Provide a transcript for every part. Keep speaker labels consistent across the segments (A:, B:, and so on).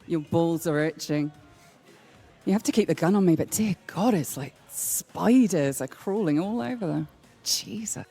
A: Your balls are itching. You have to keep the gun on me, but dear God, it's like spiders are crawling all over them. Jesus.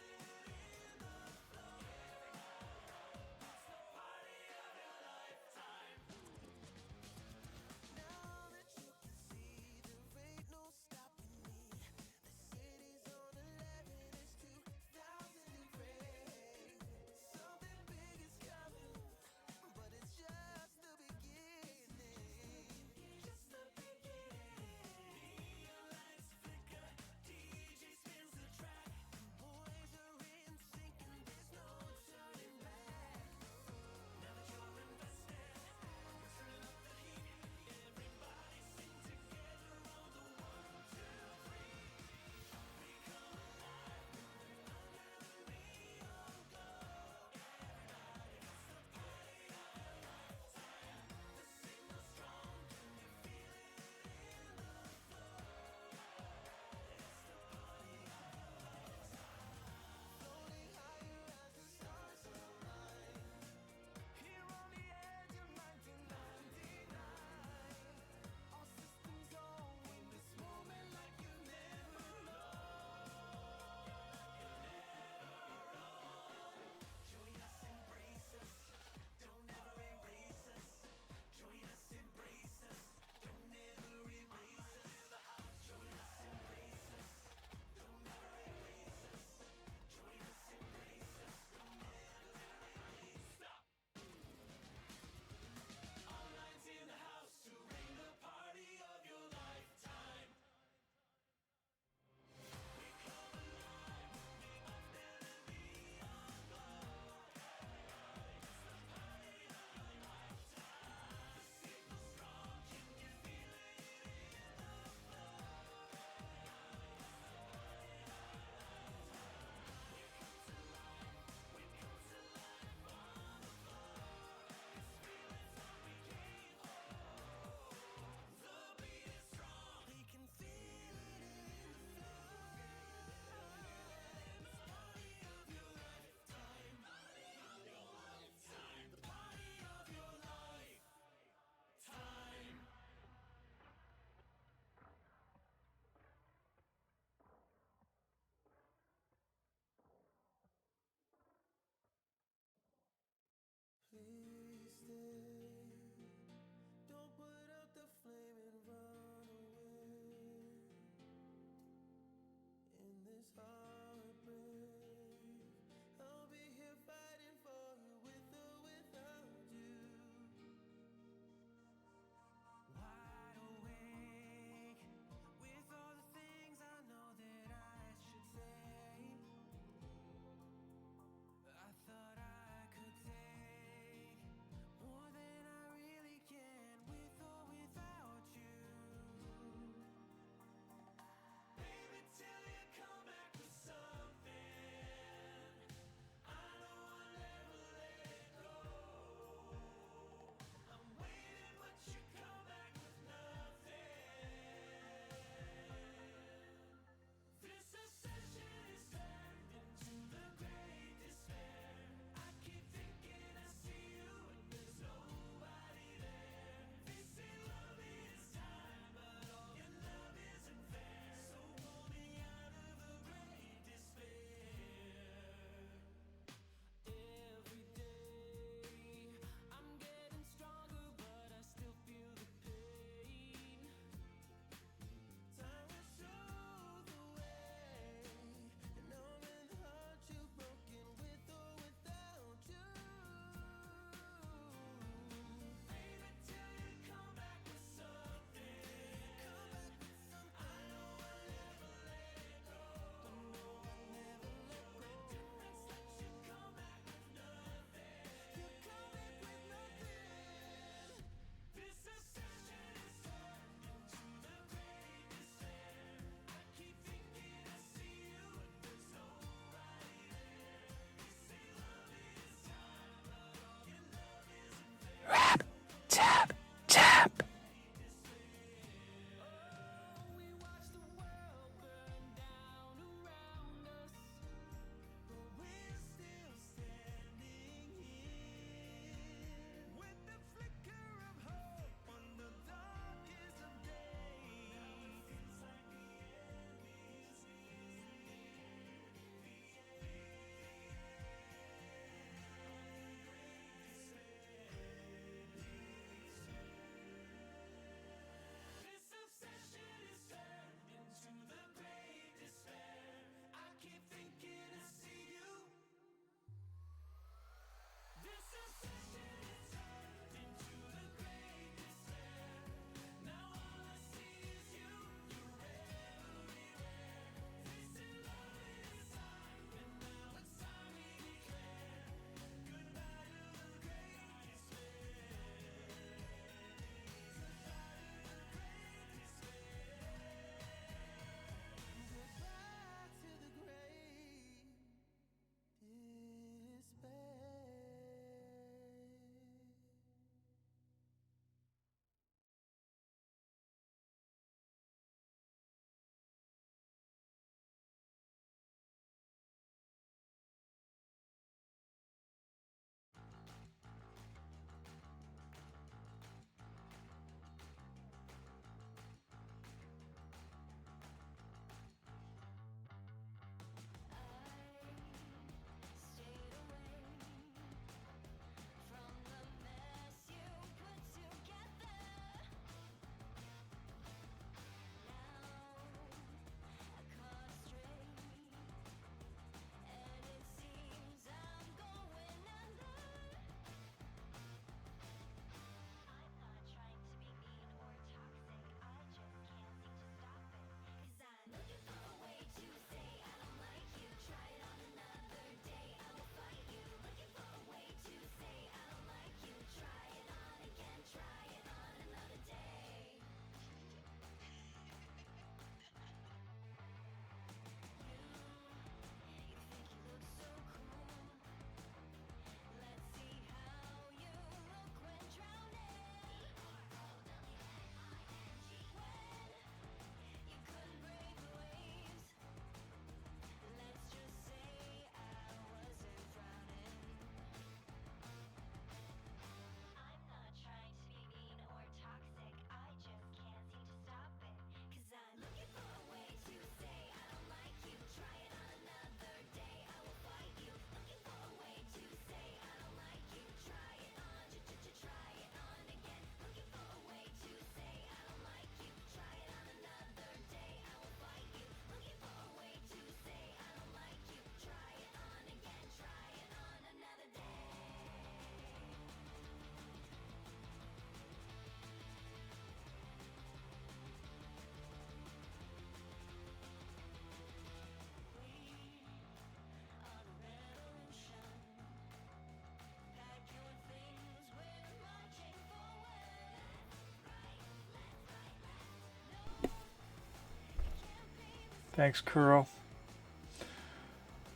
B: Thanks, Kuro.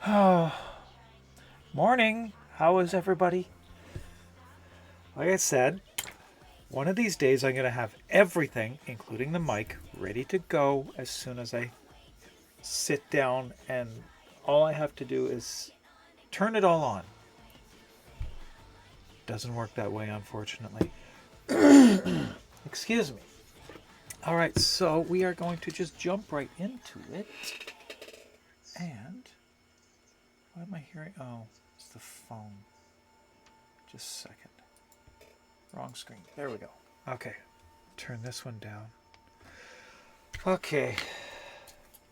B: Oh, morning. How is everybody? Like I said, one of these days I'm going to have everything, including the mic, ready to go as soon as I sit down, and all I have to do is turn it all on. Doesn't work that way, unfortunately. Excuse me. All right, so we are going to just jump right into it. And what am I hearing? Oh, it's the phone. Just a second. Wrong screen. There we go. Okay. Turn this one down. Okay.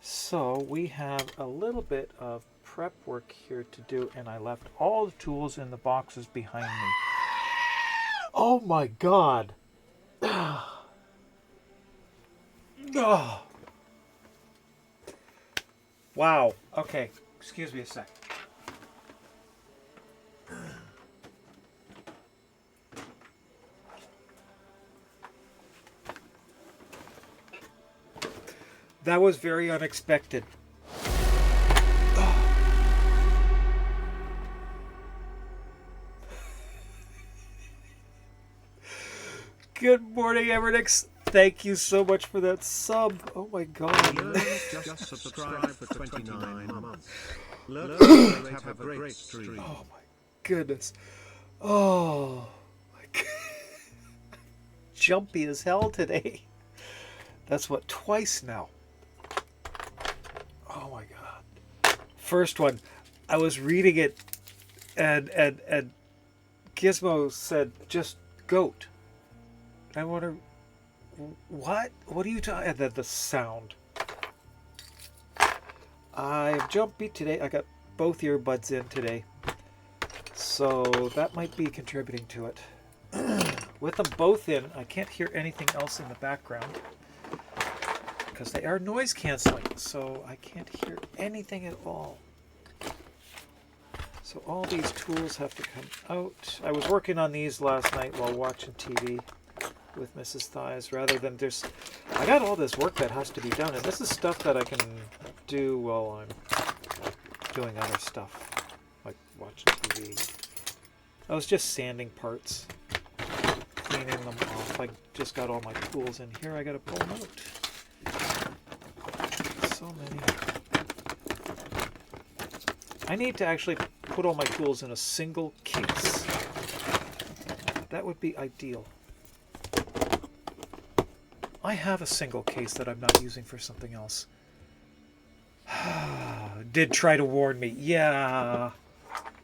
B: So we have a little bit of prep work here to do, and I left all the tools in the boxes behind me. Oh my god. Oh. Wow. Okay. Excuse me a sec. That was very unexpected. Good morning, Evernix. Thank you so much for that sub. Oh my god.
C: Just subscribe for 29 months. Have a great stream.
B: Oh my goodness. Oh my god. Jumpy as hell today. That's what, twice now. Oh my god. First one, I was reading it and Gizmo said just goat. I wonder, what? What are you talking about? The sound. I'm jumpy today. I got both earbuds in today. So that might be contributing to it. With them both in, I can't hear anything else in the background. Because they are noise canceling. So I can't hear anything at all. So all these tools have to come out. I was working on these last night while watching TV with Mrs. Thighs, rather than just, I got all this work that has to be done, and this is stuff that I can do while I'm doing other stuff, like watching TV. I was just sanding parts, cleaning them off. I just got all my tools in here. I gotta pull them out. So many. I need to actually put all my tools in a single case. That would be ideal. I have a single case that I'm not using for something else. Did try to warn me. Yeah.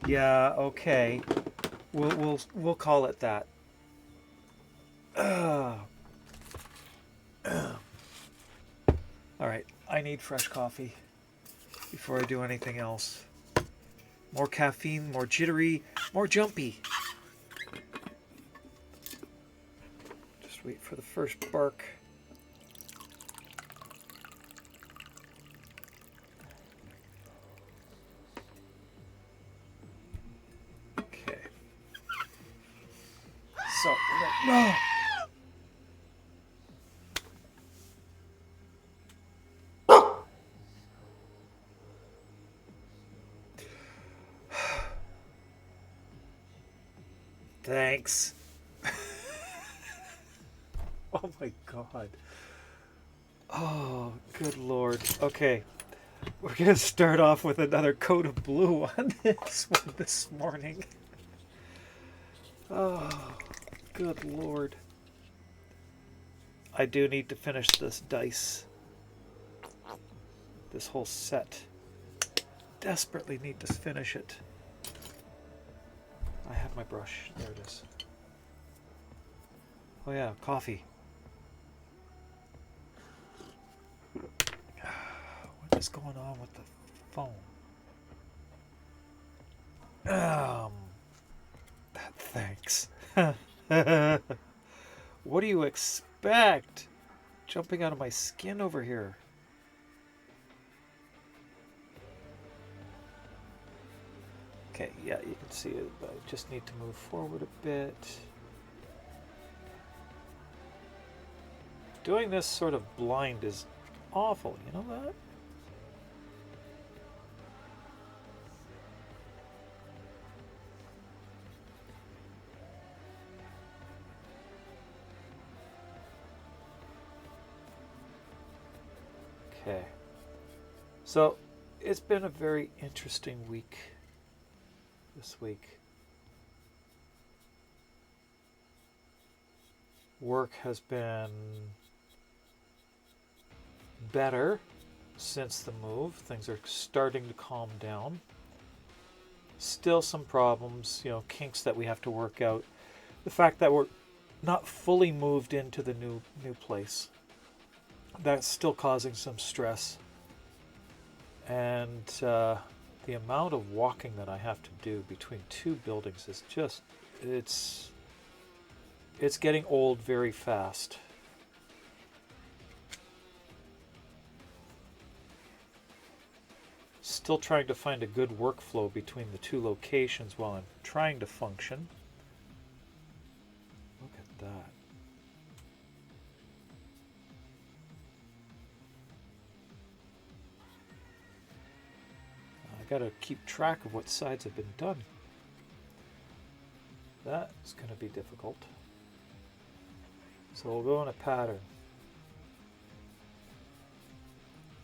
B: Yeah, okay. We'll call it that. All right, I need fresh coffee before I do anything else. More caffeine, more jittery, more jumpy. Just wait for the first bark. Okay. So, no. Thanks. Oh my god. Oh, good lord. Okay. We're going to start off with another coat of blue on this one this morning. Oh, good lord. I do need to finish this dice. This whole set. Desperately need to finish it. I have my brush. There it is. Oh yeah, coffee. What is going on with the phone? Thanks. What do you expect? Jumping out of my skin over here. Okay, yeah, you can see it, but I just need to move forward a bit. Doing this sort of blind is awful, you know that? Okay. So it's been a very interesting week this week. Work has been better since the move. Things are starting to calm down. Still some problems, kinks that we have to work out. The fact that we're not fully moved into the new place. That's still causing some stress. And the amount of walking that I have to do between two buildings is just, it's getting old very fast. Still trying to find a good workflow between the two locations while I'm trying to function. Look at that. I gotta keep track of what sides have been done. That's gonna be difficult. So we'll go in a pattern.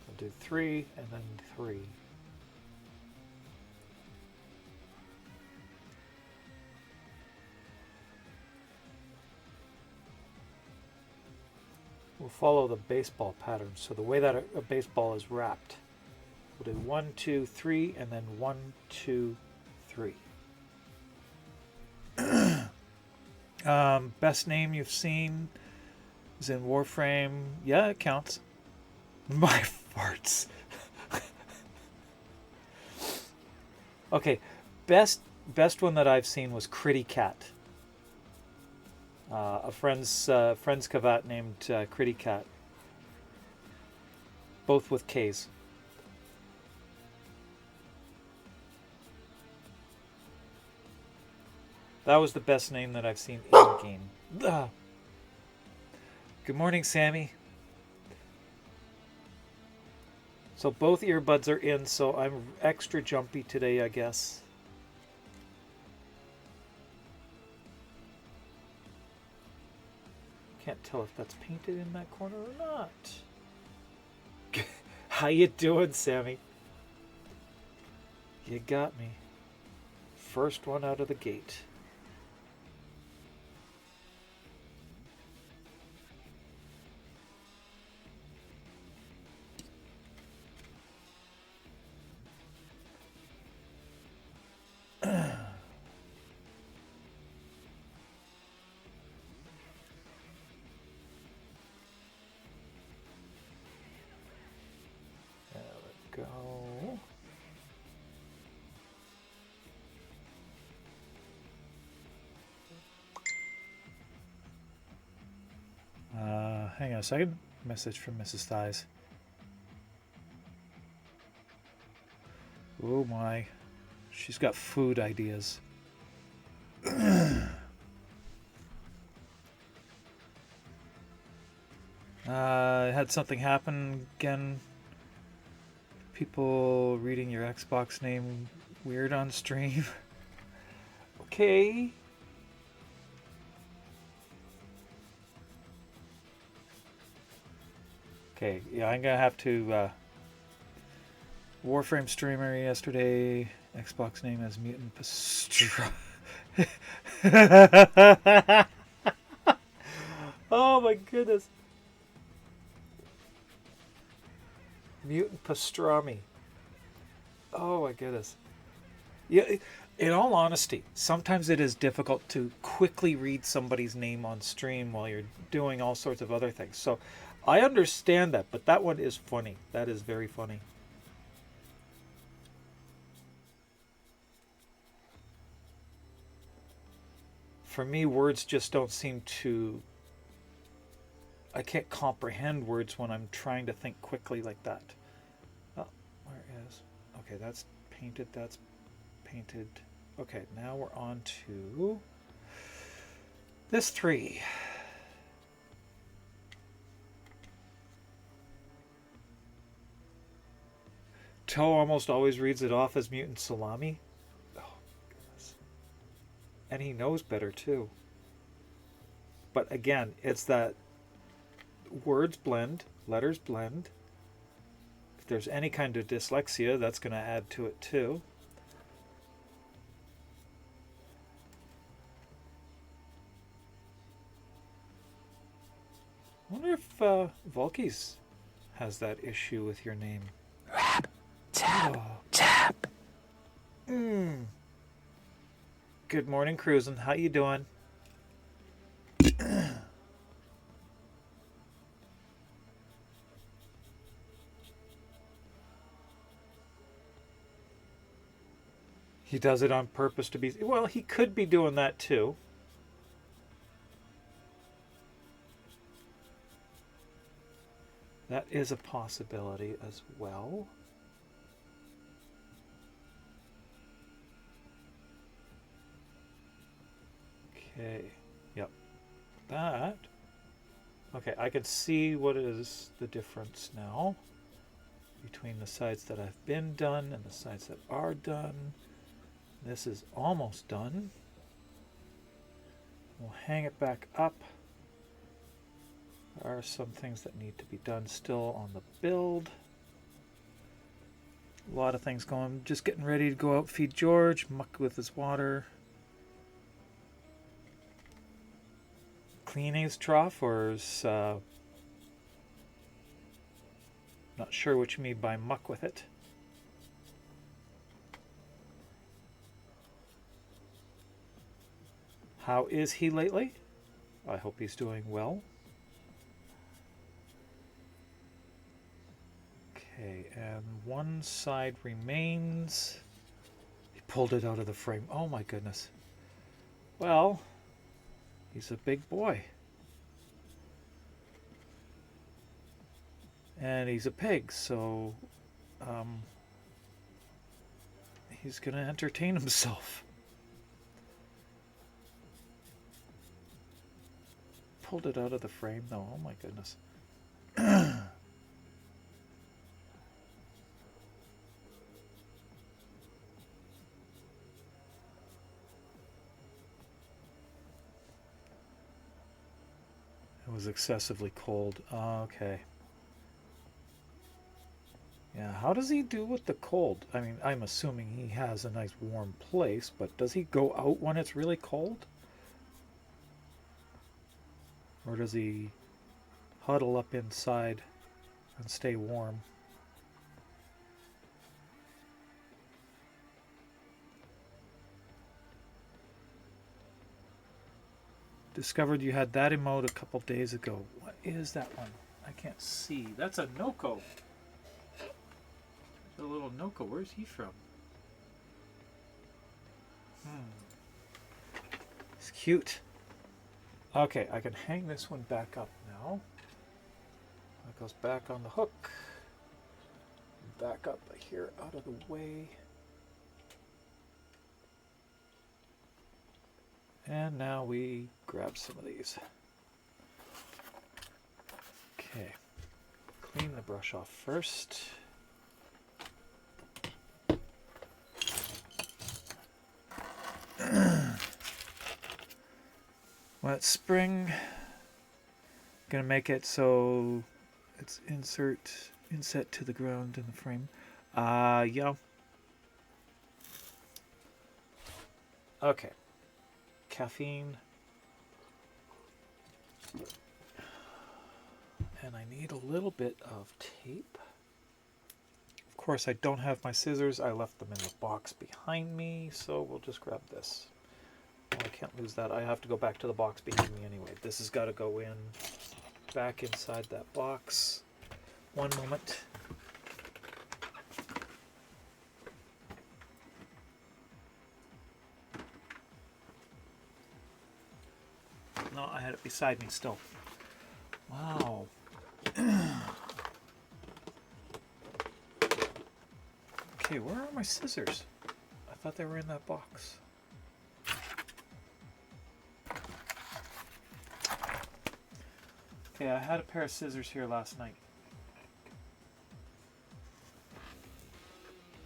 B: I'll do 3 and then 3. We'll follow the baseball pattern. So the way that a baseball is wrapped, we'll do 1, 2, 3, and then 1, 2, 3. Best name you've seen is in Warframe. Yeah, it counts. My farts. Okay, best one that I've seen was Critty Cat. A friend's Kavat named Critty Cat. Both with K's. That was the best name that I've seen in game. Ugh. Good morning, Sammy. So both earbuds are in, so I'm extra jumpy today, I guess. Can't tell if that's painted in that corner or not. How you doing, Sammy? You got me. First one out of the gate. Go. Hang on a second. Message from Mrs. Thighs. Oh my. She's got food ideas. Had something happen again. People reading your Xbox name weird on stream. Okay. Okay, yeah, I'm gonna have to Warframe streamer yesterday. Xbox name as Mutant Pastra. Oh my goodness. Mutant pastrami. Oh my goodness. Yeah, in all honesty, sometimes it is difficult to quickly read somebody's name on stream while you're doing all sorts of other things. So I understand that, but that one is funny. That is very funny. For me, words just don't seem to... I can't comprehend words when I'm trying to think quickly like that. Oh, where is... Okay, that's painted, that's painted. Okay, now we're on to this 3. Toe almost always reads it off as Mutant Salami. Oh, goodness. And he knows better, too. But again, it's that words blend, letters blend. If there's any kind of dyslexia, that's going to add to it too. I wonder if Volkes has that issue with your name.
A: Rap, tap,
B: Oh.
A: tap.
B: Good morning, Cruisin'. How you doing? He does it on purpose to be... Well, he could be doing that too. That is a possibility as well. Okay. Yep. That. Okay, I can see what is the difference now between the sides that have been done and the sides that are done. This is almost done. We'll hang it back up. There are some things that need to be done still on the build. A lot of things going. Just getting ready to go out, feed George, muck with his water. Cleaning his trough, or is not sure what you mean by muck with it. How is he lately? I hope he's doing well. Okay, and one side remains. He pulled it out of the frame. Oh my goodness. Well, he's a big boy. And he's a pig, so he's going to entertain himself. Pulled it out of the frame though. Oh my goodness. It was excessively cold. Okay. Yeah, how does he do with the cold? I mean, I'm assuming he has a nice warm place, but does he go out when it's really cold? Or does he huddle up inside and stay warm? Discovered you had that emote a couple days ago. What is that one? I can't see. That's a Noko. A little Noko. Where's he from? It's cute. Okay, I can hang this one back up now. That goes back on the hook. Back up here out of the way. And now we grab some of these. Okay. Clean the brush off first. Wet spring. Gonna make it so it's inset to the ground in the frame. Yeah. Okay. Caffeine. And I need a little bit of tape. Of course, I don't have my scissors. I left them in the box behind me, so we'll just grab this. Oh, I can't lose that. I have to go back to the box behind me anyway. This has got to go in back inside that box. One moment. No, I had it beside me still. Wow. Okay, where are my scissors? I thought they were in that box. Okay, I had a pair of scissors here last night.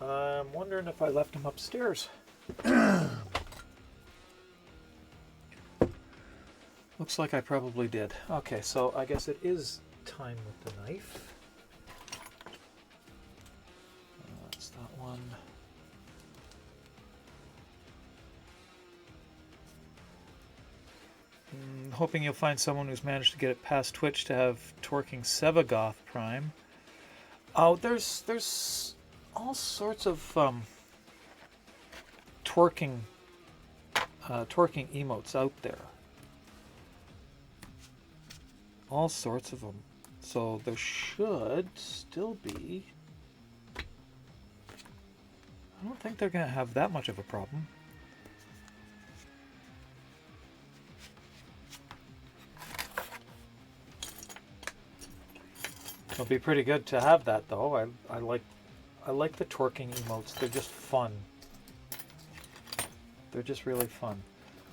B: I'm wondering if I left them upstairs. Looks like I probably did. Okay, so I guess it is time with the knife. hoping you'll find someone who's managed to get it past Twitch to have torquing Sevagoth Prime. Oh, there's all sorts of torquing emotes out there. All sorts of them. So there should still be. I don't think they're going to have that much of a problem. It'll be pretty good to have that, though. I like the torquing emotes. They're just fun. They're just really fun.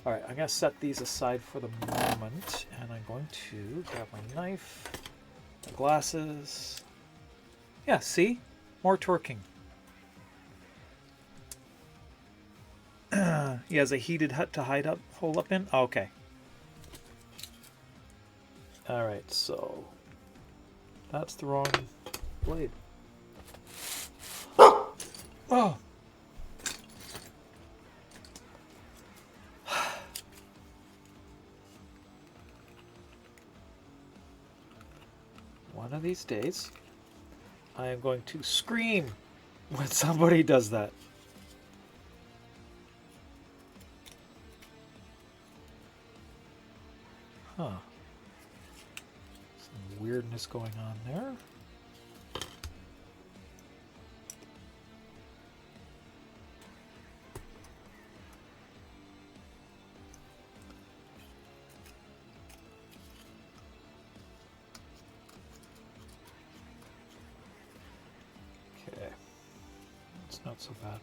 B: All right, I'm going to set these aside for the moment, and I'm going to grab my knife, the glasses. Yeah, see? More torquing. He has a heated hut to hole up in? Okay. All right, so that's the wrong blade. Oh! One of these days, I am going to scream when somebody does that. Huh. Some weirdness going on there. Okay. It's not so bad.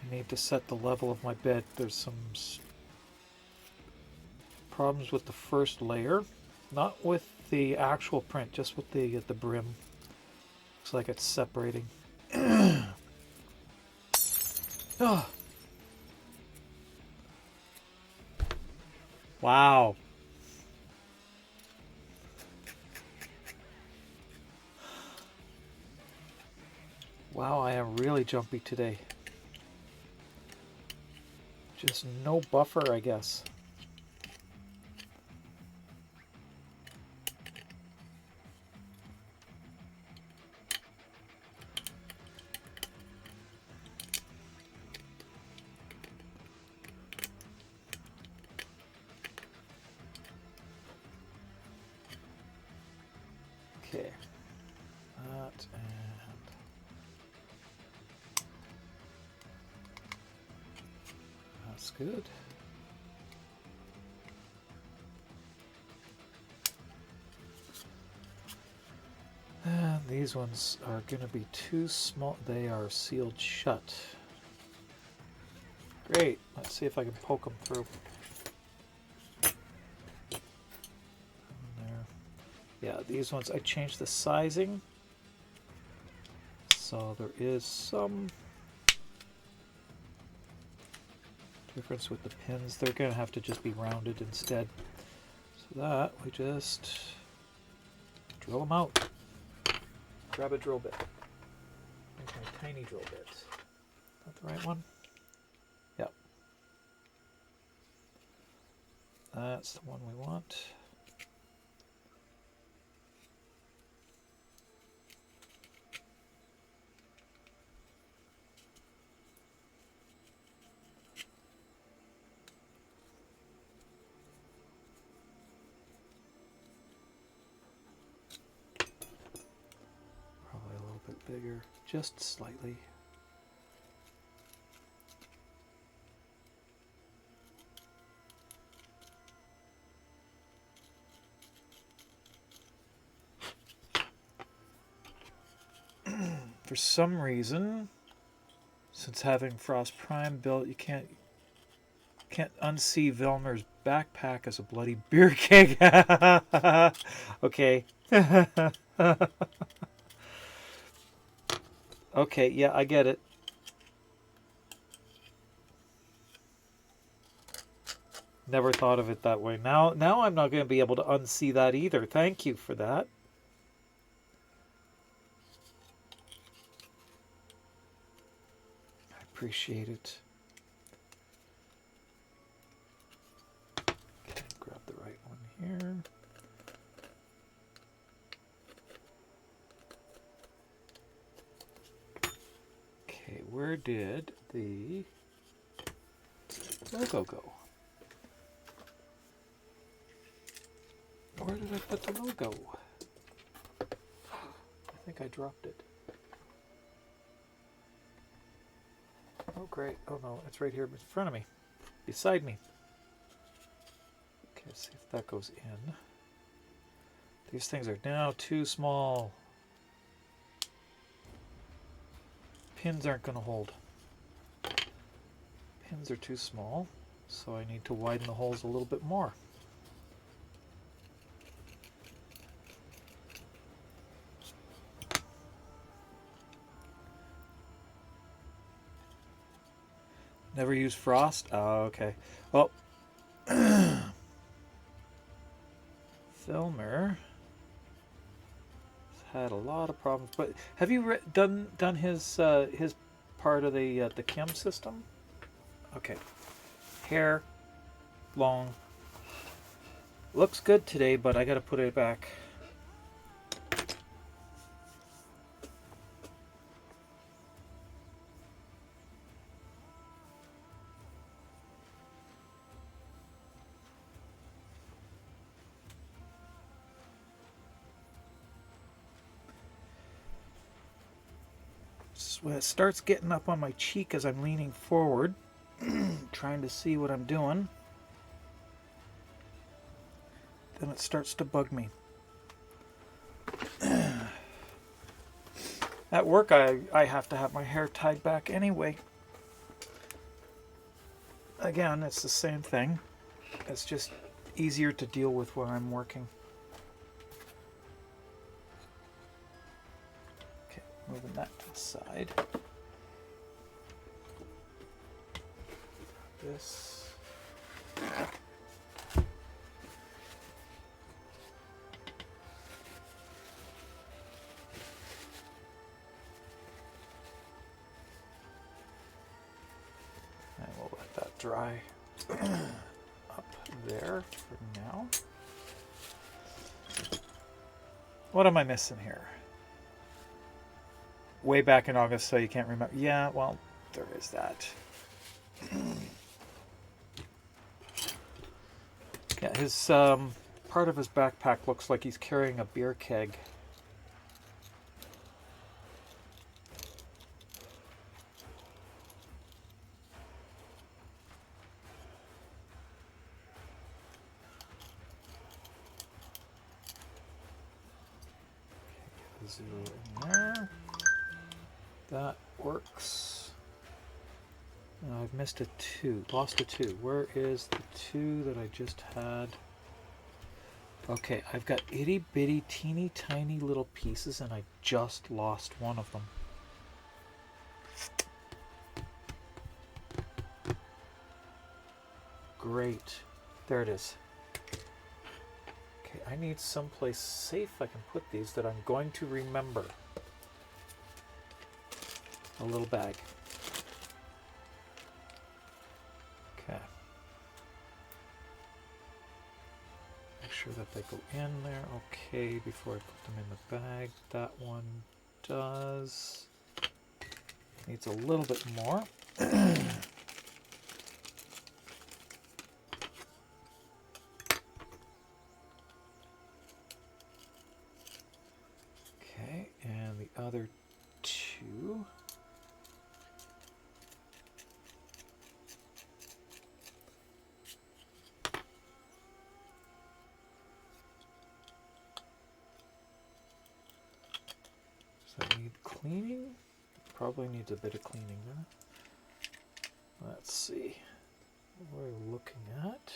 B: I need to set the level of my bed. There's some problems with the first layer, not with the actual print, just with the brim. Looks like it's separating. Oh. Wow. Wow, I am really jumpy today. Just no buffer, I guess. Okay. That and that's good. And these ones are going to be too small. They are sealed shut. Great. Let's see if I can poke them through. There. Yeah, these ones, I changed the sizing. So there is some difference with the pins. They're going to have to just be rounded instead. So that, we just drill them out. Grab a drill bit. Here's my tiny drill bit. Is that the right one? Yep. That's the one we want. Probably a little bit bigger, just slightly. For some reason, since having Frost Prime built, you can't unsee Vilmer's backpack as a bloody beer keg. Okay. Okay, yeah, I get it. Never thought of it that way. Now I'm not going to be able to unsee that either. Thank you for that. I appreciate it. where did the logo go? Where did I put the logo? I think I dropped it. Oh, great. Oh, no, it's right here in front of me, beside me. Okay, let's see if that goes in. These things are now too small. Pins aren't going to hold. Pins are too small, so I need to widen the holes a little bit more. Never use frost? Oh, okay. Well, Filmer has had a lot of problems. But have you done his part of the chem system? Okay. Hair, long. Looks good today, but I got to put it back. When it starts getting up on my cheek as I'm leaning forward, trying to see what I'm doing, then it starts to bug me. At work, I have to have my hair tied back anyway. Again, it's the same thing. It's just easier to deal with when I'm working. Okay, moving that to the side. This. And we'll let that dry up there for now. What am I missing here? Way back in August, so you can't remember. Yeah, well, there is that. Yeah, his part of his backpack looks like he's carrying a beer keg. Okay, 0 in there. That works. I've missed a 2, lost a 2. Where is the 2 that I just had? Okay, I've got itty bitty teeny tiny little pieces and I just lost one of them. Great. There it is. Okay, I need someplace safe I can put these that I'm going to remember. A little bag. Okay. Make sure that they go in there okay before I put them in the bag. That one does. Needs a little bit more. Okay, and the other 2. Does that need cleaning? Probably needs a bit of cleaning there. Let's see what we're looking at.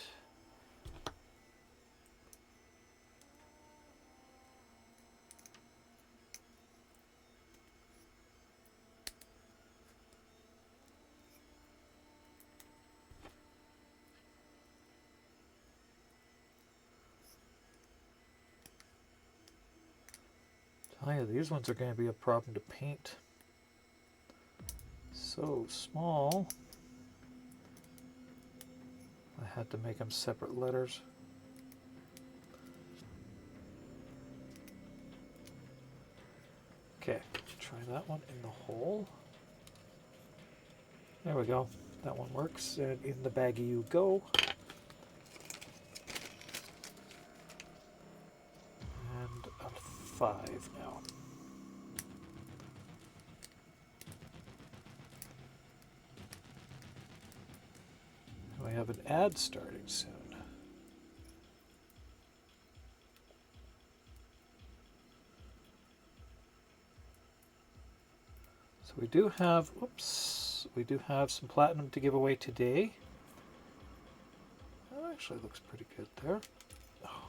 B: Oh yeah, these ones are going to be a problem to paint. So small. I had to make them separate letters. Okay, try that one in the hole. There we go. That one works. And in the baggie you go. And a 5 now. We have an ad starting soon. So we do have, we do have some platinum to give away today. That actually looks pretty good there. Oh,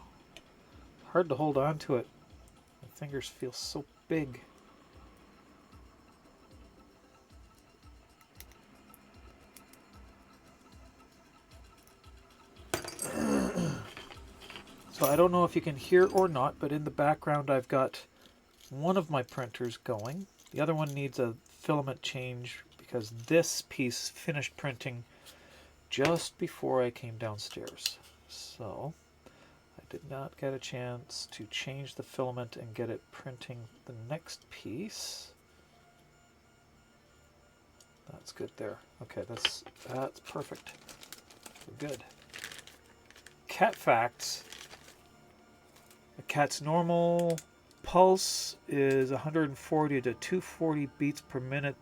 B: hard to hold on to it. My fingers feel so big. So I don't know if you can hear or not, but in the background I've got one of my printers going. The other one needs a filament change because this piece finished printing just before I came downstairs. So I did not get a chance to change the filament and get it printing the next piece. That's good there. Okay, that's perfect. We're good. Cat facts. A cat's normal pulse is 140 to 240 beats per minute.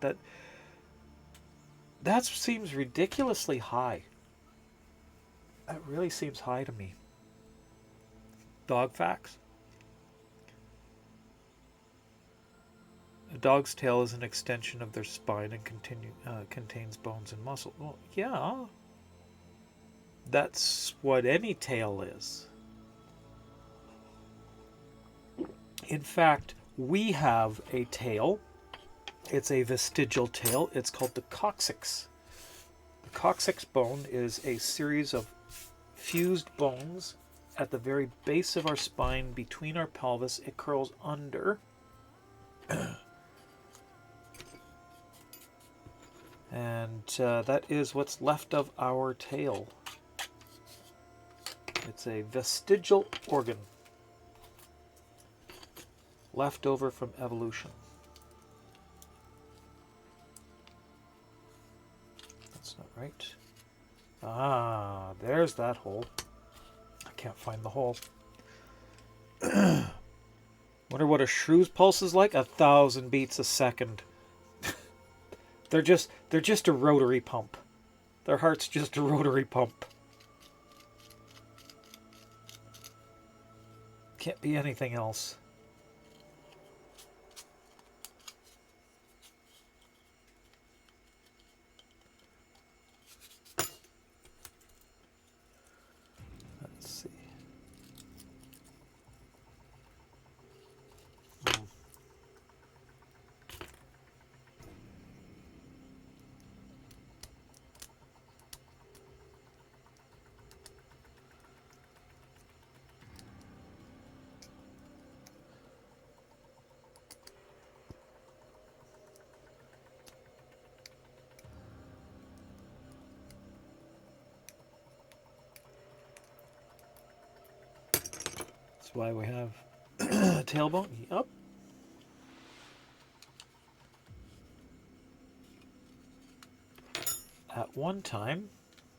B: That seems ridiculously high. That really seems high to me. Dog facts. A dog's tail is an extension of their spine and contains bones and muscle. Well, yeah. That's what any tail is. In fact, we have a tail. It's a vestigial tail. It's called the coccyx. The coccyx bone is a series of fused bones at the very base of our spine between our pelvis. It curls under. And that is what's left of our tail. It's a vestigial organ. Left over from evolution. That's not right. Ah, there's that hole. I can't find the hole. Wonder what a shrew's pulse is like? 1,000 beats a second. They're just a rotary pump. Their heart's just a rotary pump. Can't be anything else. Let's see. That's why we have tailbone. Yep. At one time,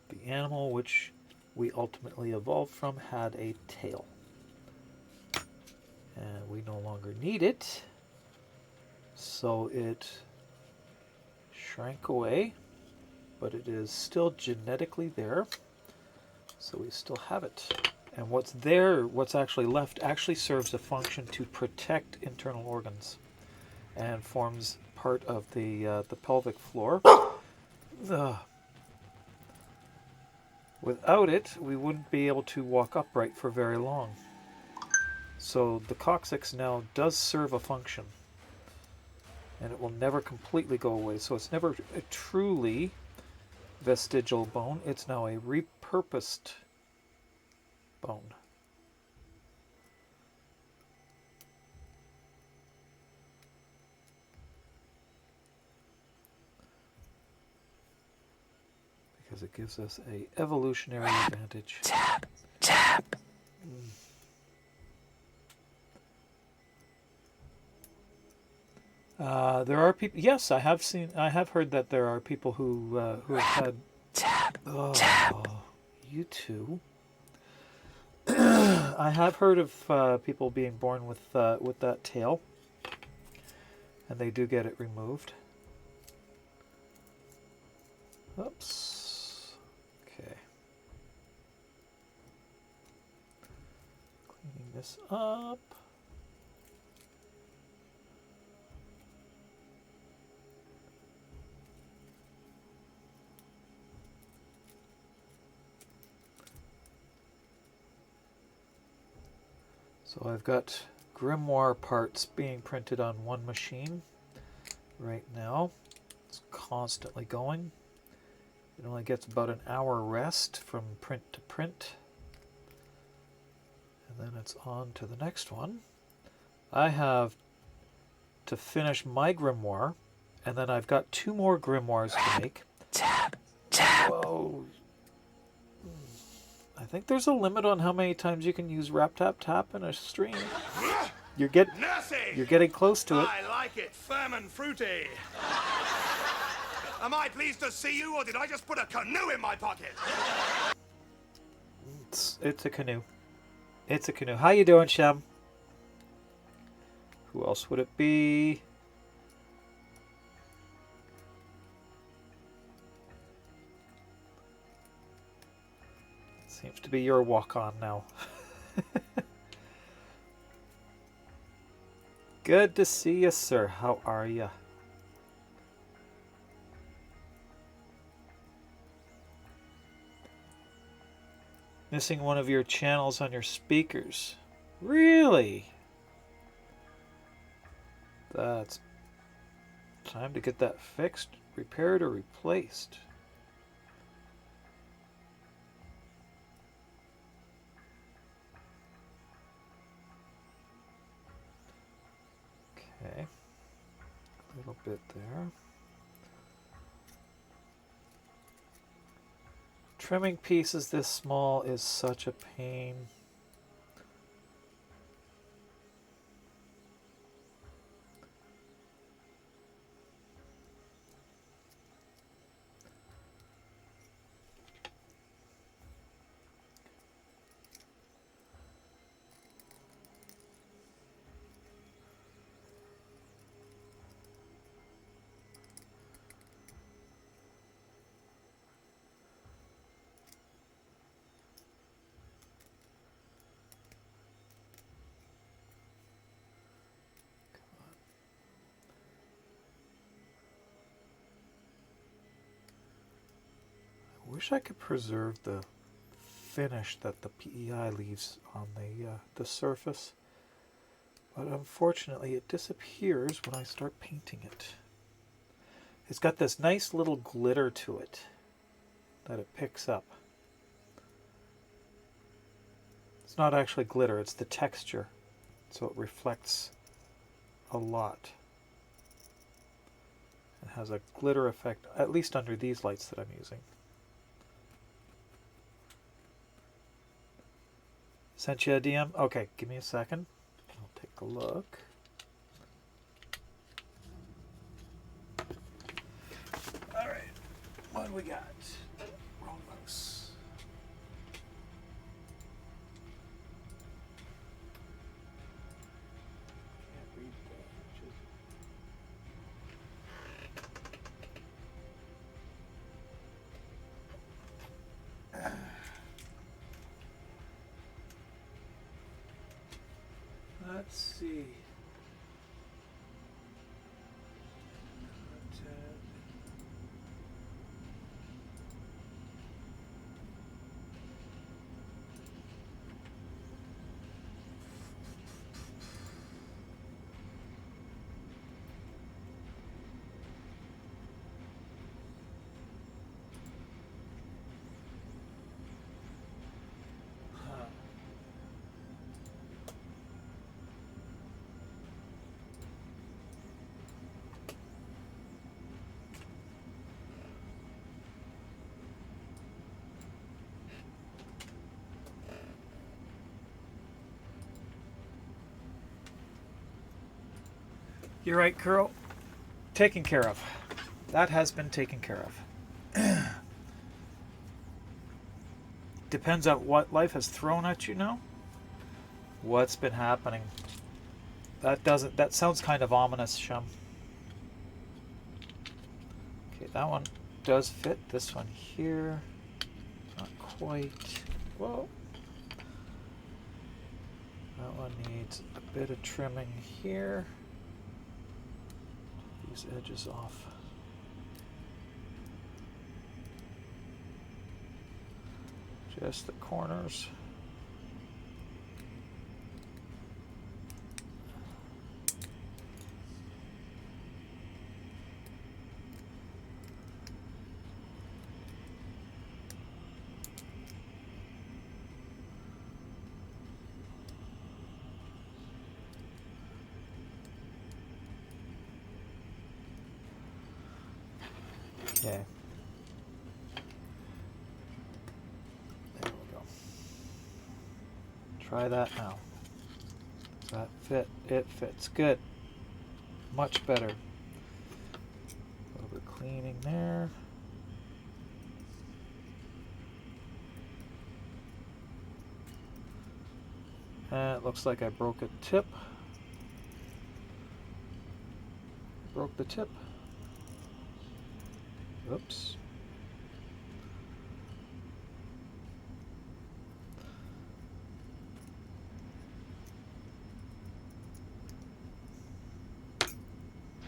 B: the animal which we ultimately evolved from had a tail. And we no longer need it, so it shrank away, but it is still genetically there, so we still have it. And what's there, what's actually left, actually serves a function to protect internal organs and forms part of the pelvic floor. Without it, we wouldn't be able to walk upright for very long. So the coccyx now does serve a function, and it will never completely go away. So it's never a truly vestigial bone. It's now a repurposed bone. Because it gives us a evolutionary advantage.
A: Tap, tap.
B: There are people. Yes, I have seen. I have heard that there are people who have had. Oh, you too. I have heard of people being born with that tail, and they do get it removed. Oops. Okay. Cleaning this up. So I've got grimoire parts being printed on one machine right now. It's constantly going. It only gets about an hour rest from print to print. And then it's on to the next one. I have to finish my grimoire, and then I've got 2 more grimoires to make. Whoa. I think there's a limit on how many times you can use rap tap tap in a stream. You're getting close to it.
D: I like it, firm and fruity. Am I pleased to see you, or did I just put a canoe in my pocket?
B: It's a canoe. It's a canoe. How you doing, Shem? Who else would it be? Seems to be your walk-on now. Good to see you, sir. How are you? Missing one of your channels on your speakers. Really? That's time to get that fixed, repaired, or replaced. Okay, a little bit there. Trimming pieces this small is such a pain. I wish I could preserve the finish that the PEI leaves on the surface, but unfortunately it disappears when I start painting it. It's got this nice little glitter to it that it picks up. It's not actually glitter, it's the texture, so it reflects a lot. It has a glitter effect, at least under these lights that I'm using. Sent you a DM? Okay, give me a second. I'll take a look. Alright, what do we got? Wrong mouse. Can't read that. Let's see. Content. You're right, Curl. taken care of. That has been taken care of. Depends on what life has thrown at you now. What's been happening? That sounds kind of ominous, Shum. Okay, that one does fit. This one here, not quite. Whoa. That one needs a bit of trimming here. These edges off. Just the corners. Okay. There we go. Try that now. Does that fit? It fits. Good. Much better. A little bit cleaning there. And it looks like I broke a tip. Broke the tip. Oops.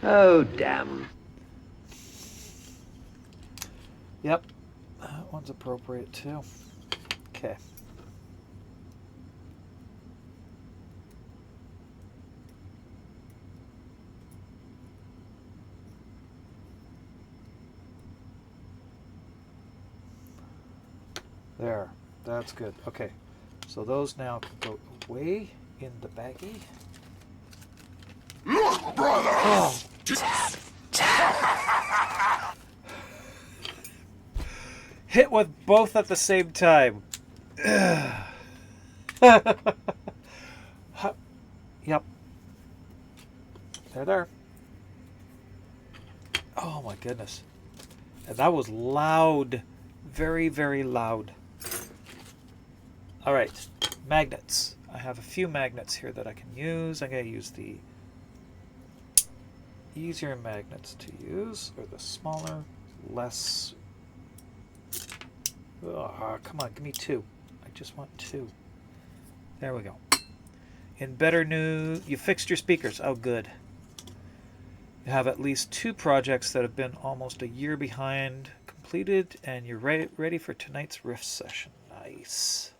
E: Oh, damn.
B: Yep. That one's appropriate too. Okay. There. That's good. Okay. So those now can go away in the baggie.
D: Look, brother!
B: Oh. Hit with both at the same time. Yep. There. Oh my goodness. And that was loud. Very, very loud. All right. Magnets. I have a few magnets here that I can use. I'm going to use the easier magnets to use, or the smaller, less... Oh, come on, give me two. I just want two. There we go. In better news, you fixed your speakers. Oh, good. You have at least 2 projects that have been almost a year behind completed, and you're ready for tonight's riff session. Nice.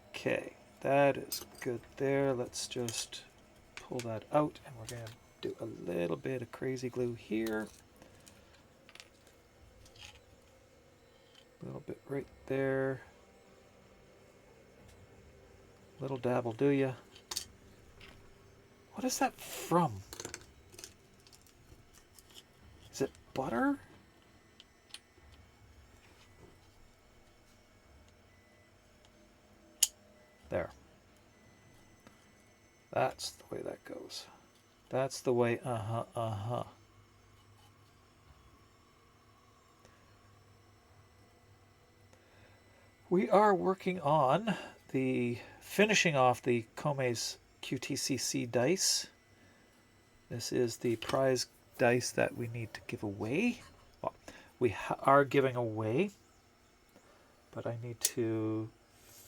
B: Okay, that is good there. Let's just pull that out, and we're going to do a little bit of crazy glue here. A little bit right there. Little dab will do ya. What is that from? Is it butter? There. That's the way that goes. That's the way, We are working on the finishing off the Kome's QTCC dice. This is the prize dice that we need to give away. Well, we are giving away, but I need to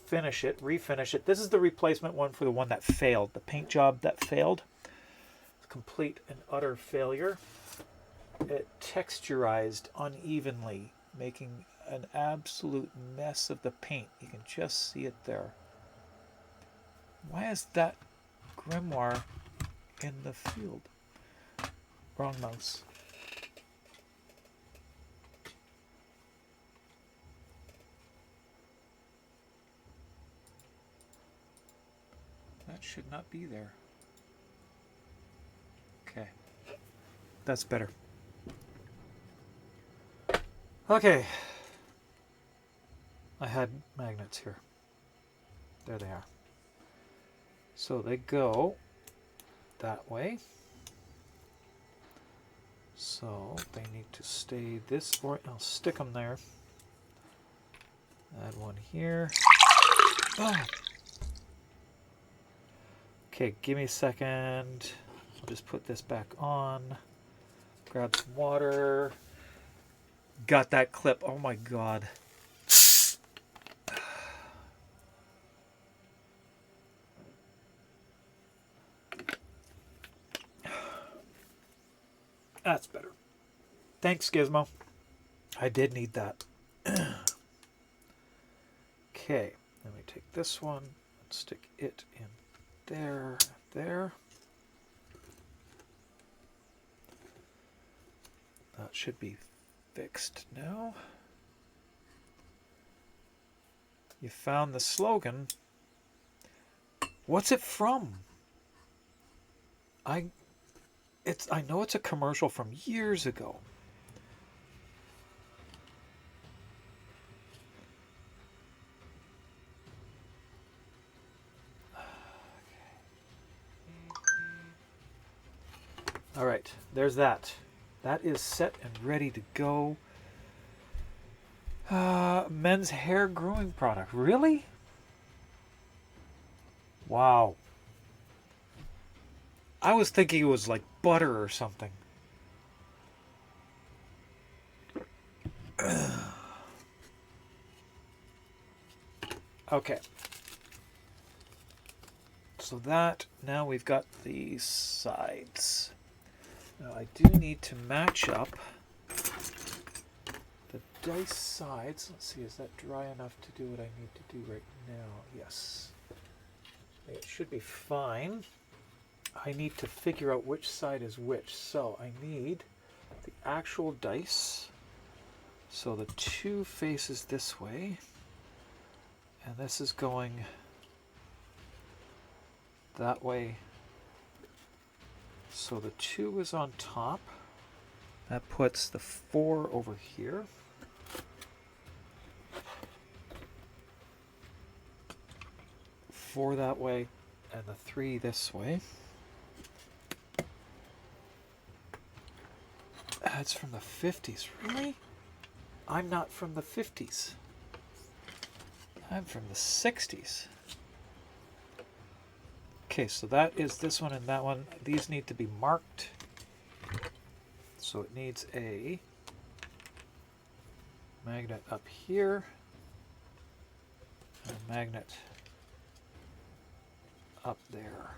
B: finish it, refinish it. This is the replacement one for the one that failed, the paint job that failed. Complete and utter failure. It texturized unevenly, making an absolute mess of the paint. You can just see it there. Why is that grimoire in the field? Wrong mouse. That should not be there. Okay. That's better. Okay. I had magnets here. There they are. So they go that way. So they need to stay this, or I'll stick them there. Add one here. Oh. Okay, give me a second. I'll just put this back on. Grab some water. Got that clip. Oh my god. That's better. Thanks, Gizmo. I did need that. Okay, let me take this one and stick it in there, there. That should be fixed now. You found the slogan. What's it from? I know it's a commercial from years ago. All right, there's that. That is set and ready to go. Men's hair growing product. Really? Wow. I was thinking it was like butter or something. Okay. So that, now we've got these sides. Now I do need to match up the dice sides. Let's see, is that dry enough to do what I need to do right now? Yes. It should be fine. I need to figure out which side is which. So I need the actual dice. So the 2 faces this way. And this is going that way. So the 2 is on top. That puts the 4 over here. Four that way, and the 3 this way. That's from the 50s. Really? I'm not from the 50s. I'm from the 60s. Okay, so that is this one and that one. These need to be marked. So it needs a magnet up here, and a magnet up there.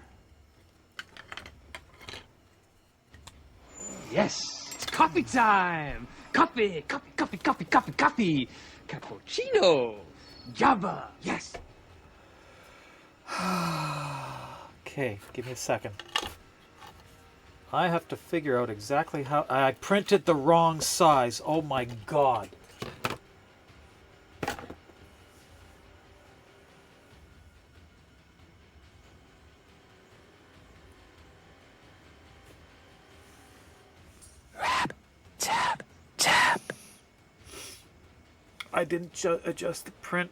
E: Yes, it's coffee time. Coffee, coffee, coffee, coffee, coffee, coffee. Cappuccino. Java, yes.
B: Okay, give me a second. I have to figure out exactly how... I printed the wrong size. Oh my god.
A: Rab, tab, tab.
B: I didn't adjust the print.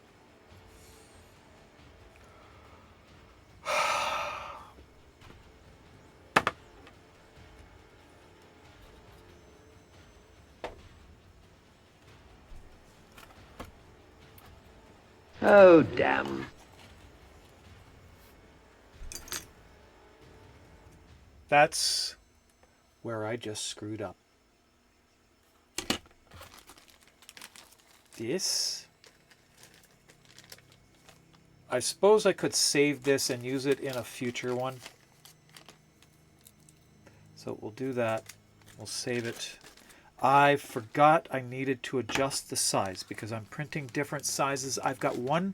E: Oh, damn.
B: That's where I just screwed up. This. I suppose I could save this and use it in a future one. So we'll do that. We'll save it. I forgot I needed to adjust the size because I'm printing different sizes. I've got one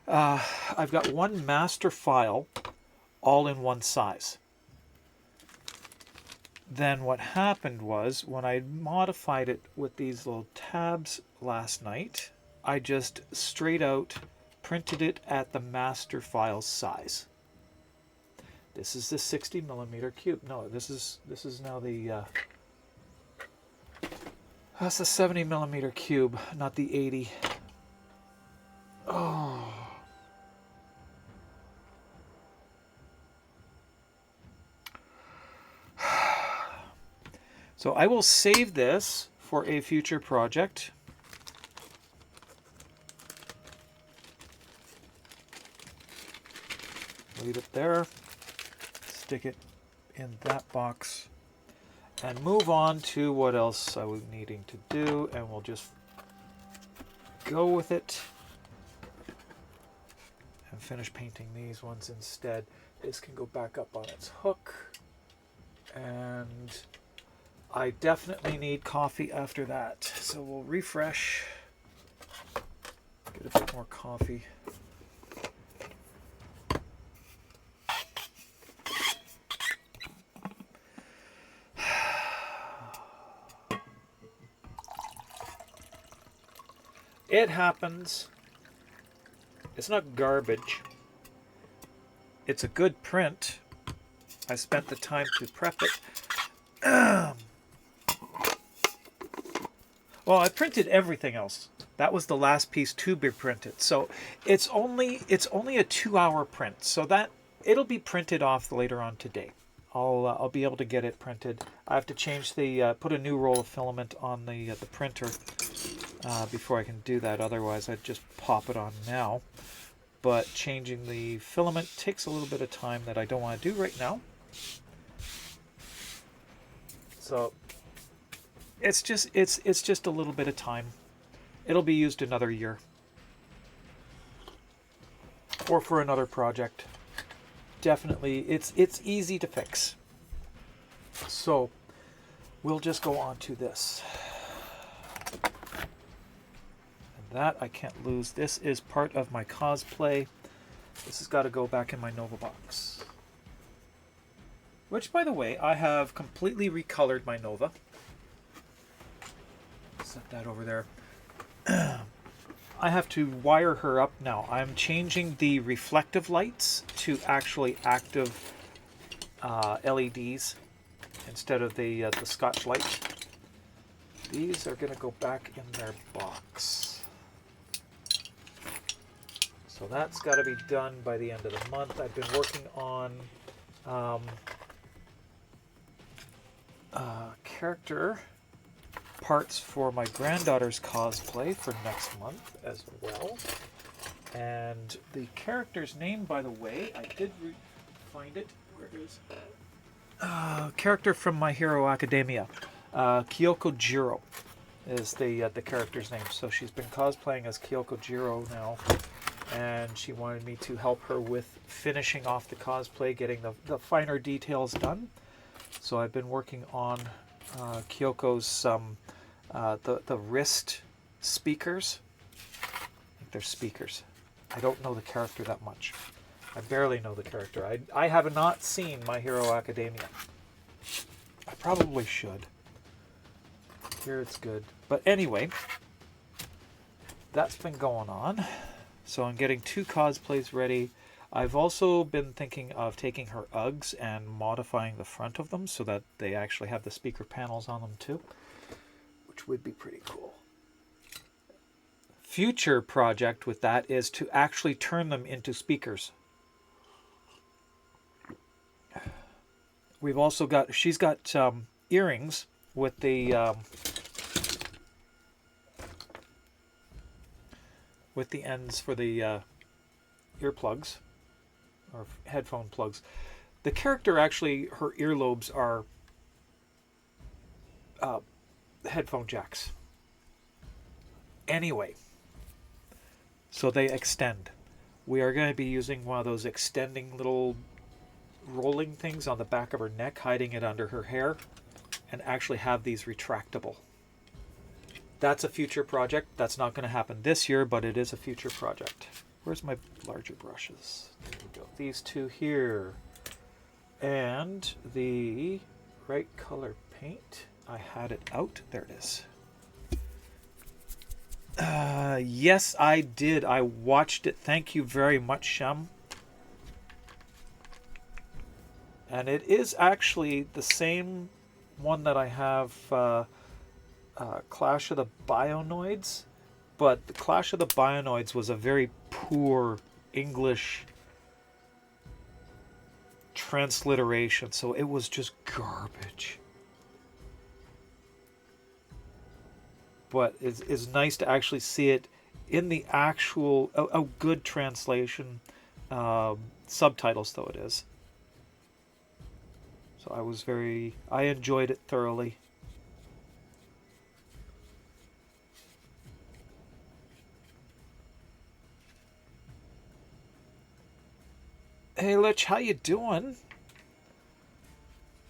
B: master file all in one size. Then what happened was when I modified it with these little tabs last night, I just straight out printed it at the master file size. This is the 60mm cube. No, this is now the that's the 70mm cube, not the 80. Oh. So I will save this for a future project. Leave it there. Stick it in that box. And move on to what else I was needing to do. And we'll just go with it. And finish painting these ones instead. This can go back up on its hook. And I definitely need coffee after that. So we'll refresh. Get a bit more coffee. It happens. It's not garbage. It's a good print. I spent the time to prep it. Well, I printed everything else. That was the last piece to be printed. So it's only a 2-hour print. So that it'll be printed off later on today. I'll be able to get it printed. I have to change the put a new roll of filament on the printer before I can do that. Otherwise, I'd just pop it on now. But changing the filament takes a little bit of time that I don't want to do right now. So it's just a little bit of time. It'll be used another year. Or for another project. Definitely, it's easy to fix. So we'll just go on to this. And that I can't lose. This is part of my cosplay. This has got to go back in my Nova box. Which, by the way, I have completely recolored my Nova. Set that over there. I have to wire her up now. I'm changing the reflective lights to actually active LEDs instead of the Scotch lights. These are going to go back in their box. So that's got to be done by the end of the month. I've been working on character parts for my granddaughter's cosplay for next month as well. And the character's name, by the way, I did find it. Where is it? Character from My Hero Academia. Kyoko Jiro is the character's name. So she's been cosplaying as Kyoko Jiro now. And she wanted me to help her with finishing off the cosplay, getting the finer details done. So I've been working on Kyoko's the wrist speakers. I think they're speakers. I don't know the character that much. I barely know the character. I have not seen My Hero Academia. I probably should. Here it's good. But anyway, that's been going on. So I'm getting 2 cosplays ready. I've also been thinking of taking her Uggs and modifying the front of them so that they actually have the speaker panels on them too, which would be pretty cool. Future project with that is to actually turn them into speakers. We've also got, she's got earrings with the ends for the earplugs. Or headphone plugs. The character actually, her earlobes are headphone jacks. Anyway, so they extend. We are going to be using one of those extending little rolling things on the back of her neck, hiding it under her hair, and actually have these retractable. That's a future project. That's not going to happen this year, but it is a future project. Where's my larger brushes? There we go. These 2 here. And the right color paint. I had it out. There it is. Yes, I did. I watched it. Thank you very much, Shem. And it is actually the same one that I have, Clash of the Bionoids. But the Clash of the Bionoids was a very poor English transliteration, so it was just garbage. but it's nice to actually see it in the actual a good translation, subtitles though it is. So I enjoyed it thoroughly. Hey Lich, how you doing?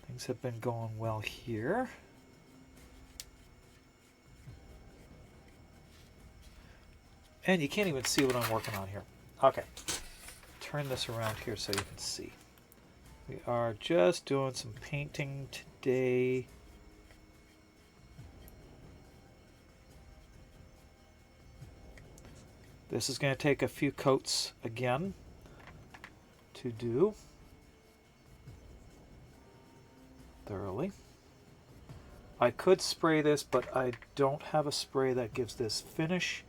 B: Things have been going well here. And you can't even see what I'm working on here. Okay. Turn this around here so you can see. We are just doing some painting today. This is going to take a few coats again to do thoroughly. I could spray this, but I don't have a spray that gives this finish.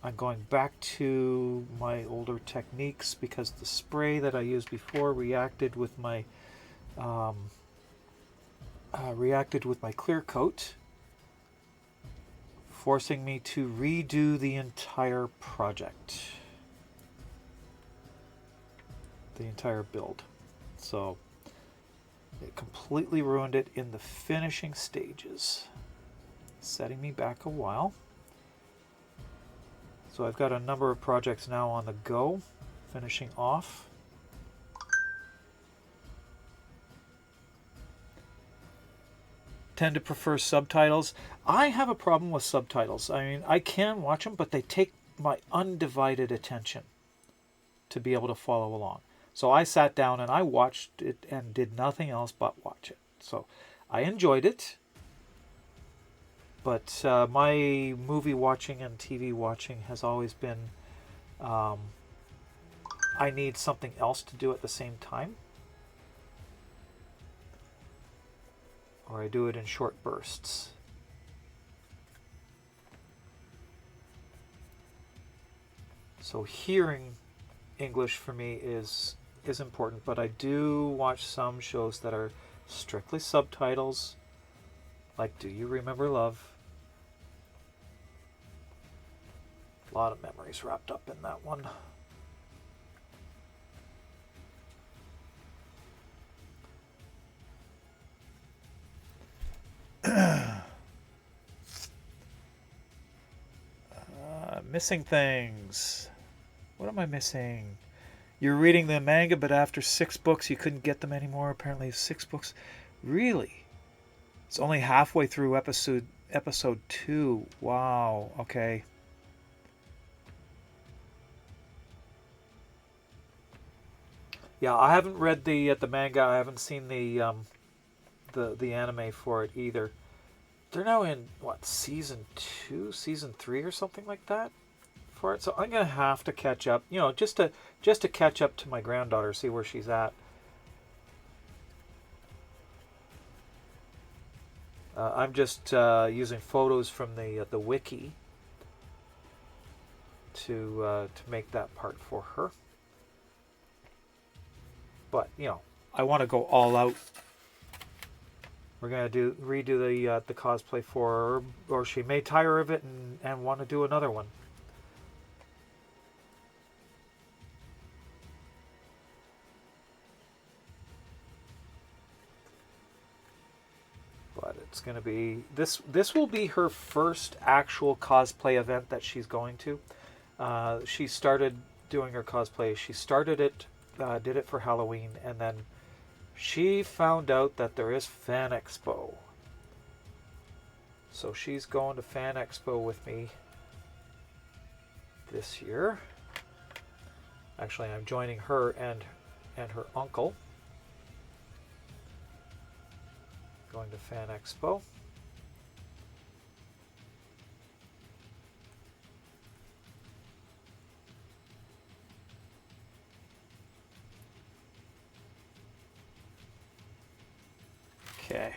B: I'm going back to my older techniques because the spray that I used before reacted with my clear coat, forcing me to redo the entire project, the entire build. So it completely ruined it in the finishing stages, setting me back a while. So I've got a number of projects now on the go, finishing off. Tend to prefer subtitles. I have a problem with subtitles. I mean, I can watch them, but they take my undivided attention to be able to follow along. So I sat down and I watched it and did nothing else but watch it. So I enjoyed it. But my movie watching and TV watching has always been, I need something else to do at the same time. Or I do it in short bursts. So hearing English for me is important, but I do watch some shows that are strictly subtitles, like Do You Remember Love? A lot of memories wrapped up in that one. Missing things. What am I missing? You're reading the manga, but after 6 books you couldn't get them anymore. Apparently 6 books. Really? It's only halfway through episode 2. Wow. Okay. Yeah, I haven't read the manga. I haven't seen the anime for it either. They're now in what, season 2, season 3, or something like that for it. So I'm gonna have to catch up. You know, just to catch up to my granddaughter, see where she's at. I'm just using photos from the wiki to make that part for her. But you know, I want to go all out. We're gonna redo the cosplay for her, or she may tire of it and want to do another one. But it's gonna be this. This will be her first actual cosplay event that she's going to. She started doing her cosplay. She started it. Did it for Halloween, and then she found out that there is Fan Expo. So she's going to Fan Expo with me this year. Actually, I'm joining her and her uncle. Going to Fan Expo. Okay.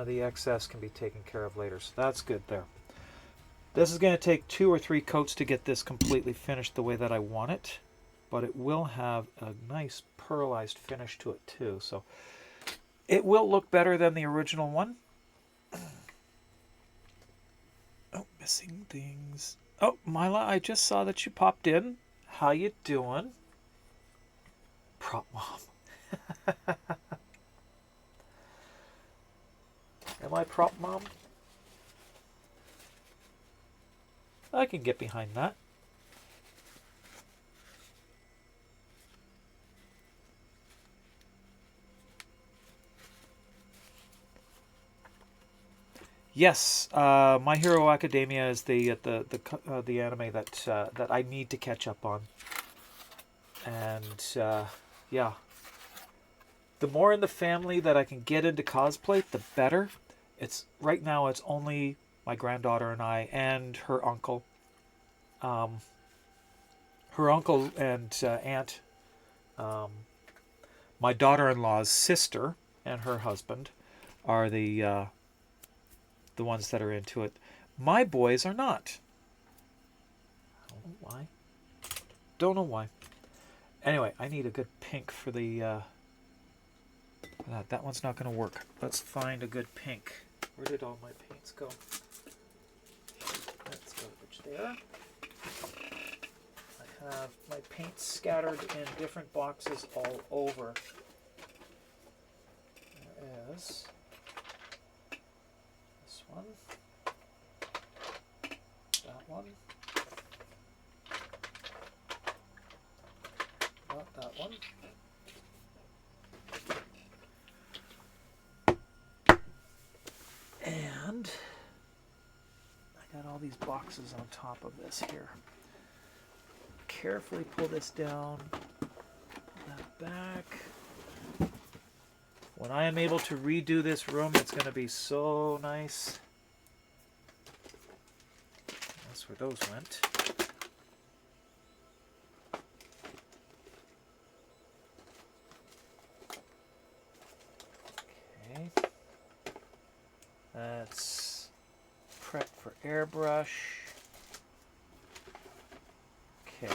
B: The excess can be taken care of later, so that's good there. This is going to take 2 or 3 coats to get this completely finished the way that I want it, but it will have a nice pearlized finish to it too. So It will look better than the original one. Oh, missing things. Oh, Mila, I just saw that you popped in. How you doing? Prop mom. Am I prop mom? I can get behind that. Yes, My Hero Academia is the anime that I need to catch up on, and yeah, the more in the family that I can get into cosplay, the better. It's right now it's only my granddaughter and I and her uncle. Her uncle and aunt, my daughter-in-law's sister and her husband are the ones that are into it. My boys are not. I don't know why. Don't know why. Anyway, I need a good pink for the for that. That one's not going to work. Let's find a good pink. Where did all my paints go? That's garbage there. I have my paints scattered in different boxes all over. There is this one. That one. Not that one. And I got all these boxes on top of this here. Carefully pull this down, pull that back. When I am able to redo this room, it's going to be so nice. That's where those went. Okay. That's prep for airbrush. Okay.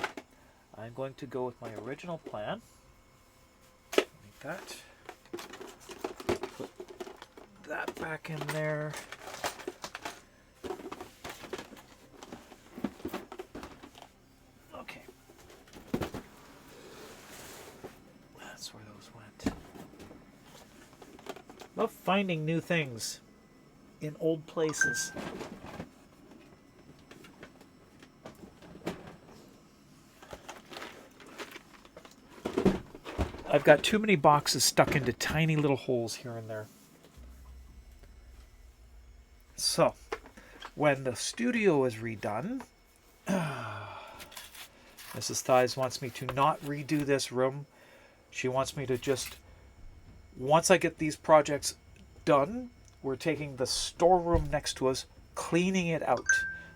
B: I'm going to go with my original plan. Like that. Put that back in there. Okay. That's where those went. Love finding new things in old places. I've got too many boxes stuck into tiny little holes here and there. So, when the studio is redone, Mrs. Thies wants me to not redo this room. She wants me to just, once I get these projects done, we're taking the storeroom next to us, cleaning it out.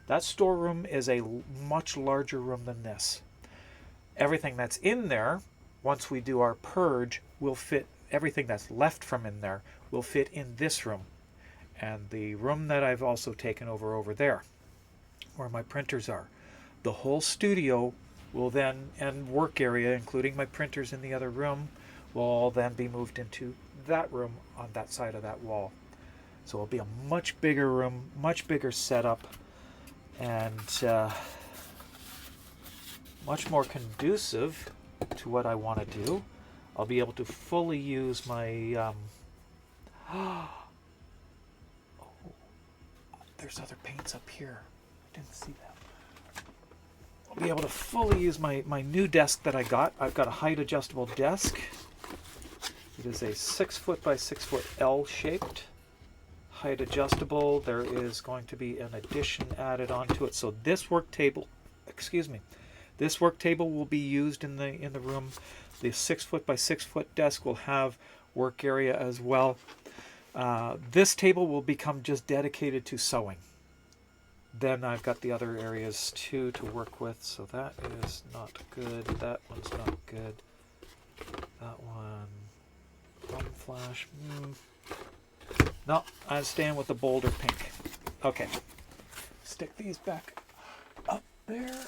B: That storeroom is a much larger room than this. Everything that's in there, once we do our purge, will fit, everything that's left from in there will fit in this room. And the room that I've also taken over there, where my printers are. The whole studio will then, and work area, including my printers in the other room, will all then be moved into that room on that side of that wall. So it'll be a much bigger room, much bigger setup, and much more conducive to what I want to do. I'll be able to fully use my oh, there's other paints up here. I didn't see that. I'll be able to fully use my new desk that I got. I've got a height adjustable desk. It is a 6 foot by 6 foot L shaped, height adjustable. There is going to be an addition added onto it. So this work table, excuse me, this work table will be used in the room. The 6 foot by 6 foot desk will have work area as well. This table will become just dedicated to sewing. Then I've got the other areas too to work with. So that is not good. That one's not good. That one, thumb flash. No, I'm staying with the bolder pink. Okay, stick these back up there.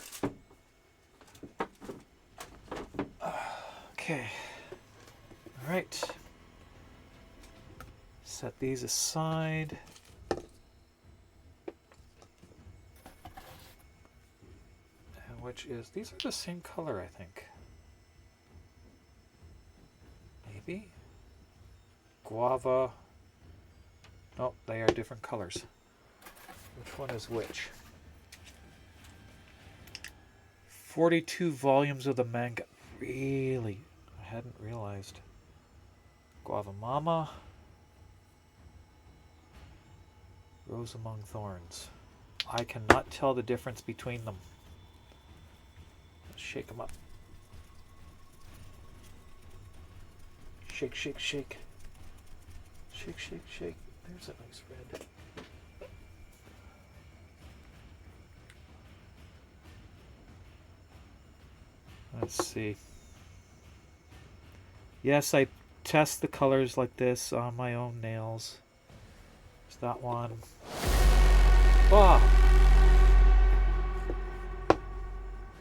B: Okay. All right. set these aside. And which is, these are the same color, I think. Maybe? Guava. No, they are different colors. Which one is which? 42 volumes of the manga. Really? I hadn't realized. Guava Mama. Rose Among Thorns. I cannot tell the difference between them. Let's shake them up. Shake, shake, shake. Shake, shake, shake. There's a nice red. Let's see. Yes, I test the colors like this on my own nails. There's that one. Ah!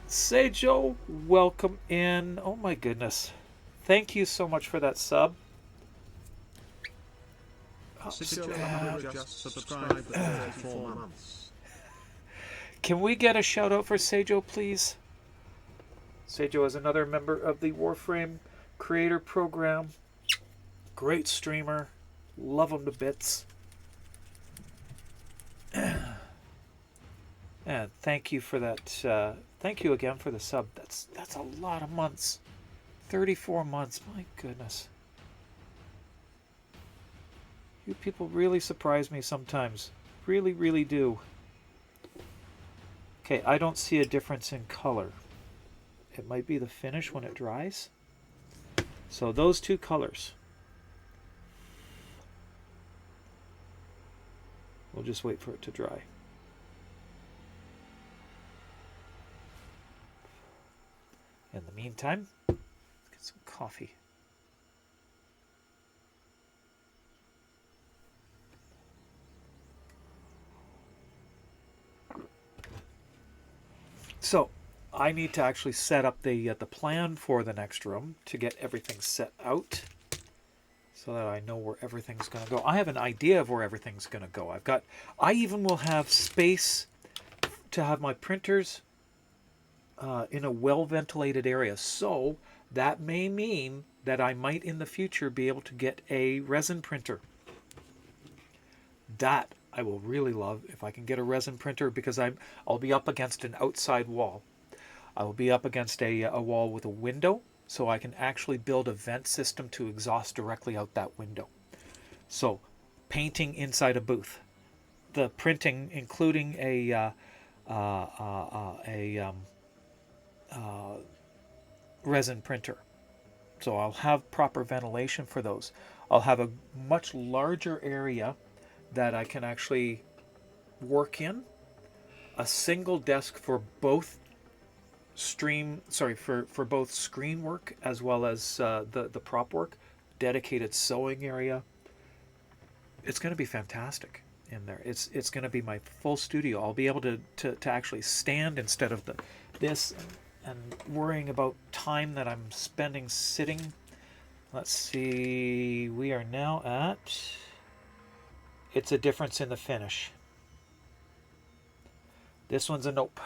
B: Seijo, welcome in. Oh my goodness. Thank you so much for that sub.
C: Just subscribed for 34 months.
B: Can we get a shout out for Seijo, please? Seijo is another member of the Warframe Creator Program. Great streamer. Love him to bits. And thank you for that. Thank you again for the sub. That's a lot of months. 34 months. My goodness. You people really surprise me sometimes. Really, really do. Okay, I don't see a difference in color. It might be the finish when it dries. So those two colors. We'll just wait for it to dry. In the meantime, let's get some coffee. So, I need to actually set up the plan for the next room to get everything set out so that I know where everything's going to go. I have an idea of where everything's going to go. I even will have space to have my printers in a well-ventilated area. So that may mean that I might in the future be able to get a resin printer. That I will really love if I can get a resin printer, because I'll be up against an outside wall. I will be up against a wall with a window, so I can actually build a vent system to exhaust directly out that window. So, painting inside a booth, the printing including a resin printer. So I'll have proper ventilation for those. I'll have a much larger area that I can actually work in. A single desk for both for both screen work as well as the prop work. Dedicated sewing area. It's going to be fantastic in there. It's going to be my full studio. I'll be able to actually stand instead of this and worrying about time that I'm spending sitting. Let's see. We are now at... It's a difference in the finish. This one's a nope.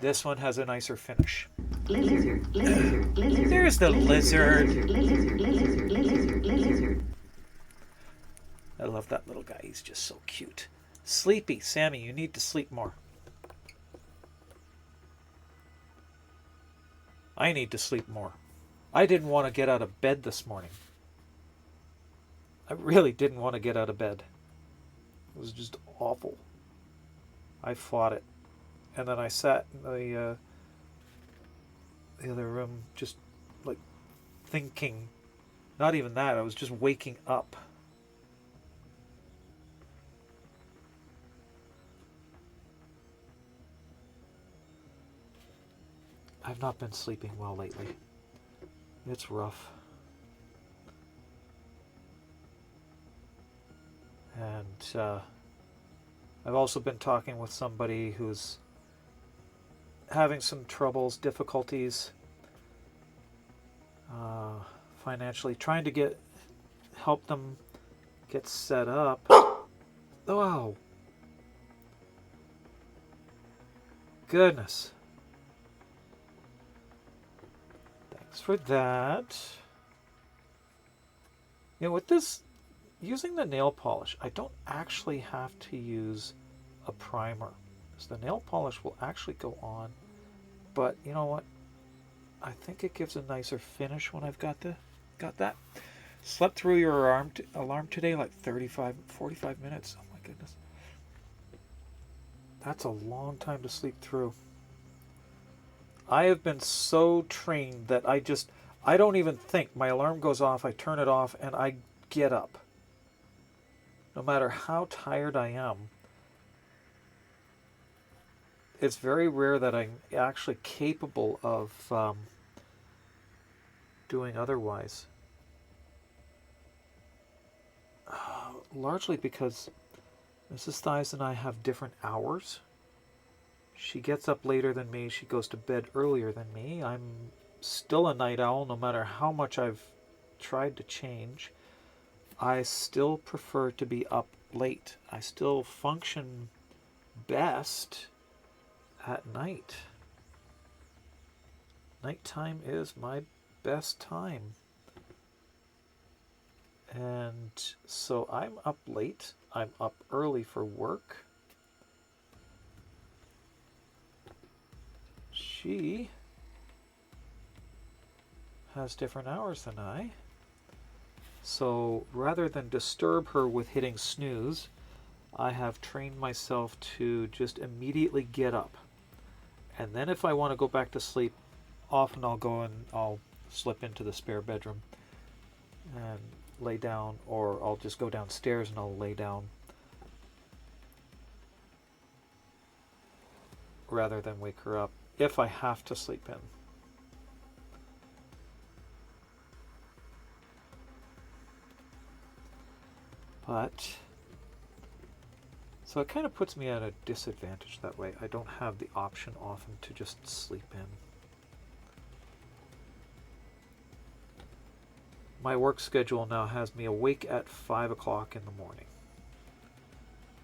B: This one has a nicer finish.
F: Lizard.
B: There's the lizard. I love that little guy. He's just so cute. Sleepy. Sammy, you need to sleep more. I need to sleep more. I didn't want to get out of bed this morning. I really didn't want to get out of bed. It was just awful. I fought it. And then I sat in the other room just like thinking. Not even that, I was just waking up. I've not been sleeping well lately. It's rough. And I've also been talking with somebody who's having some troubles, difficulties financially, trying to get help them get set up. Oh, goodness. Thanks for that. You know, with this, using the nail polish, I don't actually have to use a primer. So the nail polish will actually go on. But you know what? I think it gives a nicer finish when I've got that. Slept through your alarm today like 45 minutes. Oh my goodness. That's a long time to sleep through. I have been so trained that I don't even think. My alarm goes off, I turn it off, and I get up. No matter how tired I am. It's very rare that I'm actually capable of doing otherwise. Largely because Mrs. Thies and I have different hours. She gets up later than me. She goes to bed earlier than me. I'm still a night owl no matter how much I've tried to change. I still prefer to be up late. I still function best at night. Nighttime is my best time. And so I'm up late. I'm up early for work. She has different hours than I. So rather than disturb her with hitting snooze, I have trained myself to just immediately get up. And then if I want to go back to sleep, often I'll go and I'll slip into the spare bedroom and lay down, or I'll just go downstairs and I'll lay down rather than wake her up if I have to sleep in. But so it kind of puts me at a disadvantage that way. I don't have the option often to just sleep in. My work schedule now has me awake at 5 o'clock in the morning.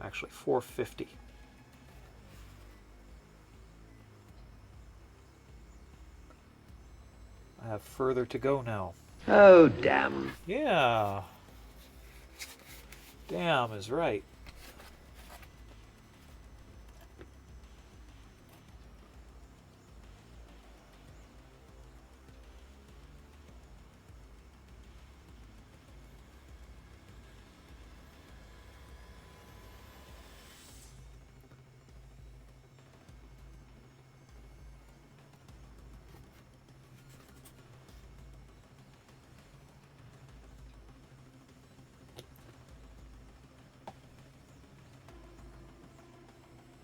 B: Actually, 4:50. I have further to go now.
E: Oh, damn.
B: Yeah. Damn is right.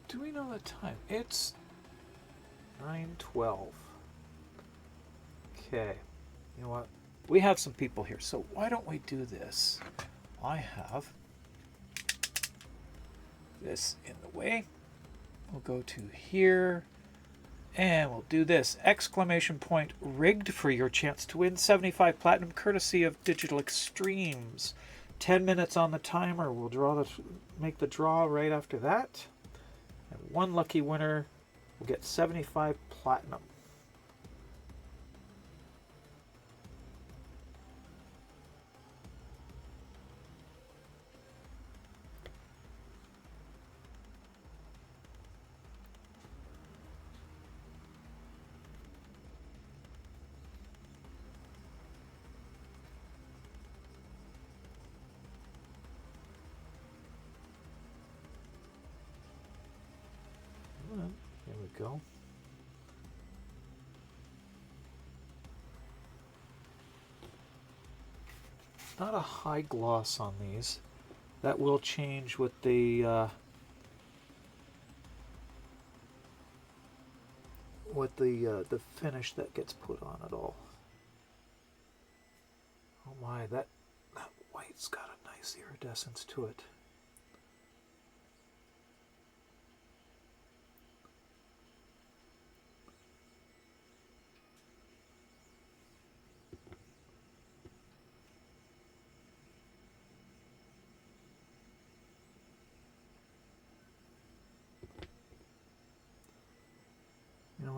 B: Do we know the time? It's 9:12. Okay. You know what? We have some people here, so why don't we do this? I have this in the way. We'll go to here, and we'll do this. Exclamation point rigged for your chance to win 75 platinum courtesy of Digital Extremes. 10 minutes on the timer. We'll make the draw right after that. And one lucky winner will get 75 platinum. There we go. Not a high gloss on these. That will change with the finish that gets put on it all. Oh my, that white's got a nice iridescence to it.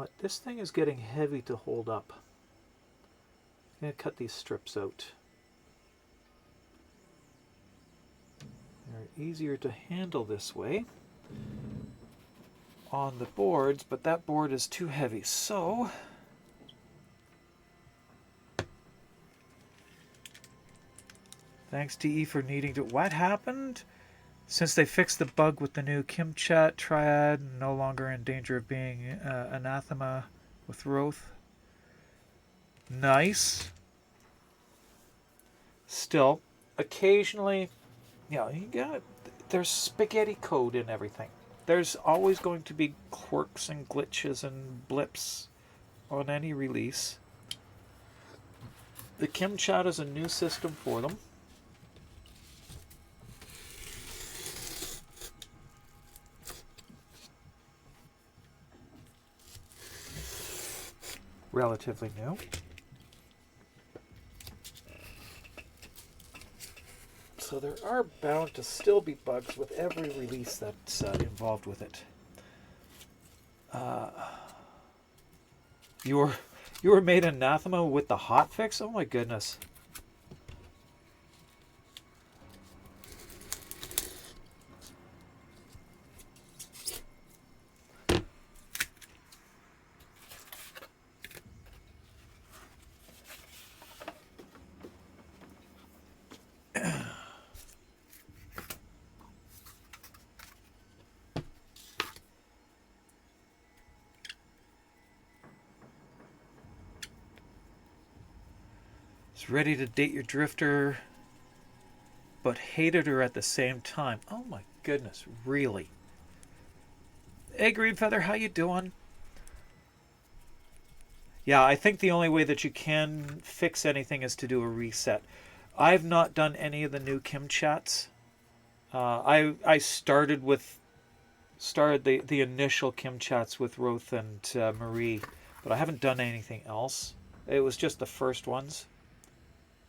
B: what? This thing is getting heavy to hold up. I'm going to cut these strips out. They're easier to handle this way on the boards, but that board is too heavy. So thanks DE for needing to... What happened? Since they fixed the bug with the new Kimchat triad, no longer in danger of being anathema with Roth. Nice. Still, occasionally, you got, there's spaghetti code in everything. There's always going to be quirks and glitches and blips on any release. The Kimchat is a new system for them. Relatively new. So there are bound to still be bugs with every release that's involved with it. You were made anathema with the hotfix? Oh my goodness. Ready to date your drifter, but hated her at the same time. Oh my goodness, really? Hey, Green Feather, how you doing? Yeah, I think the only way that you can fix anything is to do a reset. I've not done any of the new Kimchats. I started the initial Kimchats with Roth and Marie, but I haven't done anything else. It was just the first ones,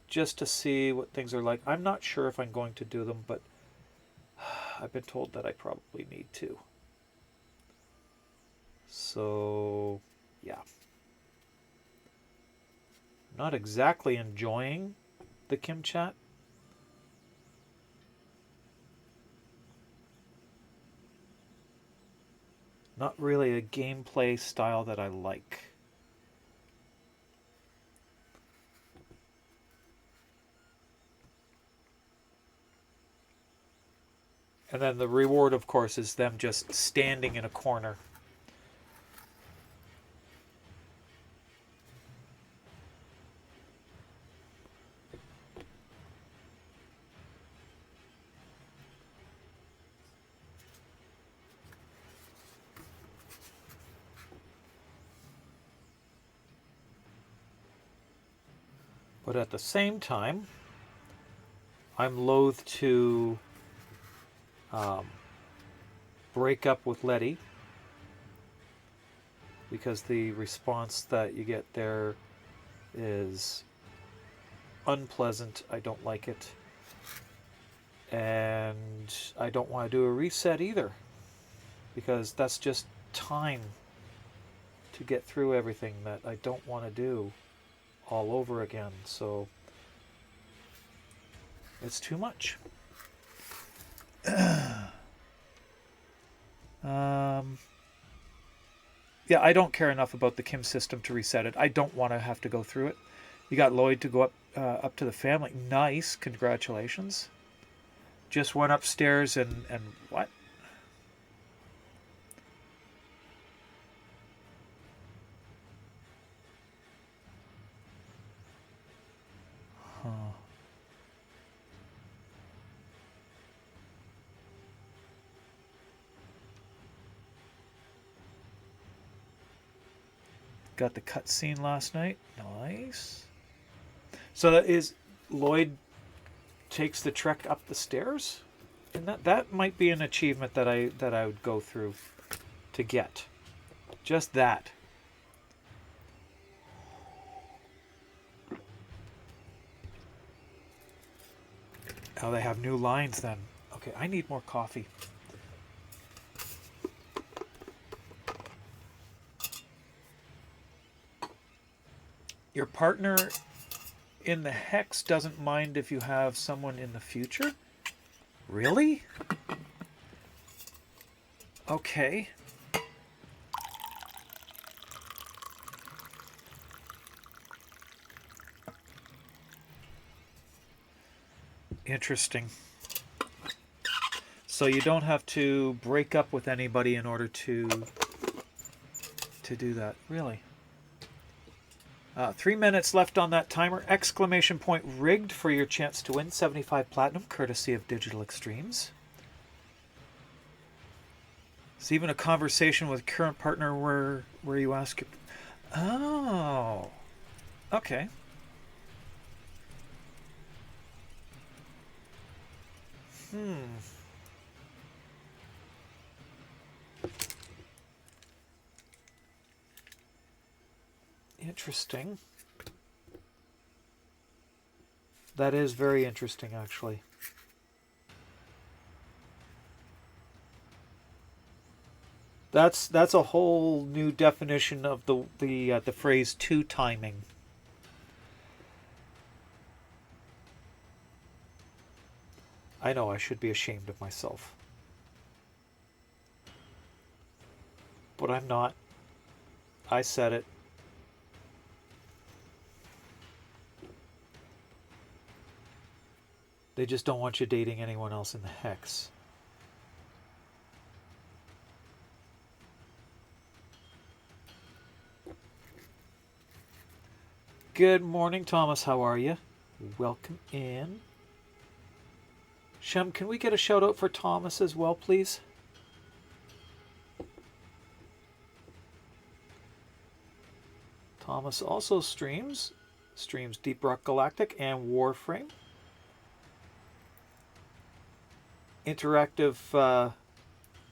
B: just to see what things are like. I'm not sure if I'm going to do them, but I've been told that I probably need to. So, yeah. Not exactly enjoying the Kimchat. Not really a gameplay style that I like. And then the reward, of course, is them just standing in a corner. But at the same time, I'm loath to break up with Letty, because the response that you get there is unpleasant. I don't like it. And I don't want to do a reset either, because that's just time to get through everything that I don't want to do all over again. So it's too much. Yeah, I don't care enough about the Kim system to reset it. I don't want to have to go through it. You got Lloyd to go up to the family. Nice, congratulations. Just went upstairs and what? Huh. Got the cutscene last night. Nice. So that is Lloyd takes the trek up the stairs, and that might be an achievement that I would go through to get. Just that. Oh, they have new lines then. Okay, I need more coffee. Your partner in the hex doesn't mind if you have someone in the future? Really? Okay. Interesting. So you don't have to break up with anybody in order to do that. Really? 3 minutes left on that timer. Exclamation point rigged for your chance to win 75 platinum, courtesy of Digital Extremes. It's even a conversation with current partner where you ask your... Oh. Okay. Interesting. That is very interesting, actually. That's a whole new definition of the phrase two timing. I know I should be ashamed of myself, but I'm not. I said it. They just don't want you dating anyone else in the hex. Good morning, Thomas. How are you? Welcome in. Shem, can we get a shout out for Thomas as well, please? Thomas also streams Deep Rock Galactic and Warframe. Interactive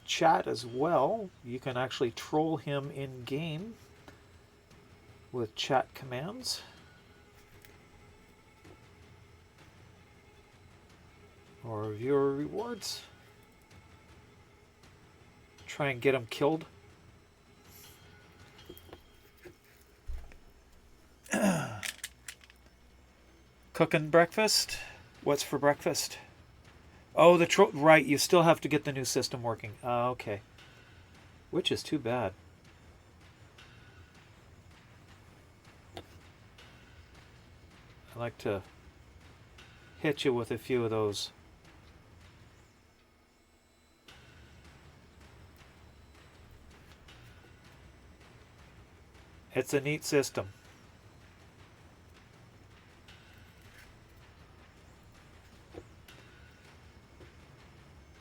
B: chat as well. You can actually troll him in game with chat commands. Or viewer rewards. Try and get him killed. Cooking breakfast? What's for breakfast? Oh, right, you still have to get the new system working. Okay. Which is too bad. I like to hit you with a few of those. It's a neat system.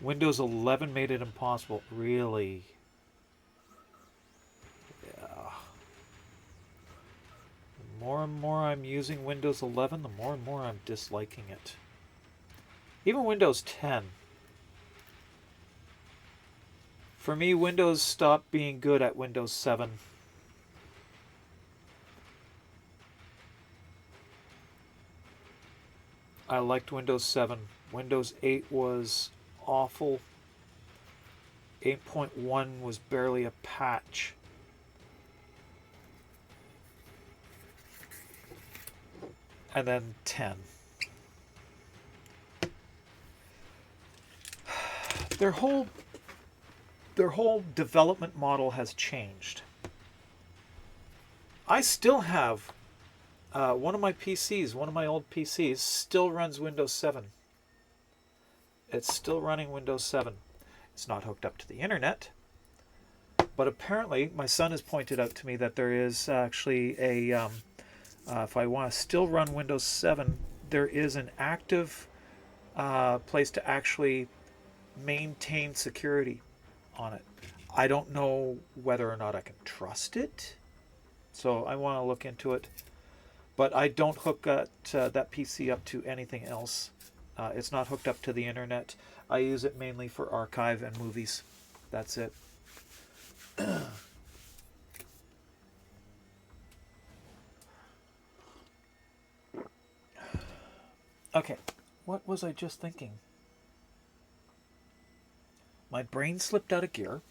B: Windows 11 made it impossible. Really? Yeah. The more and more I'm using Windows 11, the more and more I'm disliking it. Even Windows 10. For me, Windows stopped being good at Windows 7. I liked Windows 7. Windows 8 was awful. 8.1 was barely a patch. And then 10. Their whole development model has changed. I still have one of my PCs, one of my old PCs, still runs Windows 7. It's still running Windows 7. It's not hooked up to the internet. But apparently, my son has pointed out to me that there is actually a, if I want to still run Windows 7, there is an active place to actually maintain security on it. I don't know whether or not I can trust it. So I want to look into it. But I don't hook that PC up to anything else. It's not hooked up to the internet. I use it mainly for archive and movies. That's it. Okay, what was I just thinking? My brain slipped out of gear.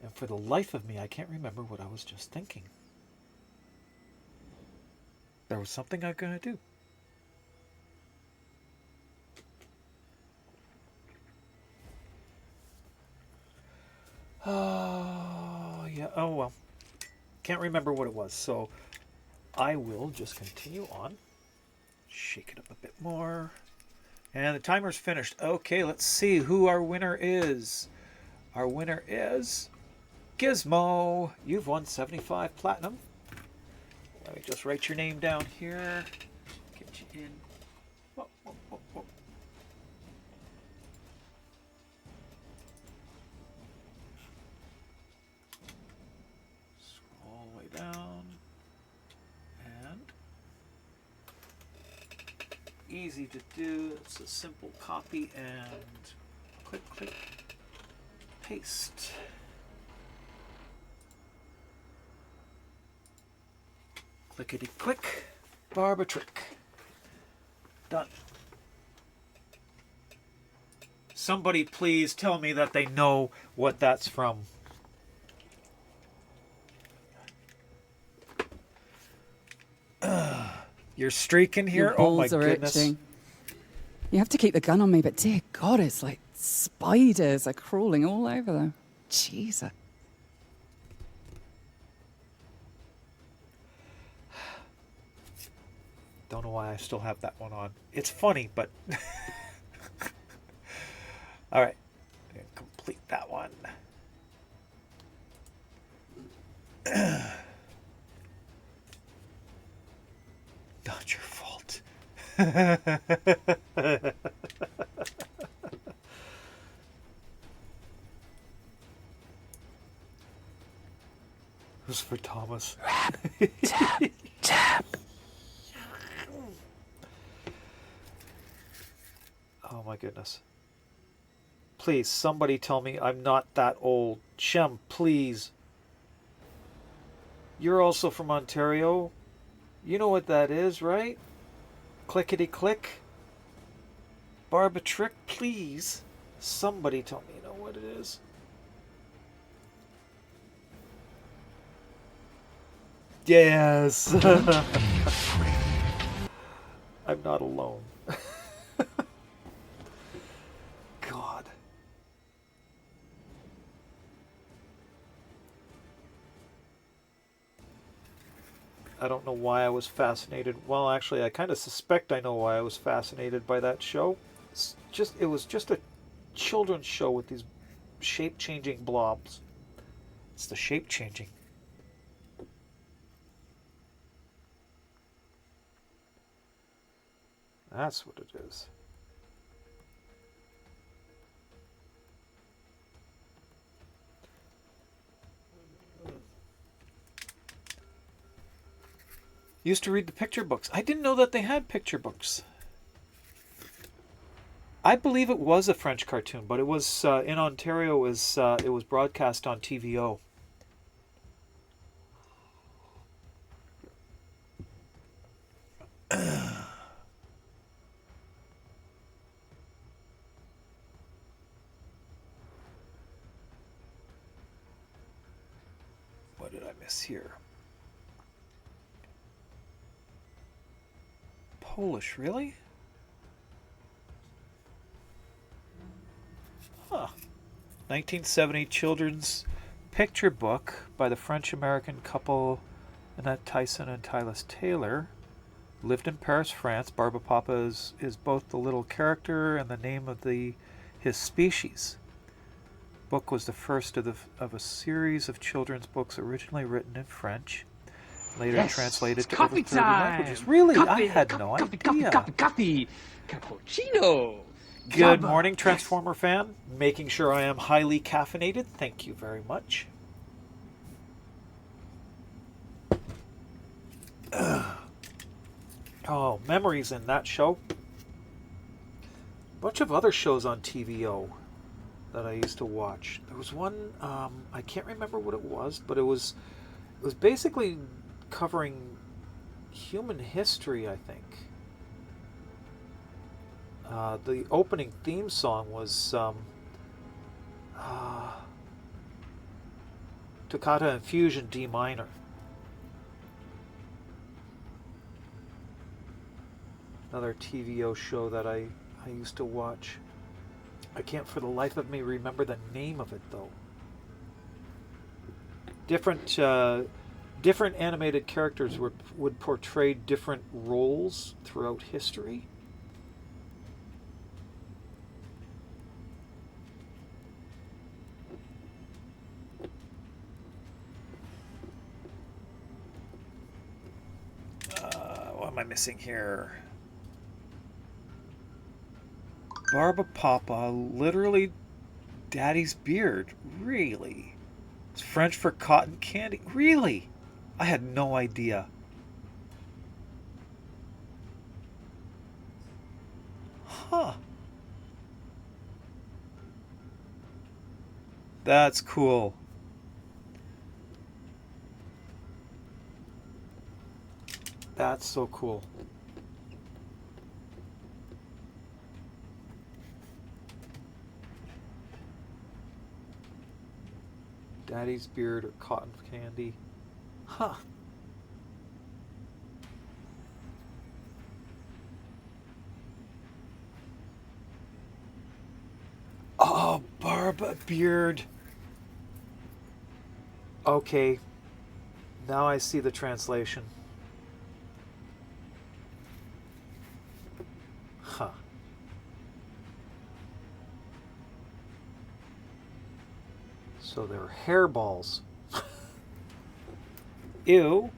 B: And for the life of me, I can't remember what I was just thinking. There was something I'm going to do. Oh, yeah. Oh, well. Can't remember what it was. So I will just continue on. Shake it up a bit more. And the timer's finished. Okay, let's see who our winner is. Our winner is Gizmo. You've won 75 platinum. Let me just write your name down here. Get you in. Whoa, whoa, whoa, whoa. Scroll all the way down. And easy to do. It's a simple copy and click, click, paste. Clickety click, Barbara trick. Done. Somebody please tell me that they know what that's from. You're streaking here?
A: Your
B: Oh my
A: balls are
B: goodness.
A: itching. You have to keep the gun on me, but dear God, it's like spiders are crawling all over them. Jesus.
B: Don't know why I still have that one on. It's funny, but... All right. I'm gonna complete that one. Not your fault. Who's for Thomas?
A: Tap, tap.
B: Oh my goodness. Please, somebody tell me I'm not that old. Shem, please. You're also from Ontario. You know what that is, right? Clickety click. Barbara trick, please. Somebody tell me you know what it is. Yes. I'm not alone. God. I don't know why I was fascinated. Well, actually, I kind of suspect I know why I was fascinated by that show. It was just a children's show with these shape-changing blobs. It's the shape-changing. That's what it is. Used to read the picture books. I didn't know that they had picture books. I believe it was a French cartoon, but it was in Ontario. It was broadcast on TVO. What did I miss here? Polish, really? Huh. 1970 children's picture book by the French-American couple Annette Tyson and Tyler Taylor. Lived in Paris, France. Barba Papa is both the little character and the name of his species. Book was the first of a series of children's books originally written in French, later translated to over 30 languages. Really? I had no idea.
E: Coffee. Cappuccino.
B: Good morning, Transformer fan. Making sure I am highly caffeinated. Thank you very much. Oh, memories in that show. Bunch of other shows on TVO that I used to watch. There was one, I can't remember what it was, but it was basically covering human history, I think. The opening theme song was Toccata and Fusion D minor. Another TVO show that I used to watch. I can't for the life of me remember the name of it though. Different animated characters would portray different roles throughout history. What am I missing here? Barba Papa, literally Daddy's beard. Really? It's French for cotton candy. Really? I had no idea. Huh. That's cool. That's so cool. Daddy's beard or cotton candy. Huh. Oh, Barba beard. Okay. Now I see the translation. Huh. So they're hairballs. Ew.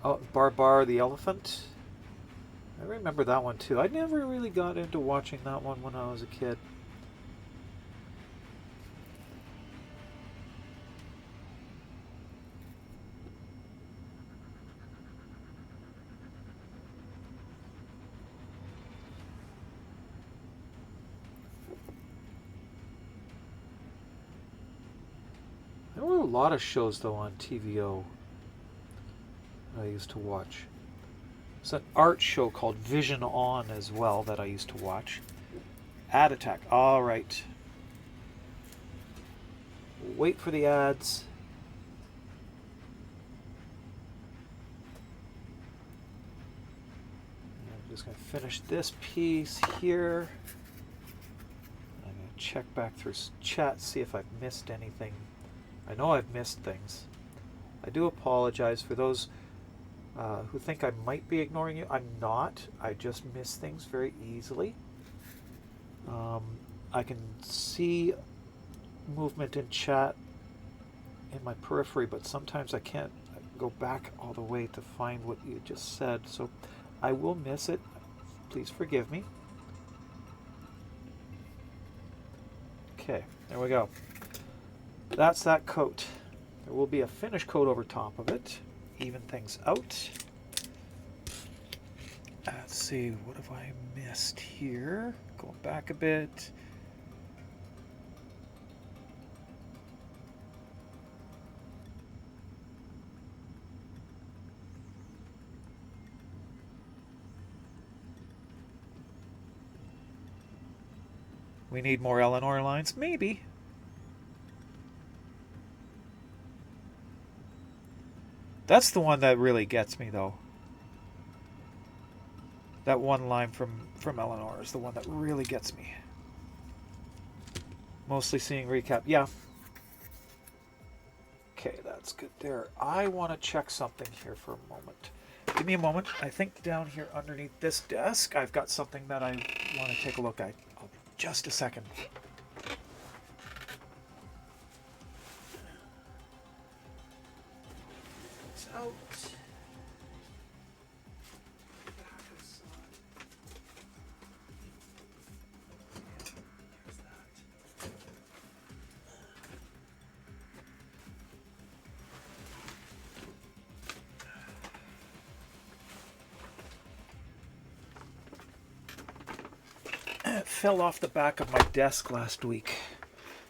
B: Oh, Barbar the elephant. I remember that one too. I never really got into watching that one when I was a kid. There were a lot of shows though on TVO that I used to watch. There's an art show called Vision On as well that I used to watch. Ad Attack. All right. Wait for the ads. I'm just going to finish this piece here. I'm going to check back through chat, see if I've missed anything. I know I've missed things. I do apologize for those who think I might be ignoring you. I'm not. I just miss things very easily. I can see movement in chat in my periphery, but sometimes I can't go back all the way to find what you just said. So I will miss it. Please forgive me. Okay, there we go. That's that coat. There will be a finish coat over top of it. Even things out. Let's see, what have I missed here? Going back a bit. We need more Eleanor lines? Maybe. That's the one that really gets me, though. That one line from Eleanor is the one that really gets me. Mostly seeing recap. Yeah. Okay, that's good there. I want to check something here for a moment. Give me a moment. I think down here underneath this desk, I've got something that I want to take a look at. Just a second. It's out. It fell off the back of my desk last week.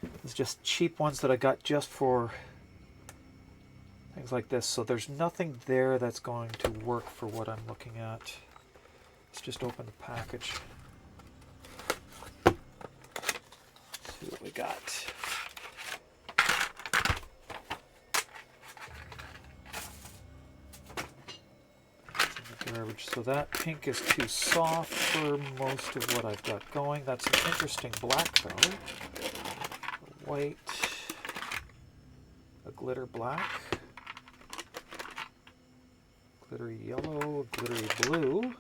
B: It was just cheap ones that I got just for things like this. So there's nothing there that's going to work for what I'm looking at. Let's just open the package. See what we got. garbage. So that pink is too soft for most of what I've got going. That's an interesting black though. A white, a glitter black, glittery yellow, glittery blue.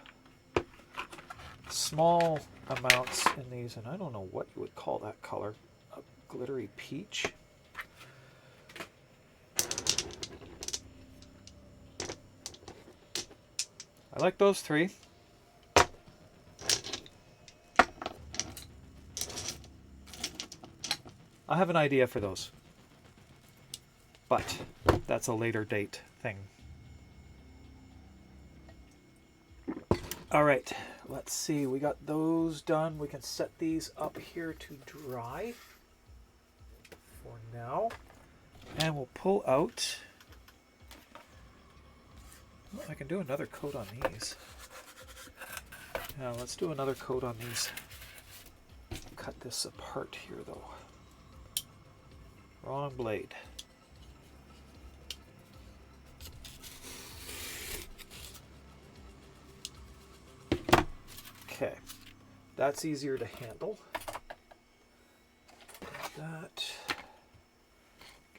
B: Small amounts in these, and I don't know what you would call that color. A glittery peach. I like those three. I have an idea for those, but that's a later date thing. All right, let's see. We got those done. We can set these up here to dry for now. And we'll pull out. Well, I can do another coat on these. Now let's do another coat on these. Cut this apart here though. Wrong blade. Okay, that's easier to handle. That.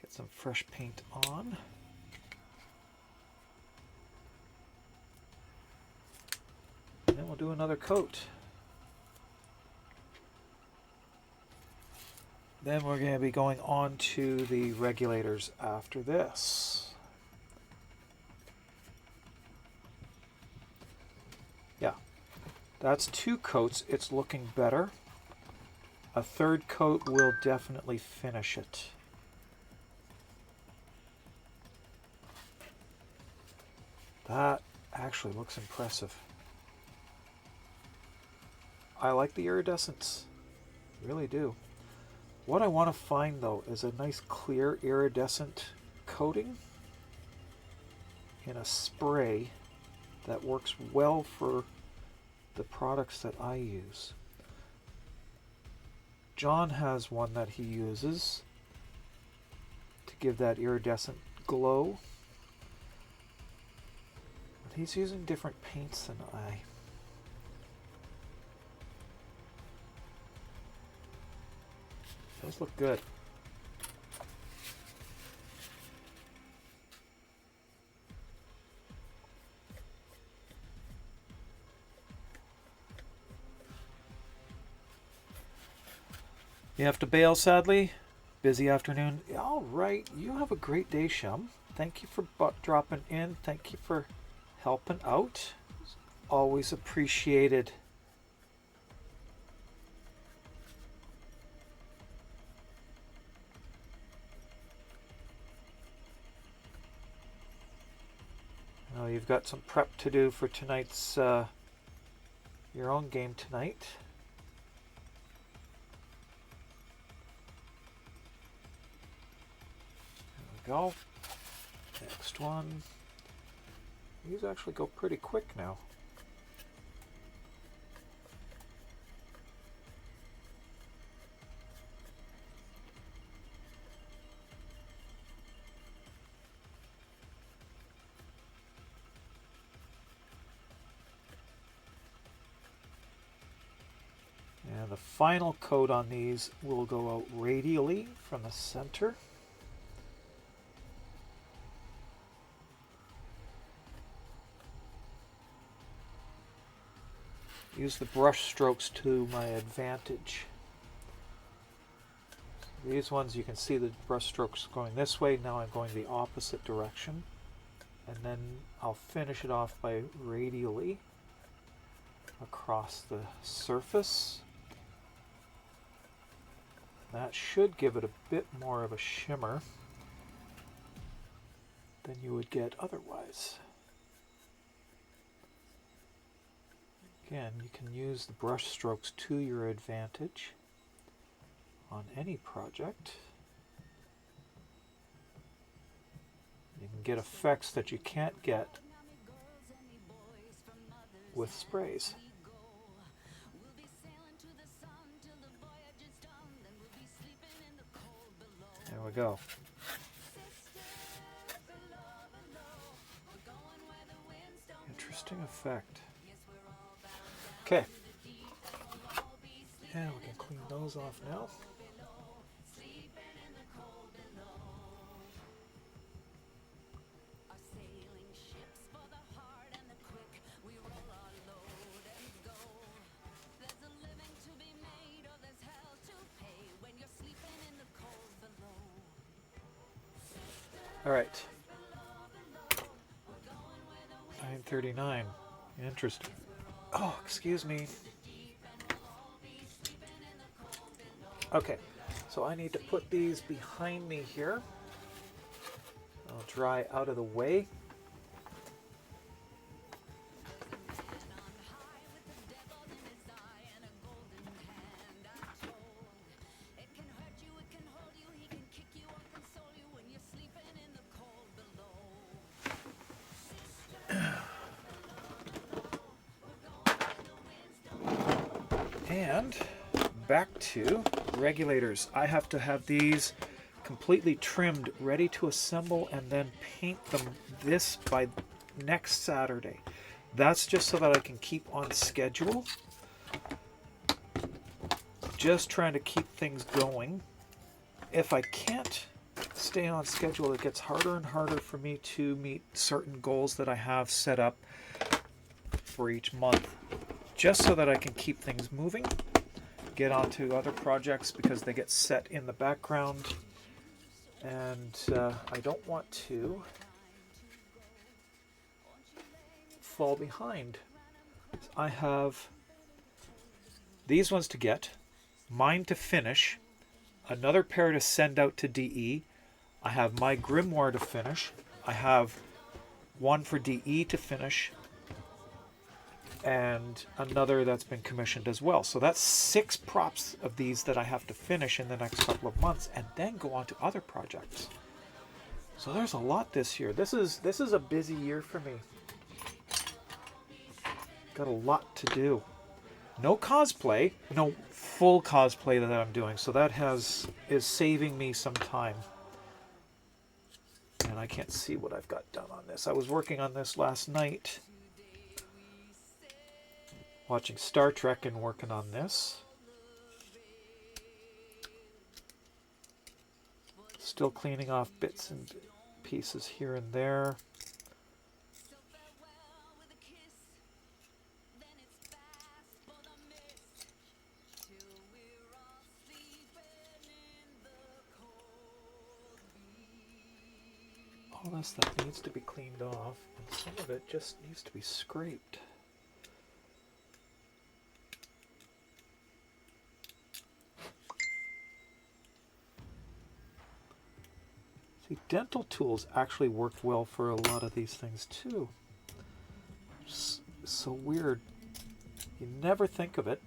B: Get some fresh paint on. And then we'll do another coat. Then we're going to be going on to the regulators after this. Yeah, that's 2 coats. It's looking better. A 3rd coat will definitely finish it. That actually looks impressive. I like the iridescence, really do. What I want to find though is a nice clear iridescent coating in a spray that works well for the products that I use. John has one that he uses to give that iridescent glow. But he's using different paints than I. Those look good. You have to bail, sadly. Busy afternoon. All right. You have a great day, Shum. Thank you for dropping in. Thank you for helping out. Always appreciated. Oh, you've got some prep to do for tonight's your own game tonight. There we go. Next one. These actually go pretty quick now. And the final coat on these will go out radially from the center. Use the brush strokes to my advantage. These ones you can see the brush strokes going this way. Now I'm going the opposite direction. And then I'll finish it off by radially across the surface. That should give it a bit more of a shimmer than you would get otherwise. Again, you can use the brush strokes to your advantage on any project. You can get effects that you can't get with sprays. There we go. Interesting effect. Okay. And we can clean those off now. All right. 9:39. Interesting. Oh, excuse me. Okay, so I need to put these behind me here. I'll dry out of the way. And back to regulators. I have to have these completely trimmed, ready to assemble, and then paint them this by next Saturday. That's just so that I can keep on schedule. Just trying to keep things going. If I can't stay on schedule, it gets harder and harder for me to meet certain goals that I have set up for each month. Just so that I can keep things moving, get onto other projects because they get set in the background, and I don't want to fall behind. I have these ones to get, mine to finish, another pair to send out to DE. I have my grimoire to finish. I have one for DE to finish, and another that's been commissioned as well. So that's 6 props of these that I have to finish in the next couple of months, and then go on to other projects. So there's a lot this year. This is a busy year for me. Got a lot to do. No cosplay, no full cosplay that I'm doing, so that is saving me some time. And I can't see what I've got done on this. I was working on this last night, watching Star Trek and working on this. Still cleaning off bits and pieces here and there. All this stuff needs to be cleaned off, and some of it just needs to be scraped. See, dental tools actually work well for a lot of these things too. It's so weird. You never think of it.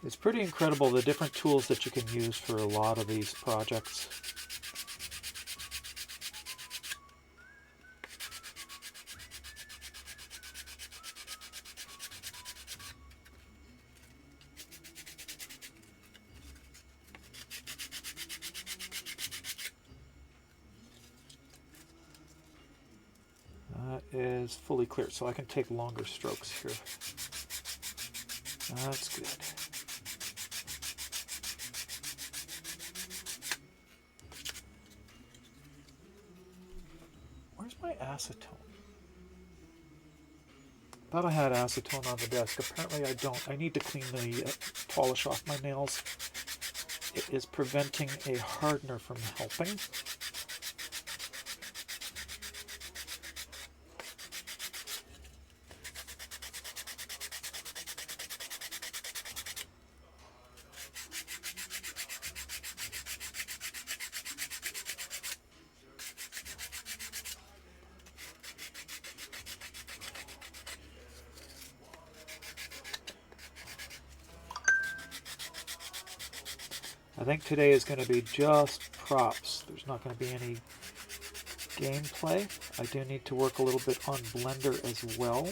B: It's pretty incredible the different tools that you can use for a lot of these projects. That is fully clear, so I can take longer strokes here. That's good. Where's my acetone? Thought I had acetone on the desk. Apparently I don't. I need to clean the polish off my nails. It is preventing a hardener from helping. I think today is going to be just props. There's not going to be any gameplay. I do need to work a little bit on Blender as well.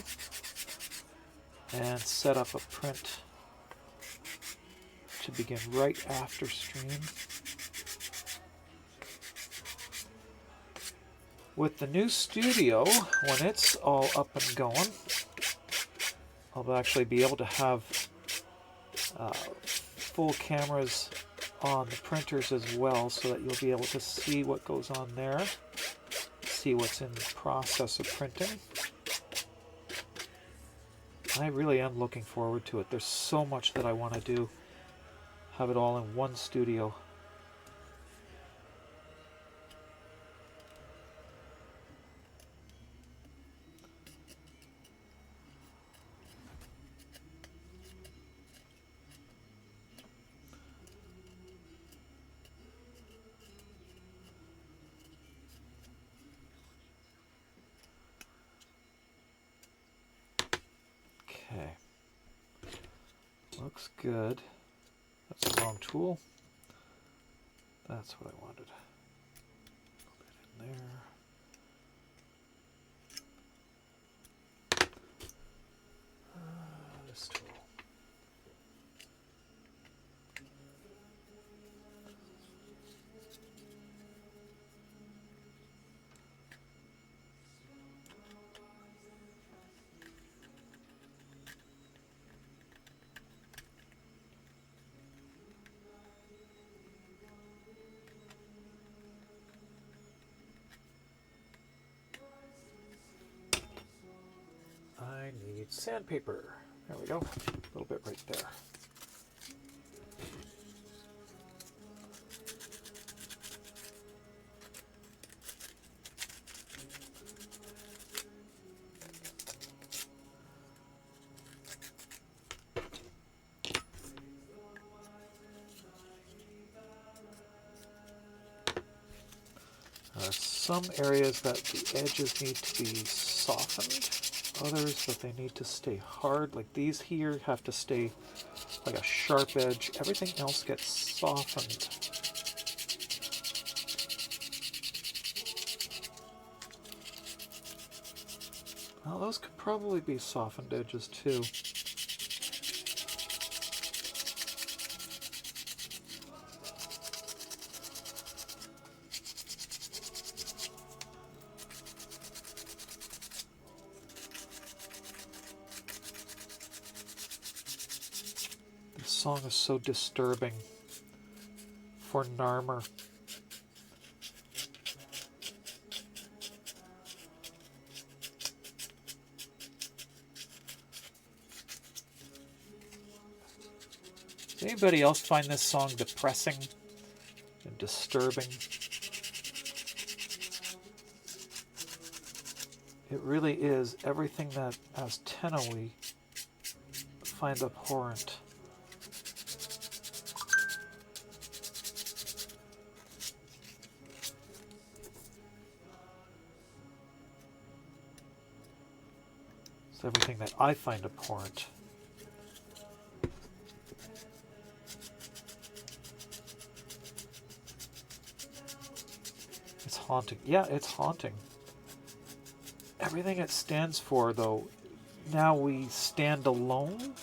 B: and set up a print to begin right after stream. With the new studio, when it's all up and going, I'll actually be able to have full cameras on the printers as well, so that you'll be able to see what goes on there, see what's in the process of printing. I really am looking forward to it. There's so much that I want to do. Have it all in one studio. Okay. Looks good. That's the wrong tool. That's what I wanted. Put it in there. This tool. I need sandpaper. There we go. A little bit right there. Some areas that the edges need to be softened, others that they need to stay hard. Like these here have to stay like a sharp edge. Everything else gets softened. Well, those could probably be softened edges too. Song is so disturbing for Narmer. Does anybody else find this song depressing and disturbing? It really is everything that as tenor we find abhorrent. Everything that I find abhorrent. It's haunting. Yeah, it's haunting. Everything it stands for, though, now we stand alone.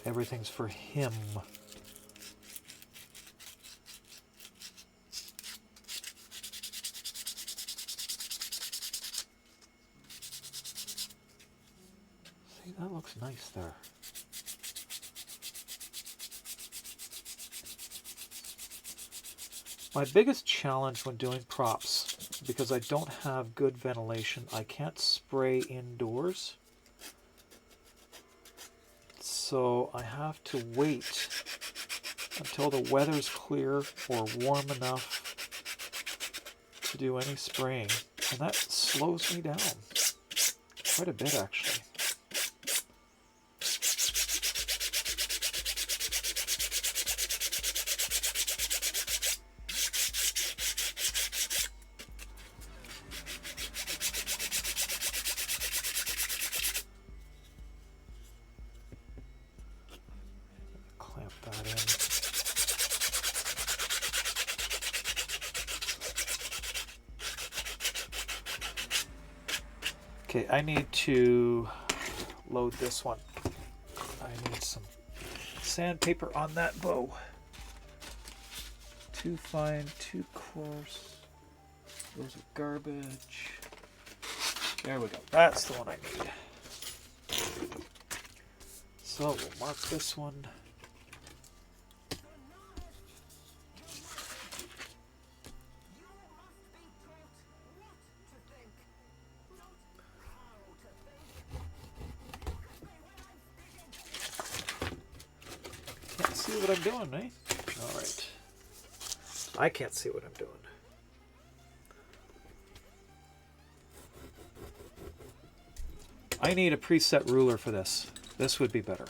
B: Everything's for him. See, that looks nice there. My biggest challenge when doing props, because I don't have good ventilation, I can't spray indoors. So I have to wait until the weather's clear or warm enough to do any spraying. And that slows me down quite a bit, actually. Okay, I need to load this one. I need some sandpaper on that bow. Too fine, too coarse. Those are garbage. There we go. That's the one I need. So we'll mark this one. Can't see what I'm doing, eh? All right. I can't see what I'm doing. I need a preset ruler for this. This would be better.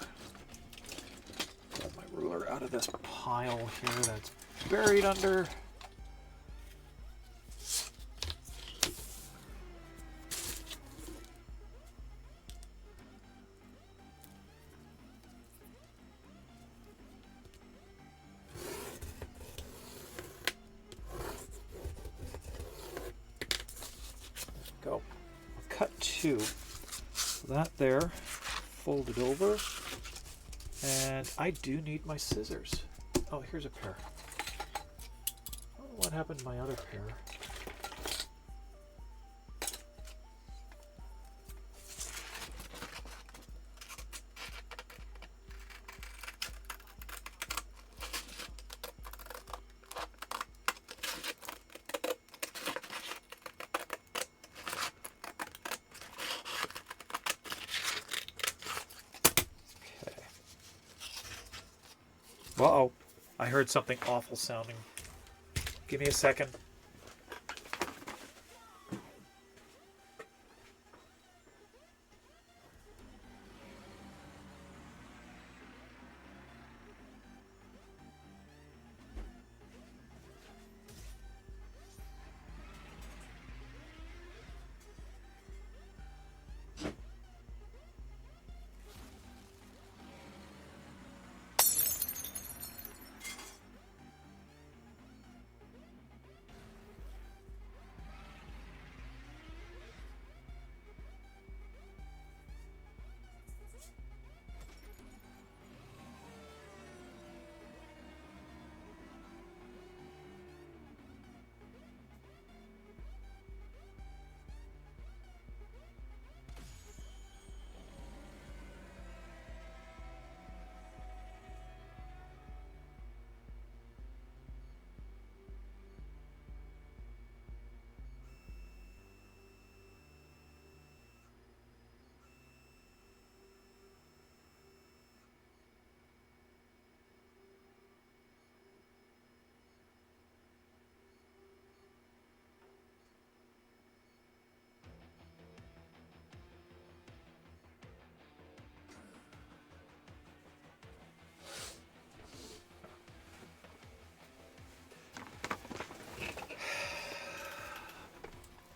B: Get my ruler out of this pile here that's buried under. Go. I'll cut two. That there, fold it over, and I do need my scissors. Oh, here's a pair. I don't know what happened to my other pair. Uh-oh, I heard something awful sounding. Give me a second.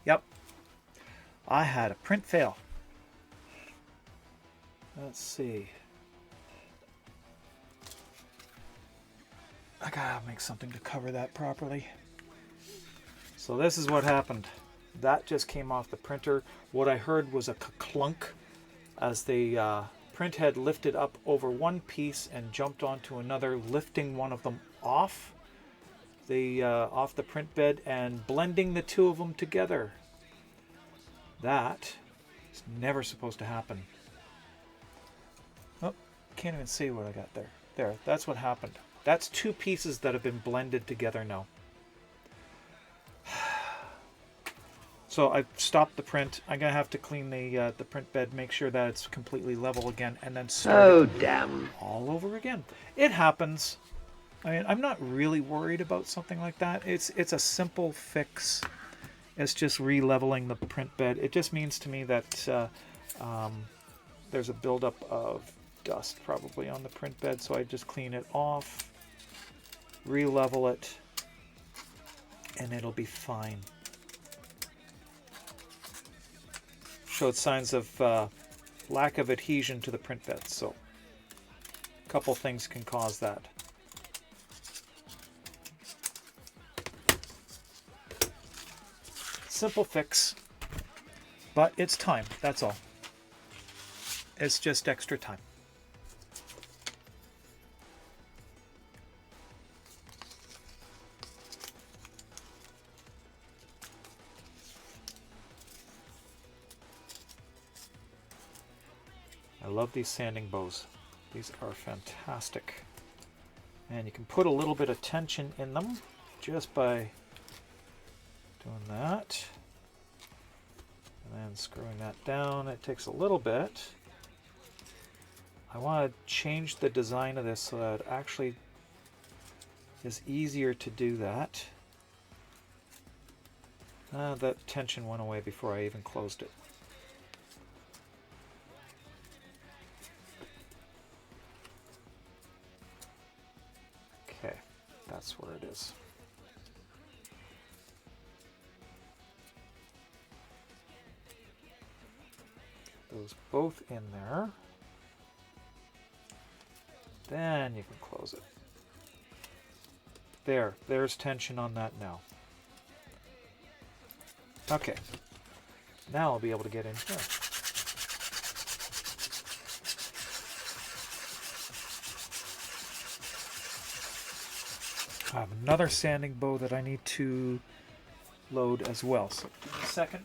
B: Yep. I had a print fail. Let's see. I gotta make something to cover that properly. So this is what happened. That just came off the printer. What I heard was a clunk as the print head lifted up over one piece and jumped onto another, lifting one of them off the print bed and blending the two of them together. That is never supposed to happen. Oh, can't even see what I got there. There, that's what happened. That's two pieces that have been blended together now. So I've stopped the print. I'm gonna have to clean the print bed, make sure that it's completely level again, and then start it
E: damn.
B: all over again. It happens. I mean, I'm not really worried about something like that. It's a simple fix. It's just re-leveling the print bed. It just means to me that there's a buildup of dust probably on the print bed, so I just clean it off, re-level it, and it'll be fine. Showed signs of lack of adhesion to the print bed, so a couple things can cause that. Simple fix, But it's time, that's all. It's just extra time. I love these sanding bows. These are fantastic. And you can put a little bit of tension in them just by doing that. And then screwing that down. It takes a little bit. I want to change the design of this so that it actually is easier to do that. That tension went away before I even closed it. Okay, that's where it is. Get those both in there. Then you can close it. There's tension on that now. Okay, now I'll be able to get in here. I have another sanding bow that I need to load as well, so give me a second.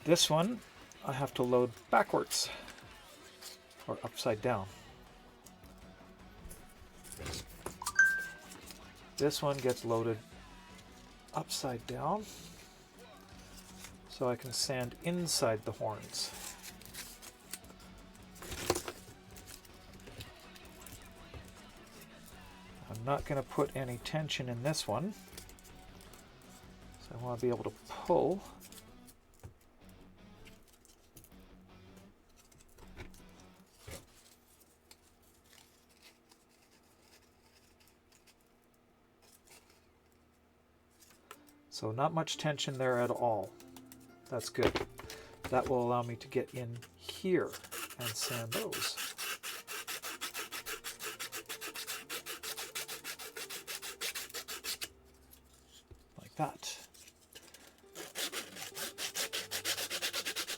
B: This one I have to load backwards or upside down. This one gets loaded upside down so I can sand inside the horns. I'm not going to put any tension in this one, so I want to be able to pull. So not much tension there at all. That's good. That will allow me to get in here and sand those. Like that.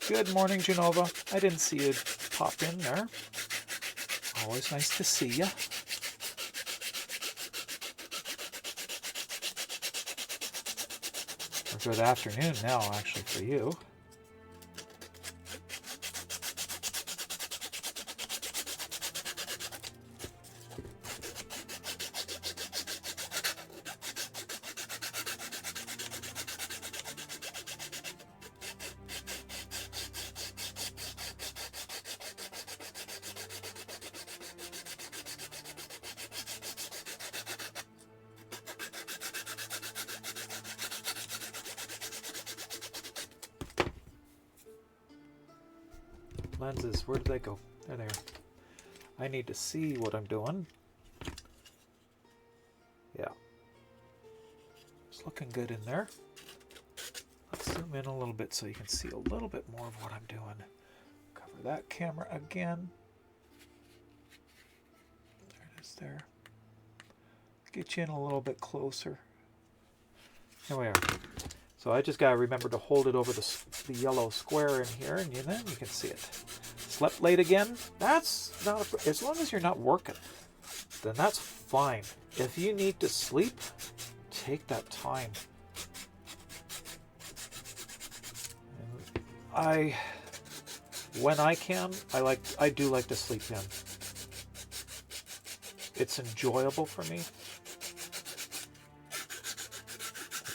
B: Good morning, Genova. I didn't see you pop in there. Always nice to see you. Good afternoon now, actually, for you. Lenses, where did they go? There they are. I need to see what I'm doing. Yeah. It's looking good in there. Let's zoom in a little bit so you can see a little bit more of what I'm doing. Cover that camera again. There it is there. Get you in a little bit closer. Here we are. So I just got to remember to hold it over the yellow square in here, and then you can see it. Slept late again? That's not a, as long as you're not working, then that's fine. If you need to sleep, take that time. And when I can, I do like to sleep in. It's enjoyable for me.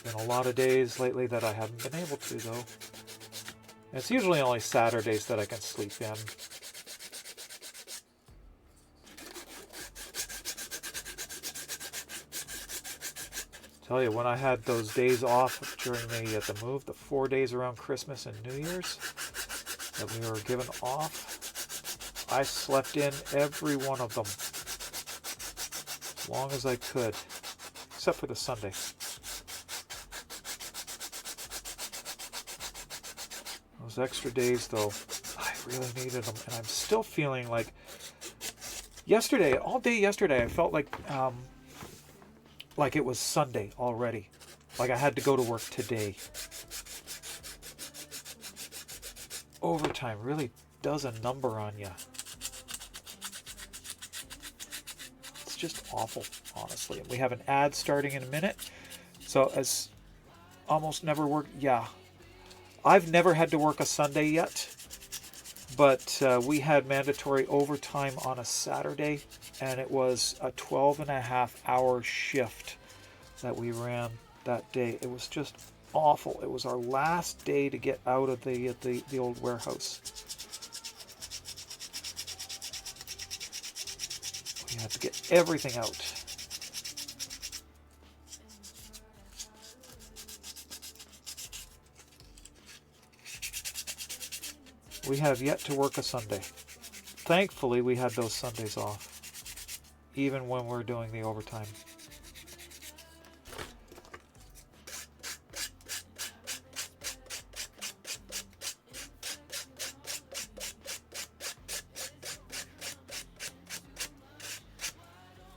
B: Been a lot of days lately that I haven't been able to, though. It's usually only Saturdays that I can sleep in. Tell you, when I had those days off during the move, the 4 days around Christmas and New Year's that we were given off, I slept in every one of them as long as I could, except for the Sunday. Those extra days, though, I really needed them, and I'm still feeling like Yesterday, all day yesterday, I felt like it was Sunday already. Like I had to go to work today. Overtime really does a number on you. It's just awful, honestly. And we have an ad starting in a minute. So as almost never work. Yeah. I've never had to work a Sunday yet. But we had mandatory overtime on a Saturday. And it was a 12.5-hour shift that we ran that day. It was just awful. It was our last day to get out of the old warehouse. We had to get everything out. We have yet to work a Sunday. Thankfully, we had those Sundays off, even when we're doing the overtime.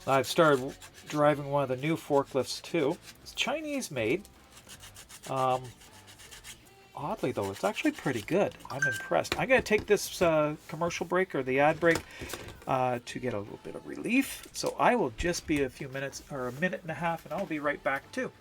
B: I've started driving one of the new forklifts too. It's Chinese made. Oddly though, it's actually pretty good. I'm impressed. I'm going to take this commercial break or the ad break to get a little bit of relief. So I will just be a few minutes or a minute and a half and I'll be right back too.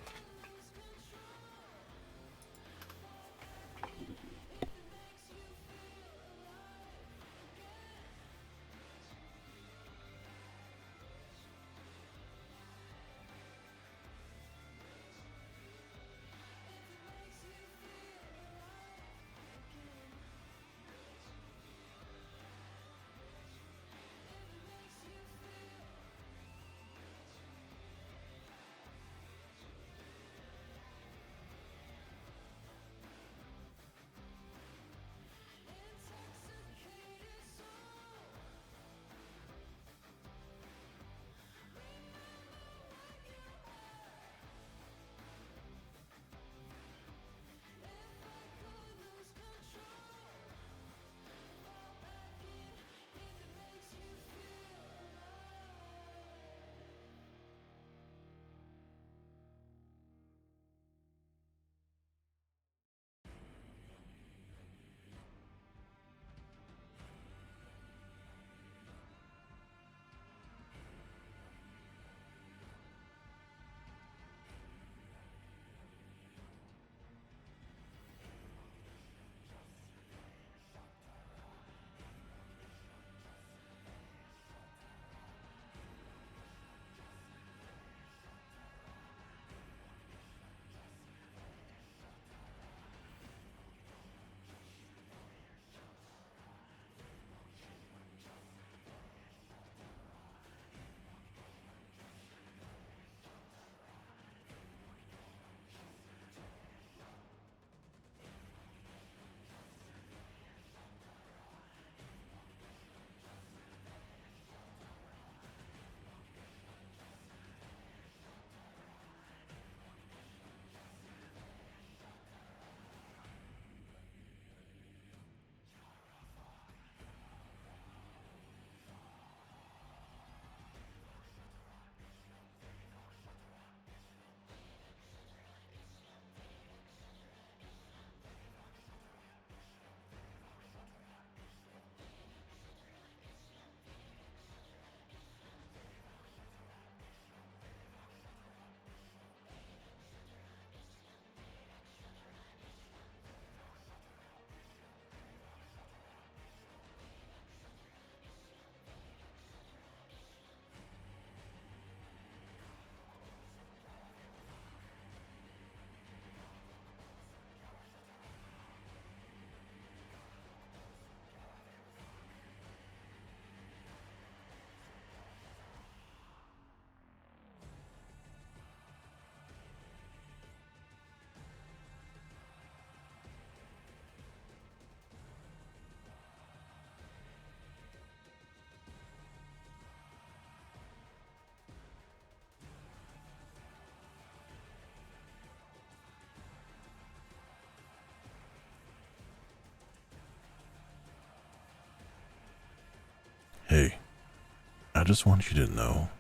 F: I just want you to know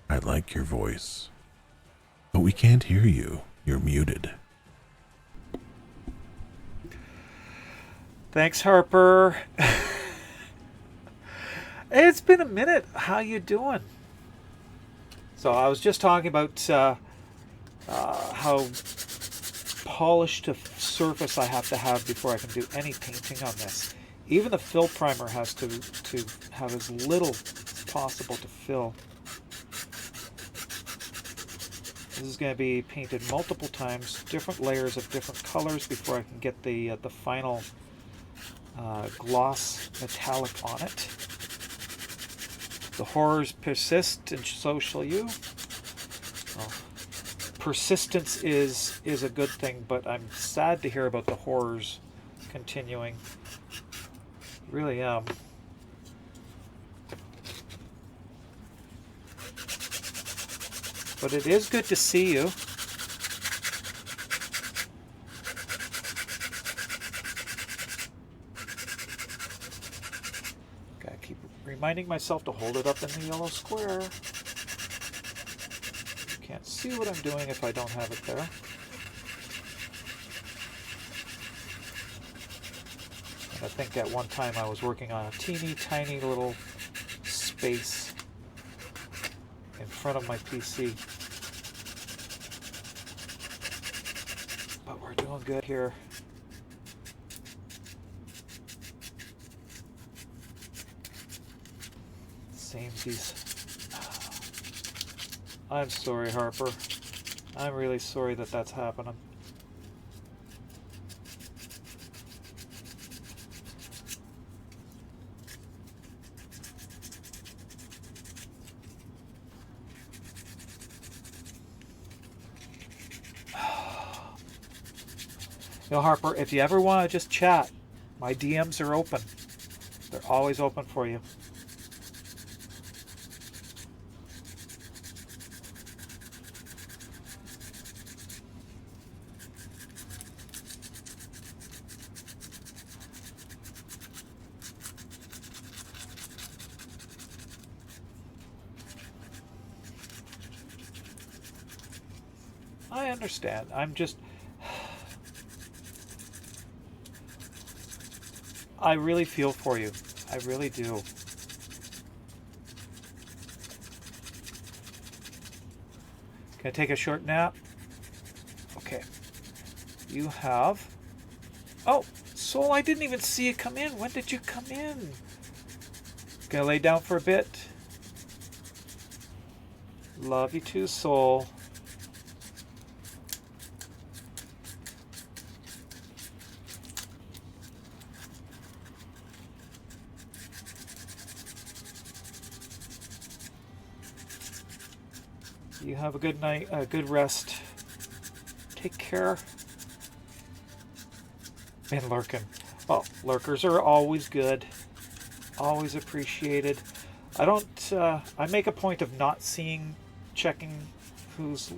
F: I like your voice. But we can't hear you. You're muted.
B: Thanks, Harper. It's been a minute. How you doing? So I was just talking about how polished a surface I have to have before I can do any painting on this. Even the fill primer has to have as little as possible to fill. This is going to be painted multiple times, different layers of different colors before I can get the final gloss metallic on it. The horrors persist, and so shall you. Well, persistence is a good thing, but I'm sad to hear about the horrors continuing. Really am. But it is good to see you. Gotta keep reminding myself to hold it up in the yellow square. Can't see what I'm doing if I don't have it there. And I think at one time I was working on a teeny tiny little space in front of my PC. But we're doing good here. Samesies. I'm sorry, Harper. I'm really sorry that that's happening. You know, Harper, if you ever want to just chat, my DMs are open. They're always open for you. I understand. I'm just... I really feel for you. I really do. Can I take a short nap? Okay. You have... Oh, Soul, I didn't even see you come in. When did you come in? Gonna lay down for a bit? Love you too, Soul. You have a good night, a good rest. Take care. Been lurking. Well, lurkers are always good. Always appreciated. I don't, I make a point of not checking who's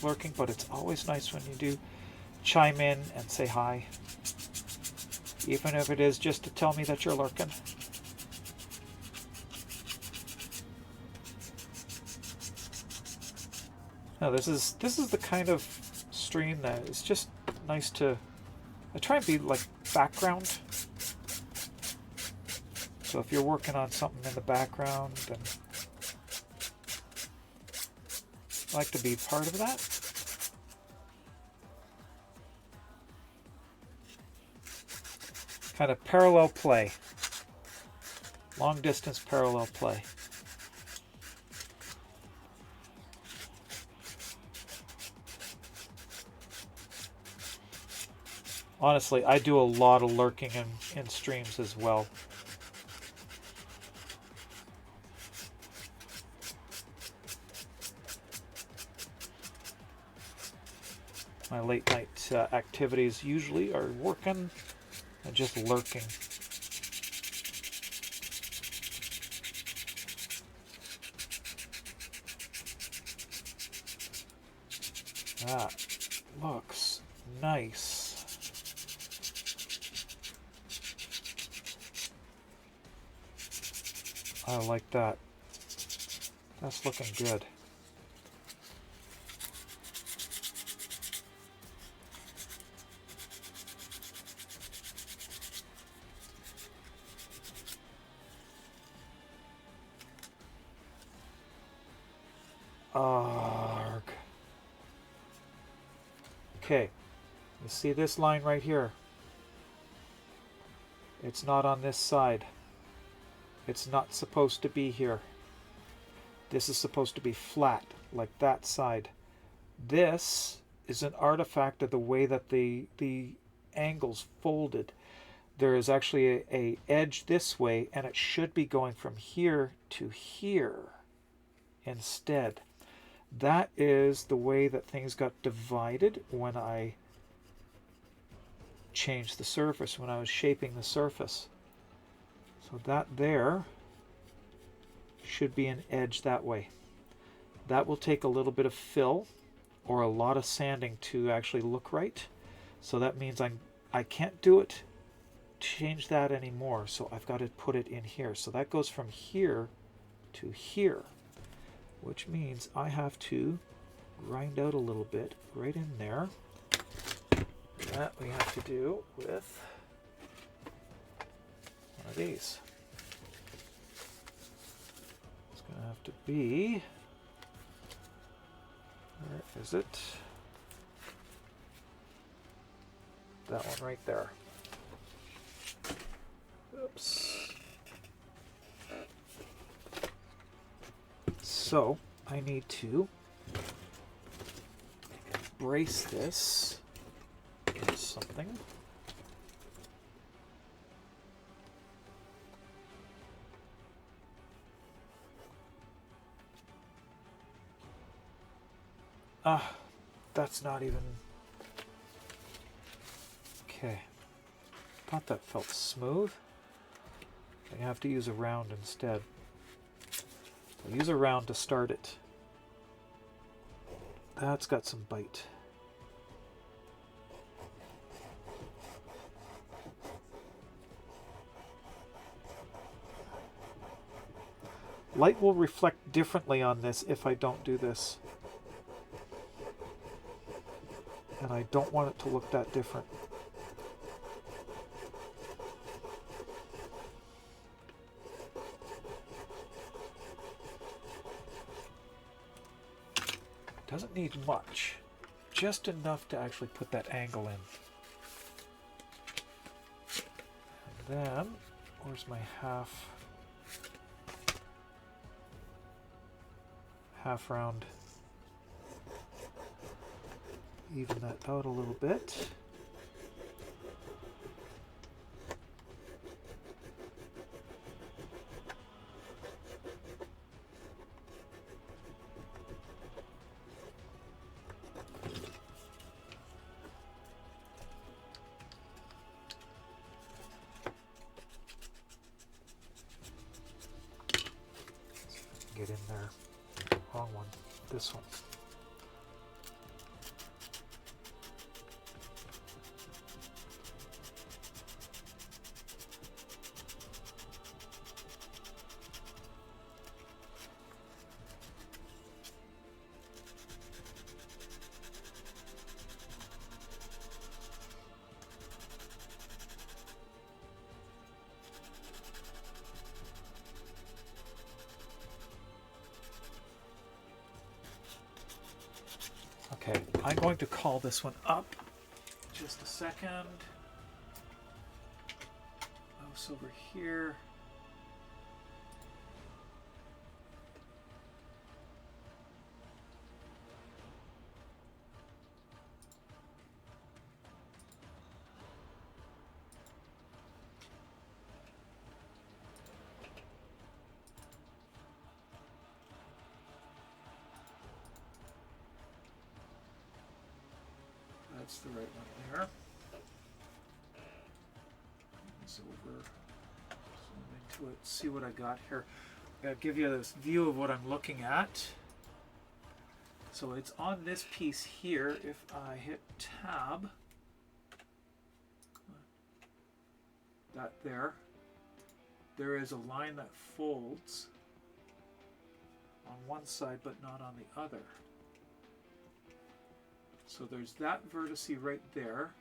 B: lurking, but it's always nice when you do chime in and say hi. Even if it is just to tell me that you're lurking. No, this is the kind of stream that is just nice to... I try and be like background. So if you're working on something in the background, then I like to be part of that. Kind of parallel play. Long distance parallel play. Honestly, I do a lot of lurking in streams as well. My late night activities usually are working and just lurking. That looks nice. I like that. That's looking good. Arg. Okay, you see this line right here? It's not on this side. It's not supposed to be here. This is supposed to be flat, like that side. This is an artifact of the way that the angles folded. There is actually a edge this way, and it should be going from here to here instead. That is the way that things got divided when I changed the surface, when I was shaping the surface. So that there should be an edge that way. That will take a little bit of fill or a lot of sanding to actually look right. So that means I can't do it, change that anymore. So I've got to put it in here. So that goes from here to here, which means I have to grind out a little bit right in there. That we have to do with one of these. It's going to have to be, where is it? That one right there. Oops. So I need to brace this in something. Ah, that's not even... Okay. Thought that felt smooth. I have to use a round instead. I'll use a round to start it. That's got some bite. Light will reflect differently on this if I don't do this. And I don't want it to look that different. Doesn't need much, just enough to actually put that angle in. And then, where's my half round? Even that out a little bit. Get in there. Wrong one. This one. Okay, I'm going to call this one up. Just a second. Mouse over here. That's the right one there. It's over. Zoom into it. See what I got here. I'll give you this view of what I'm looking at. So it's on this piece here. If I hit tab, that there is a line that folds on one side but not on the other. So there's that vertex right there,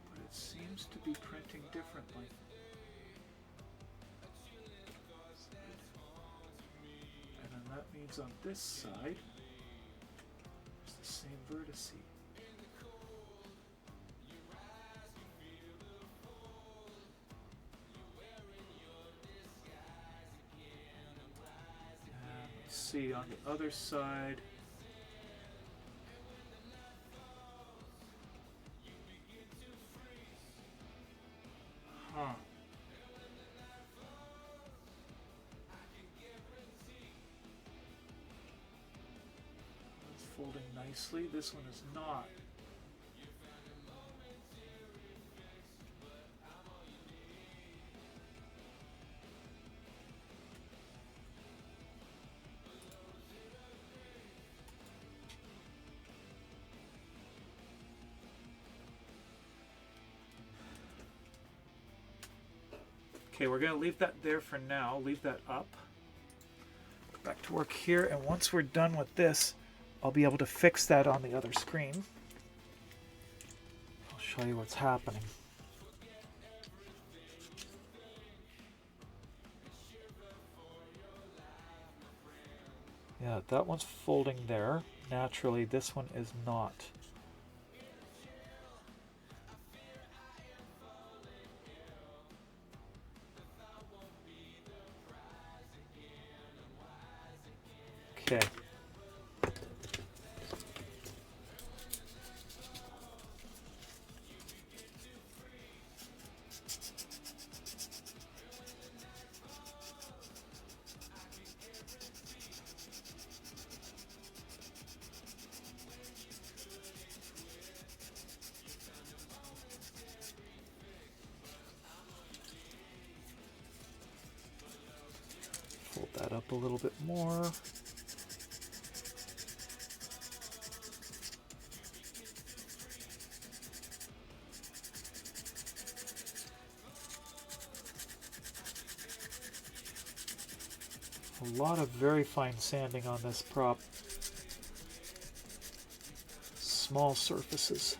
B: but it seems to be printing differently. And then that means on this side, it's the same vertex. And let's see on the other side. Huh. It's folding nicely. This one is not. Okay, we're going to leave that there for now. Leave that up. Back to work here, and once we're done with this, I'll be able to fix that on the other screen. I'll show you what's happening. Yeah, that one's folding there. Naturally, this one is not. Okay. Fold that up a little bit more. A lot of very fine sanding on this prop. Small surfaces.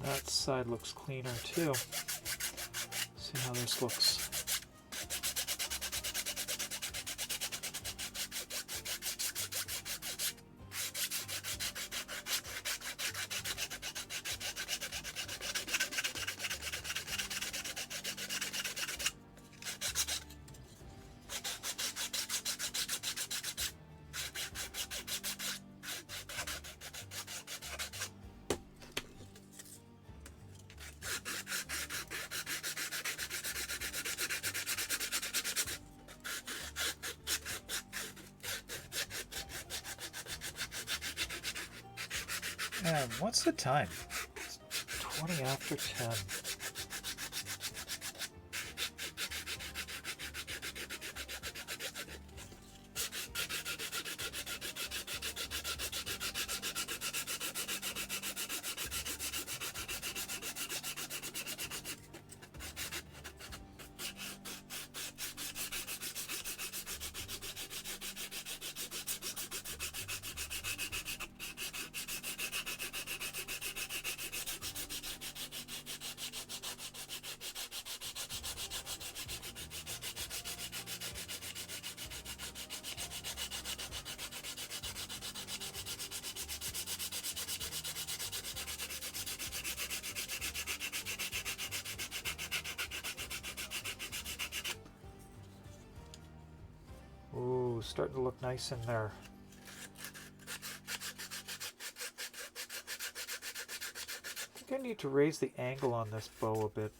B: That side looks cleaner too. See how this looks. And what's the time? It's 20 after 10. Ooh, starting to look nice in there. need to raise the angle on this bow a bit.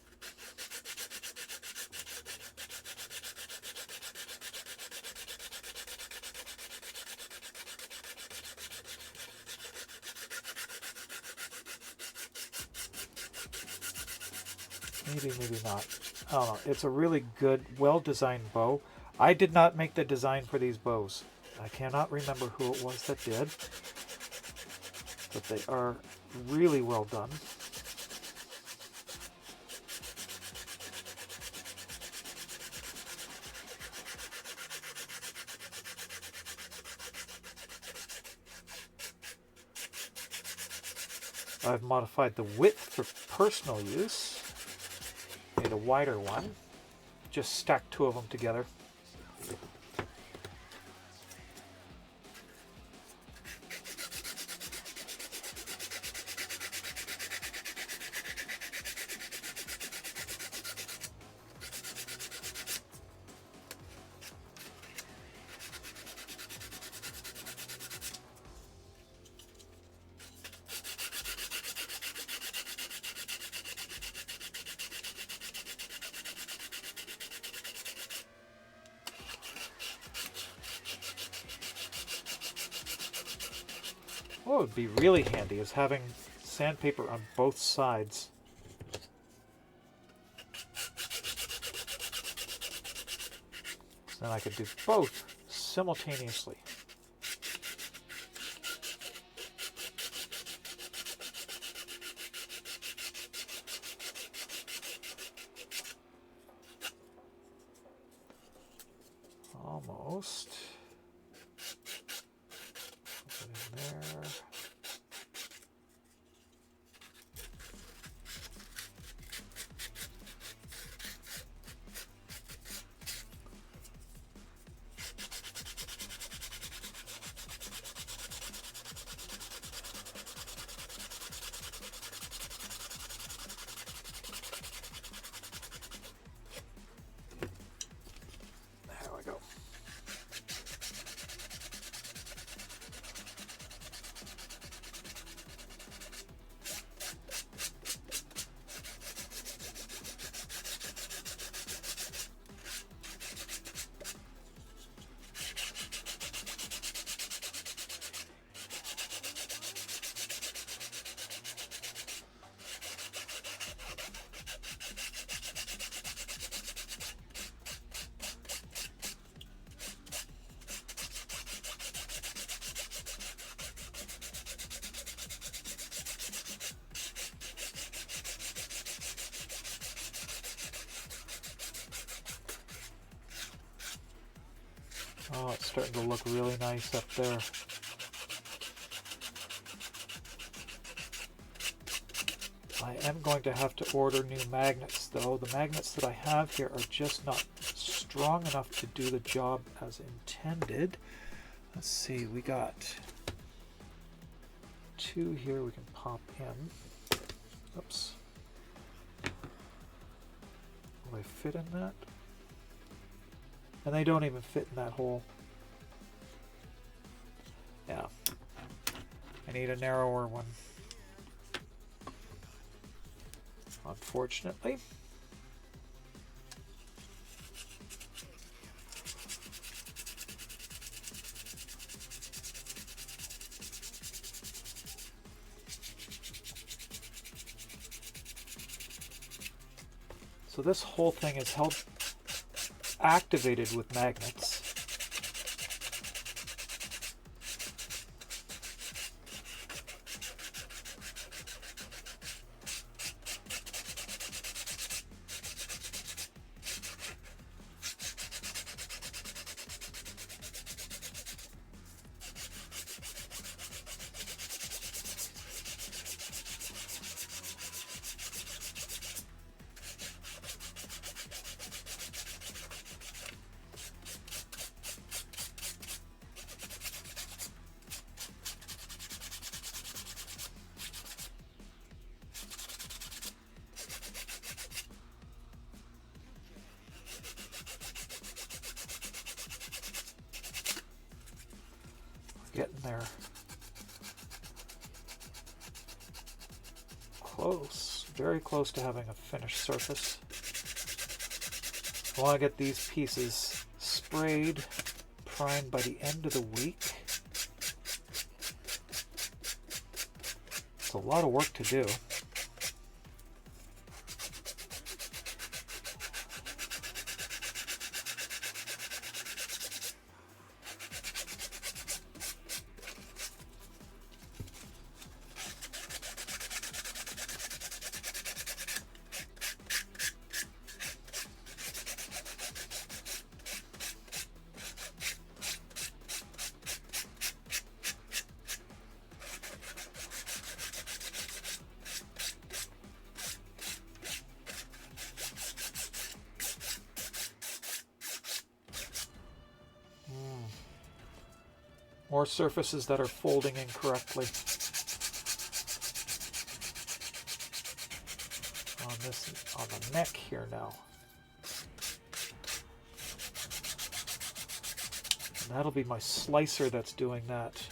B: Maybe, maybe not. I don't know. It's a really good, well-designed bow. I did not make the design for these bows. I cannot remember who it was that did. But they are really well done. I've modified the width for personal use. Made a wider one. Just stacked two of them together. What would be really handy is having sandpaper on both sides. So then I could do both simultaneously. Almost. Put it in there. There we go. Oh, it's starting to look really nice up there. I am going to have to order new magnets, though. The magnets that I have here are just not strong enough to do the job as intended. Let's see, we got two here we can pop in. Oops. Will they fit in that? And they don't even fit in that hole. Yeah. I need a narrower one. Unfortunately. So this whole thing is held activated with magnets. Getting there. close, very close to having a finished surface. I want to get these pieces sprayed, primed by the end of the week. It's a lot of work to do. More surfaces that are folding incorrectly. On the neck here now. And that'll be my slicer that's doing that.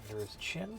B: Under his chin.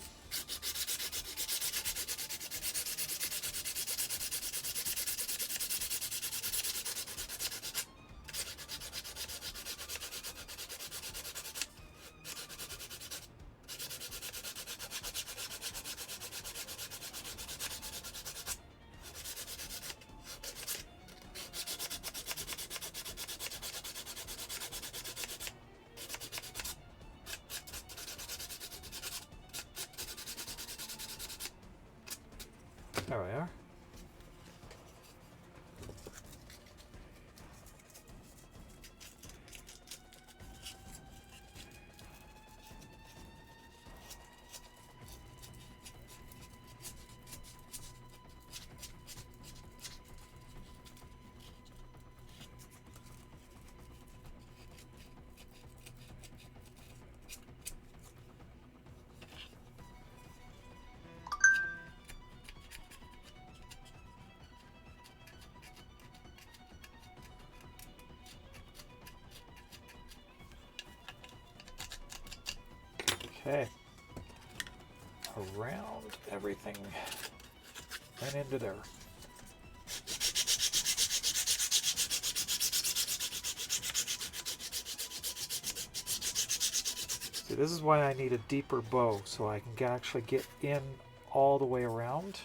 B: There we are. Okay, around everything and into there. See, this is why I need a deeper bow, so I can actually get in all the way around.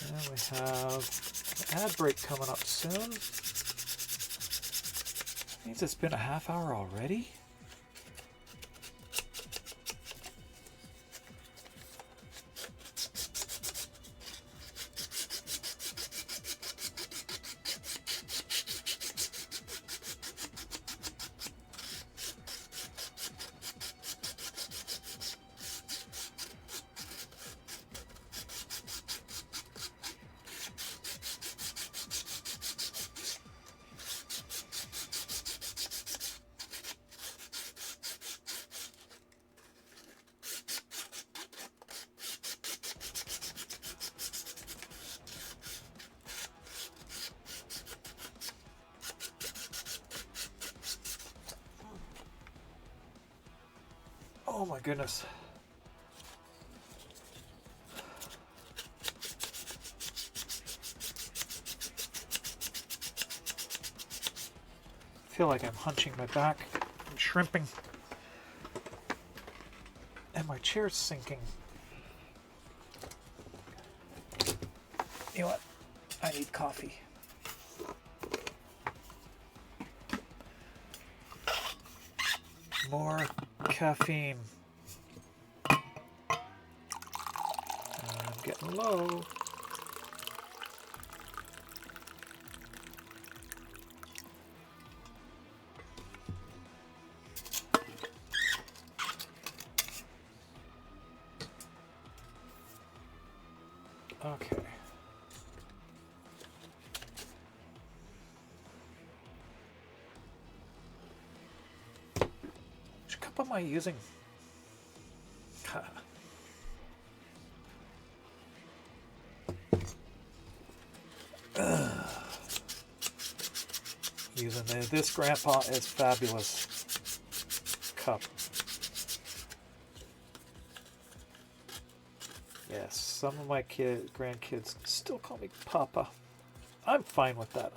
B: And we have an ad break coming up soon. Means it's been a half hour already. Oh my goodness. I feel like I'm hunching my back and shrimping. And my chair's sinking. You know what? I need coffee. More caffeine. I'm getting low. Okay. Which cup am I using? Using this Grandpa is fabulous cup. Yes, some of my grandkids still call me Papa. I'm fine with that.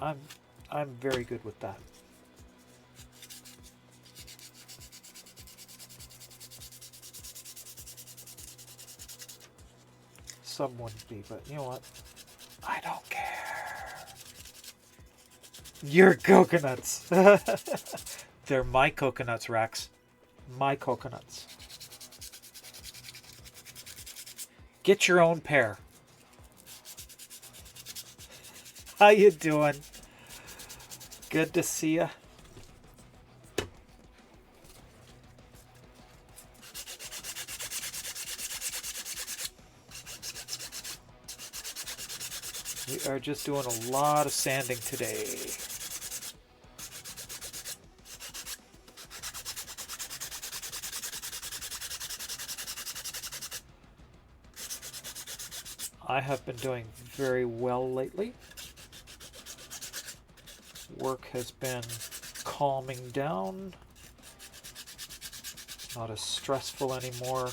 B: I'm very good with that. Some wouldn't be, but you know what? I don't care. Your coconuts. They're my coconuts, Rex. My coconuts. Get your own pair. How you doing? Good to see ya. We are just doing a lot of sanding today. I have been doing very well lately. Work has been calming down. Not as stressful anymore.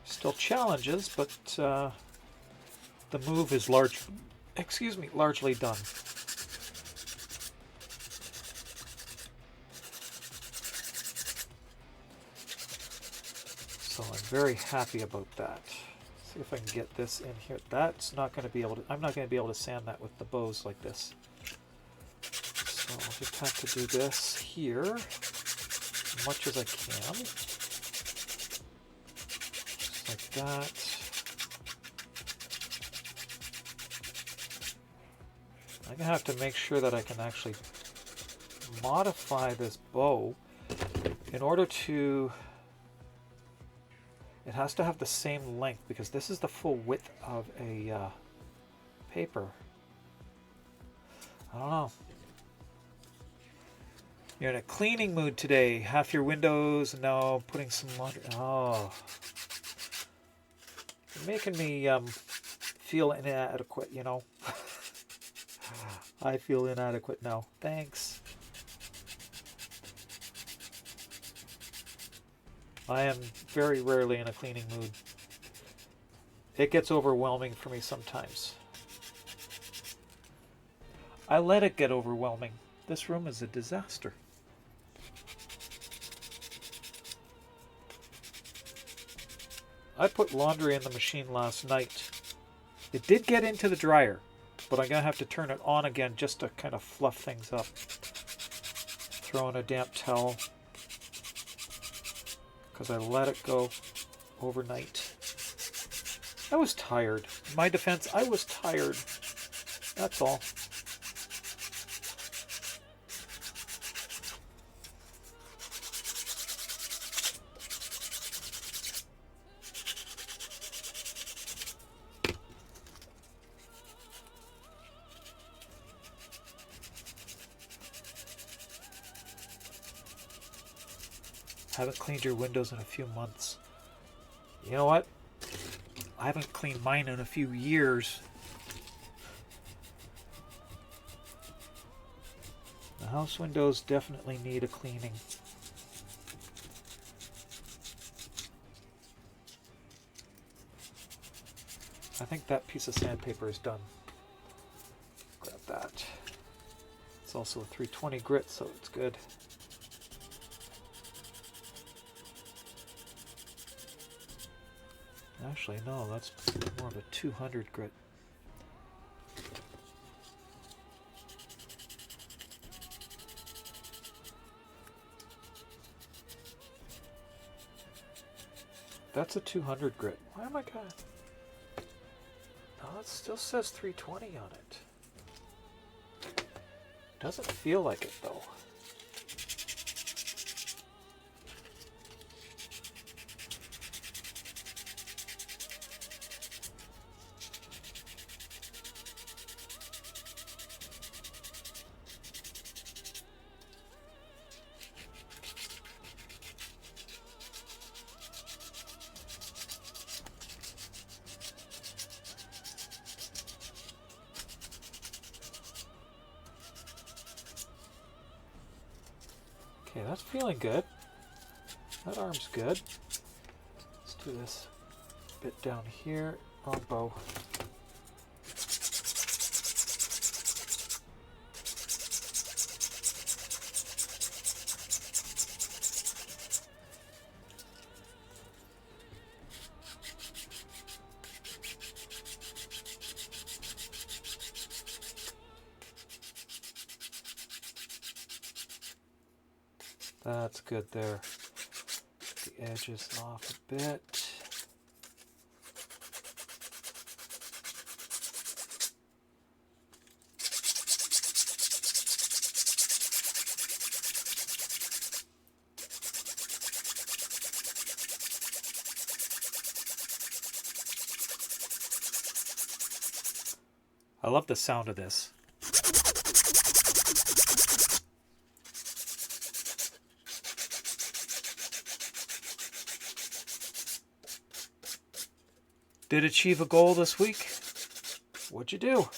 B: Still challenges, but the move is largely done. So I'm very happy about that. See if I can get this in here. That's not going to be able to, I'm not going to be able to sand that with the bows like this. So I'll just have to do this here as much as I can. Just like that. I'm going to have to make sure that I can actually modify this bow in order to... It has to have the same length because this is the full width of a paper. I don't know. You're in a cleaning mood today. Half your windows, no, putting some laundry. Oh. You're making me feel inadequate, you know. I feel inadequate now. Thanks. I am very rarely in a cleaning mood. It gets overwhelming for me sometimes. I let it get overwhelming. This room is a disaster. I put laundry in the machine last night. It did get into the dryer, but I'm going to have to turn it on again just to kind of fluff things up. Throw in a damp towel. Because I let it go overnight. I was tired. In my defense, I was tired. That's all. Haven't cleaned your windows in a few months. You know what? I haven't cleaned mine in a few years. The house windows definitely need a cleaning. think that piece of sandpaper is done. Grab that. It's also a 320 grit, so it's good. Actually, no, that's more of a 200 grit. That's a 200 grit. Why am I gonna... No, it still says 320 on it. Doesn't feel like it, though. Okay, that's feeling good. That arm's good. Let's do this bit down here. Wrong bow. That's good there. The edges off a bit. I love the sound of this. Did achieve a goal this week? What'd you do?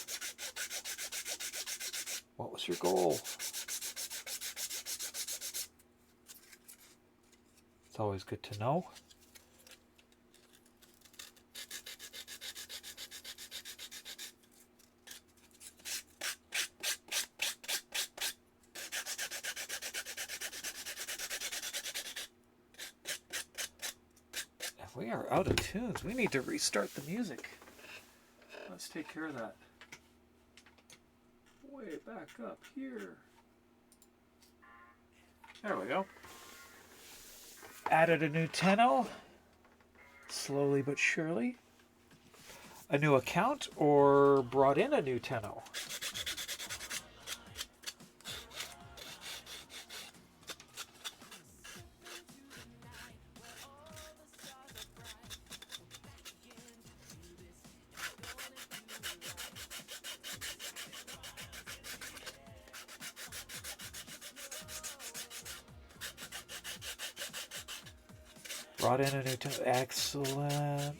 B: What was your goal? It's always good to know. We are out of tunes. We need to restart the music. Let's take care of that. Way back up here. There we go. Added a new tenno. Slowly but surely. A new account or brought in a new tenno. Brought in a new tenno. Excellent.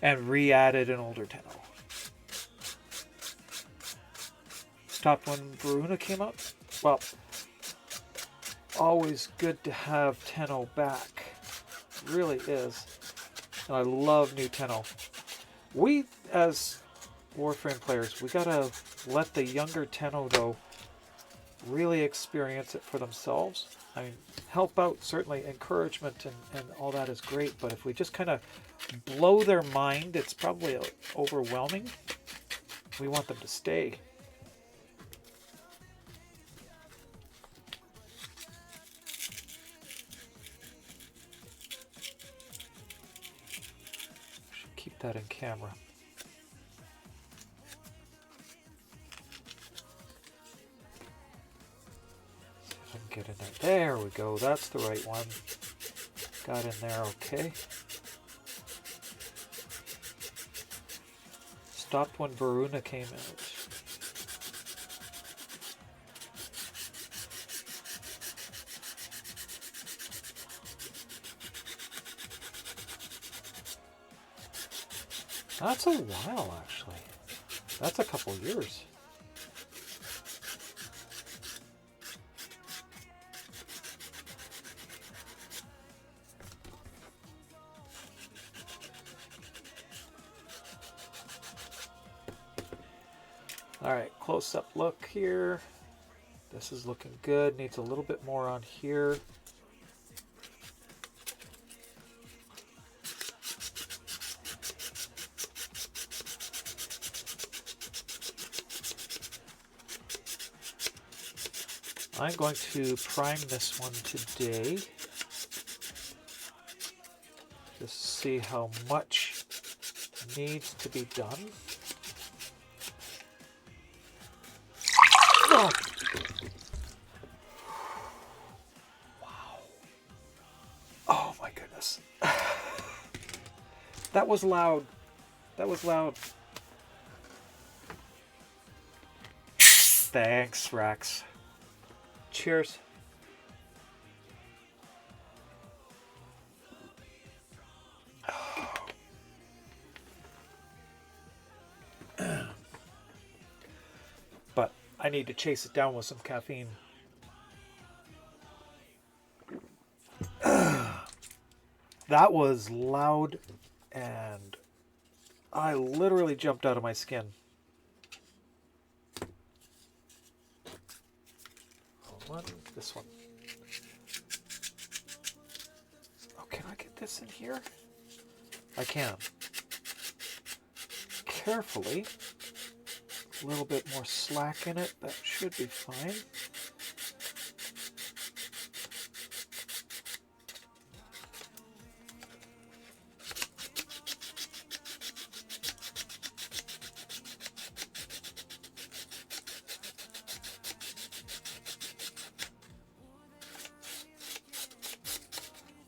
B: And re-added an older tenno. Stopped when Varuna came out. Well, always good to have tenno back. Really is. And I love new tenno. We, as Warframe players, we gotta let the younger tenno, though, really experience it for themselves. I mean, help out, certainly, encouragement and all that is great, but if we just kind of blow their mind, it's probably overwhelming. We want them to stay. Should keep that in camera. Get in there. There we go. That's the right one. Got in there okay. Stopped when Varuna came out. That's a while, actually. That's a couple years. All right, close-up look here. This is looking good. Needs a little bit more on here. I'm going to prime this one today. Just see how much needs to be done. Oh. Wow. Oh my goodness. That was loud. That was loud. Thanks, Rex. Cheers. But I need to chase it down with some caffeine. That was loud, and I literally jumped out of my skin. This one. Oh, can I get this in here? I can. Carefully. A little bit more slack in it. That should be fine.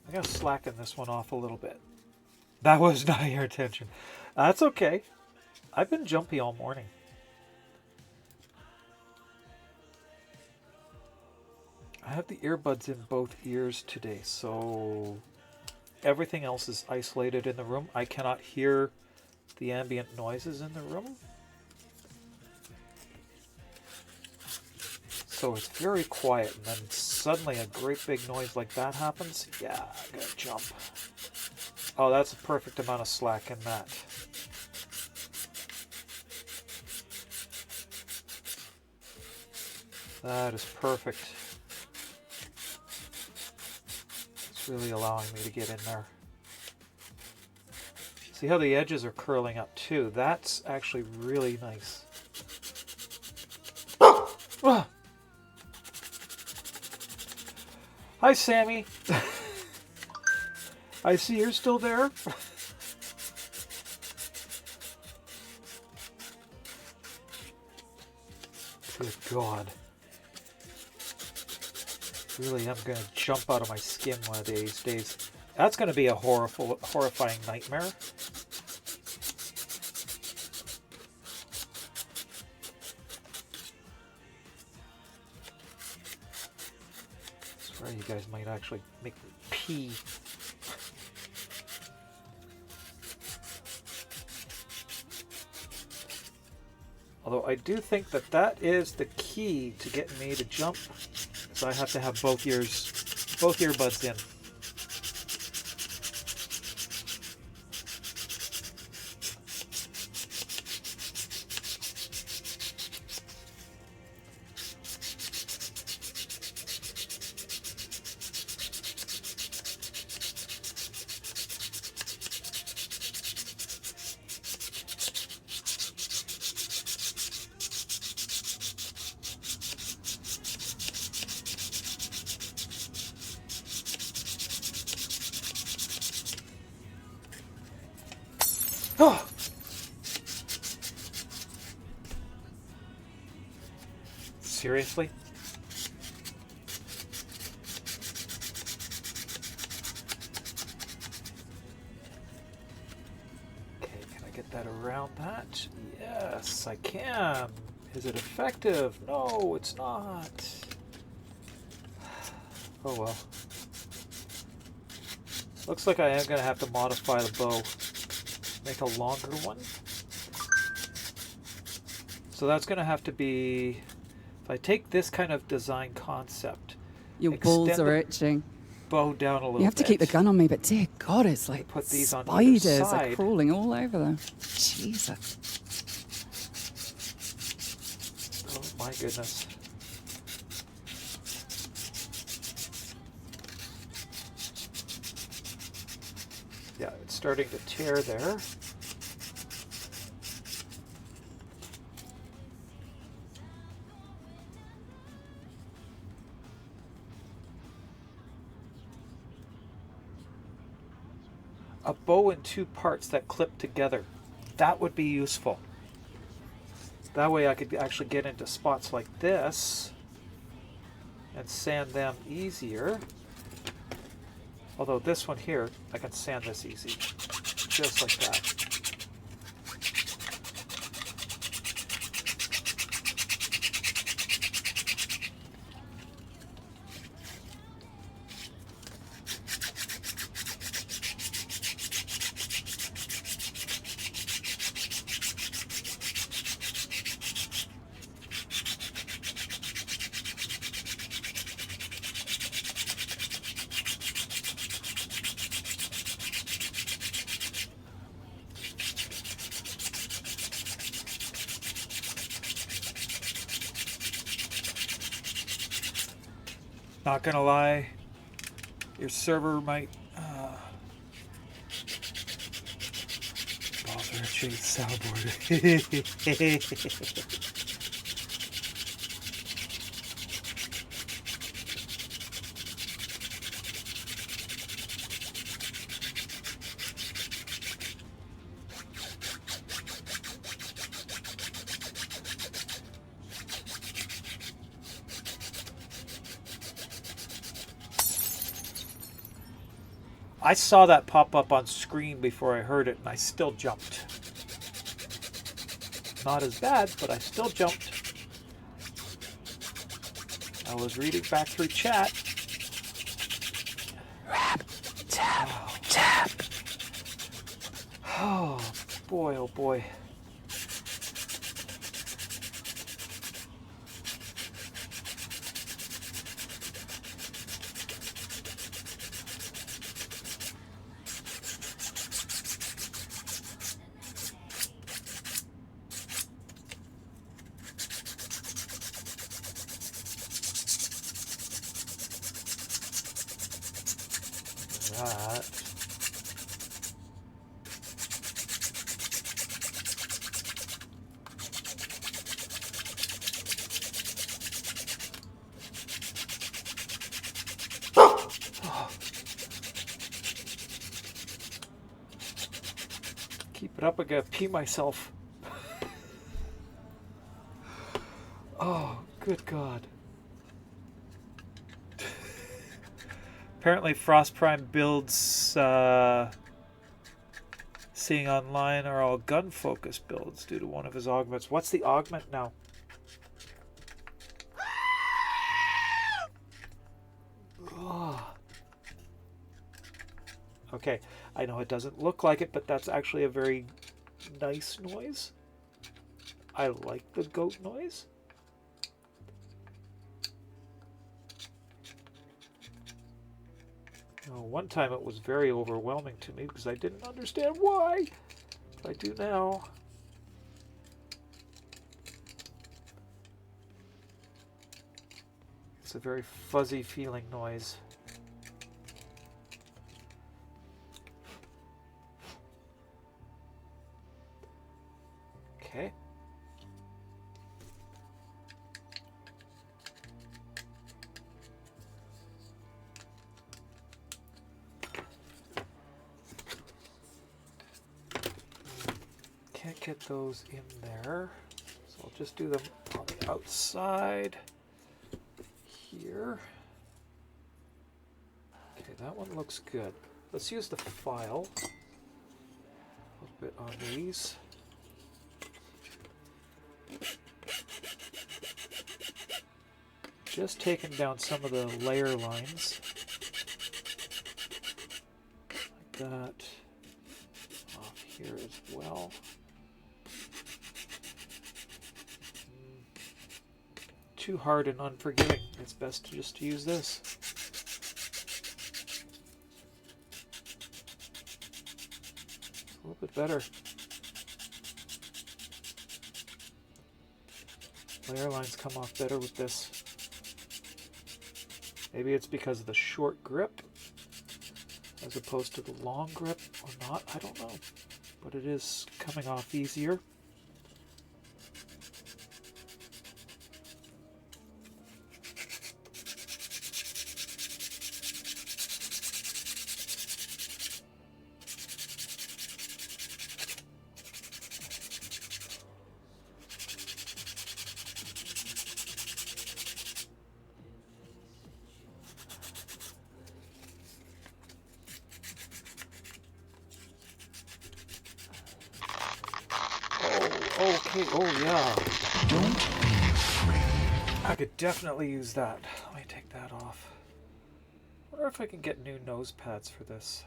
B: I gotta slacken this one off a little bit. That was not your attention. That's okay. I've been jumpy all morning. I have the earbuds in both ears today, so everything else is isolated in the room. I cannot hear the ambient noises in the room. So it's very quiet, and then suddenly a great big noise like that happens. Yeah, I gotta jump. Oh, that's a perfect amount of slack in that. That is perfect. It's really allowing me to get in there. See how the edges are curling up too? That's actually really nice. Ah! Hi, Sammy. I see you're still there. Good God. Really, I'm going to jump out of my skin one of these days. That's going to be a horrifying nightmare. I swear you guys might actually make me pee. Although I do think that that is the key to getting me to jump. So I have to have both earbuds in. Oh. Seriously? Okay, can I get that around that? Yes, I can. Is it effective? No, it's not. Oh well. Looks like I am going to have to modify the bow. Make a longer one. So that's going to have to be, if I take this kind of design concept,
A: Your balls are itching.
B: Bow down a little bit.
A: You have to keep the gun on me, but dear God, it's like
B: Put these on either
A: spiders are
B: side.
A: crawling all over them. Jesus.
B: My goodness. Yeah, it's starting to tear there. A bow in 2 parts that clip together. That would be useful. That way I could actually get into spots like this and sand them easier. Although this one here, I can sand this easy. Just like that. Not gonna lie, your server might bother a chase soundboard. I saw that pop up on screen before I heard it, and I still jumped. Not as bad, but I still jumped. I was reading back through chat.
A: Rap, tap, tap.
B: Oh boy, oh boy. That. Keep it up, I gotta pee myself. Oh, good God. Apparently Frost Prime builds seeing online are all gun focus builds due to one of his augments. What's the augment now? Oh. Okay, I know it doesn't look like it, but that's actually a very nice noise. I like the goat noise. One time it was very overwhelming to me because I didn't understand why. I do now. It's a very fuzzy feeling noise. Okay. Can't get those in there, so I'll just do them on the outside here. Okay, that one looks good. Let's use the file a little bit on these. Just taking down some of the layer lines like that off here as well. Too hard and unforgiving. It's best to just use this. It's a little bit better. Layer lines come off better with this. Maybe it's because of the short grip as opposed to the long grip or not. I don't know. But it is coming off easier. Okay, oh yeah.
F: Don't be afraid.
B: I could definitely use that. Let me take that off. I wonder if I can get new nose pads for this.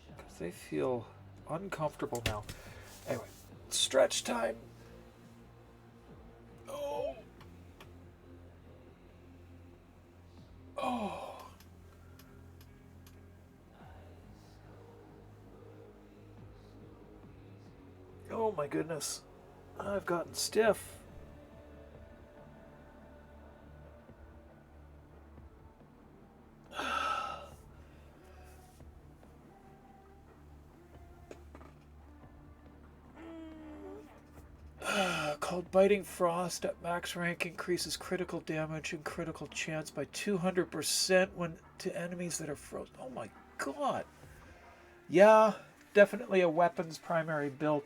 B: Because they feel uncomfortable now. Anyway, stretch time. Oh. Oh. Oh my goodness. I've gotten stiff. Called Biting Frost at max rank increases critical damage and critical chance by 200% when to enemies that are frozen. Oh my god. Yeah, definitely a weapons primary build.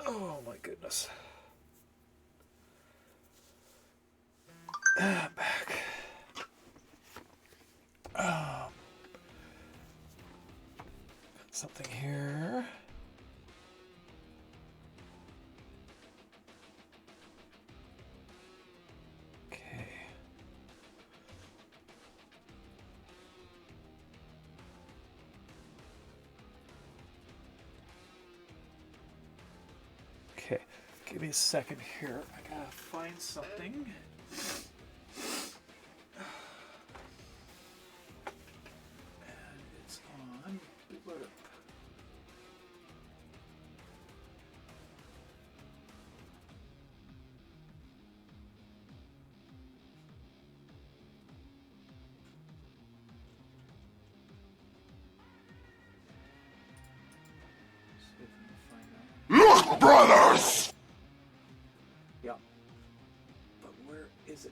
B: Oh my goodness. Back. Got something here. Okay. Okay, give me a second here. I gotta find something. And it's on blurb. See if I can find that.
F: Brothers!
B: Yeah. But where is it?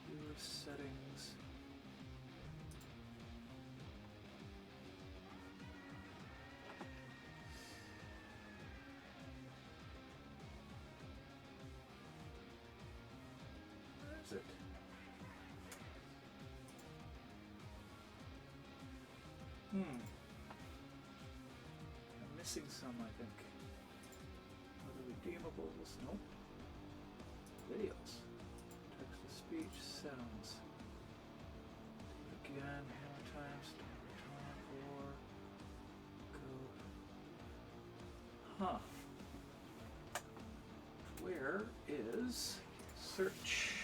B: Viewer settings. Where is it? I'm missing some, I think. Other redeemables? Nope. Videos. Text to speech, sounds. Again, hammer time, start, talk, or go. Huh. Where is search?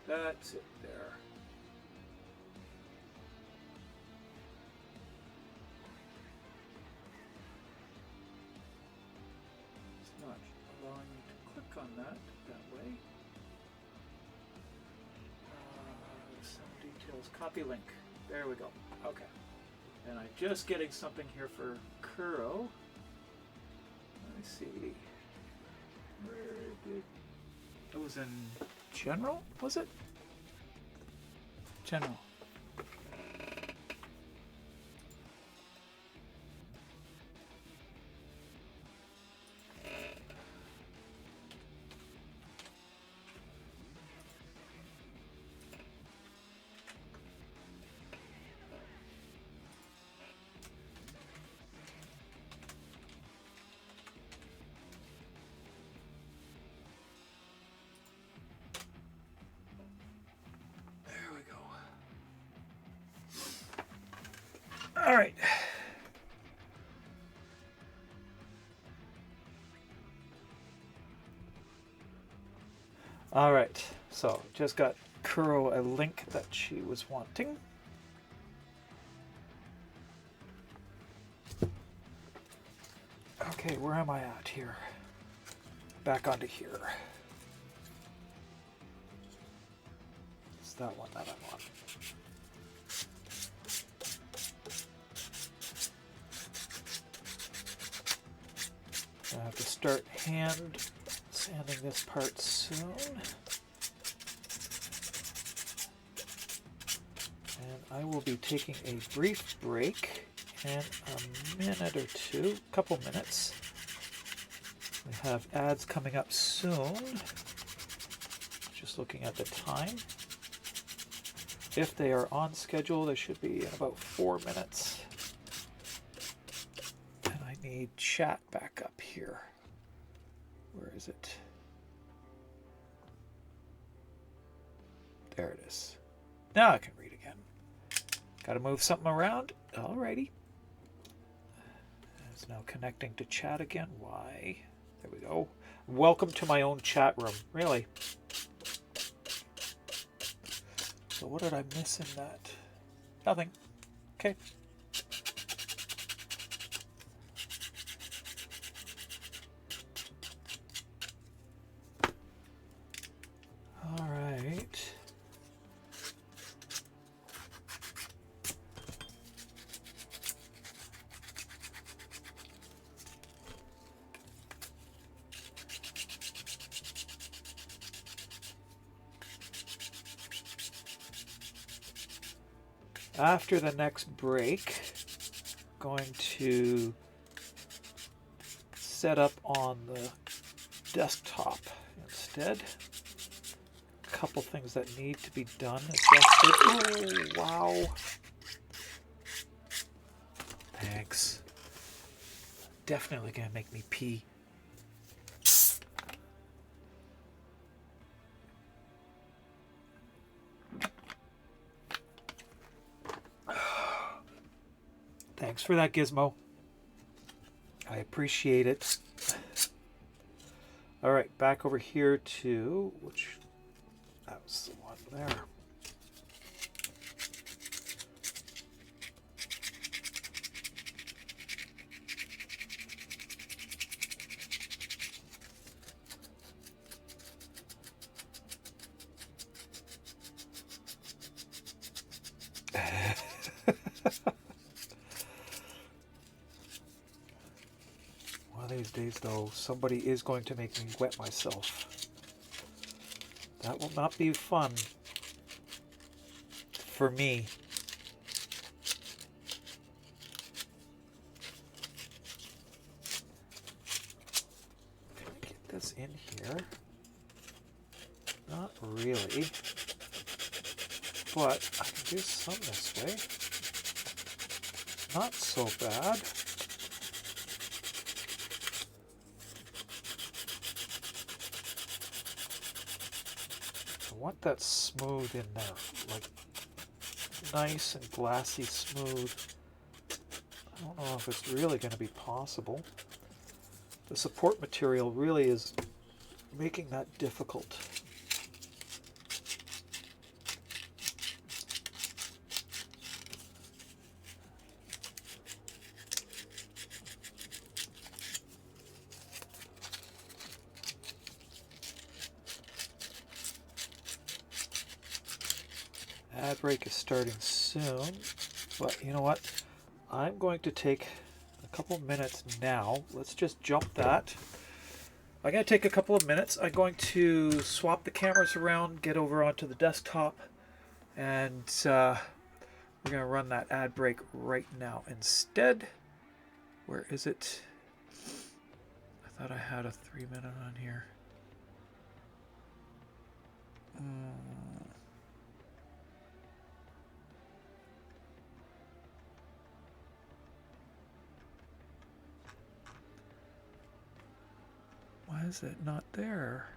B: That's it there. It's not allowing me to click on that way. Some details. Copy link. There we go. Okay. And I'm just getting something here for Kuro. Let me see. Where did... It was in general, was it? General. All right. All right. So just got Kuro a link that she was wanting. Okay, where am I at here? Back onto here. It's that one that I'm on. I have to start hand sanding this part soon. And I will be taking a brief break in a minute or two, couple minutes. We have ads coming up soon. Just looking at the time. If they are on schedule, they should be in about 4 minutes. And I need chat back up here. Where is it? There it is. Now I can read again. Gotta move something around. Alrighty. It's now connecting to chat again. Why? There we go. Welcome to my own chat room. Really? So what did I miss in that? Nothing. Okay. All right. After the next break, going to set up on the desktop instead. A couple things that need to be done. Adjusted. Oh, wow. Thanks. Definitely gonna make me pee. Thanks for that, Gizmo. I appreciate it. All right, back over here to which that was the one there. One of these days, though, somebody is going to make me wet myself. That will not be fun for me. Can I get this in here? Not really. But I can do some this way. Not so bad. I want that smooth in there, like nice and glassy smooth. I don't know if it's really going to be possible. The support material really is making that difficult. Ad break is starting soon, but you know what? I'm going to take a couple minutes now. Let's just jump that. I'm going to take a couple of minutes. I'm going to swap the cameras around, get over onto the desktop, and we're going to run that ad break right now instead. Where is it? I thought I had a 3-minute on here. Why is it not there?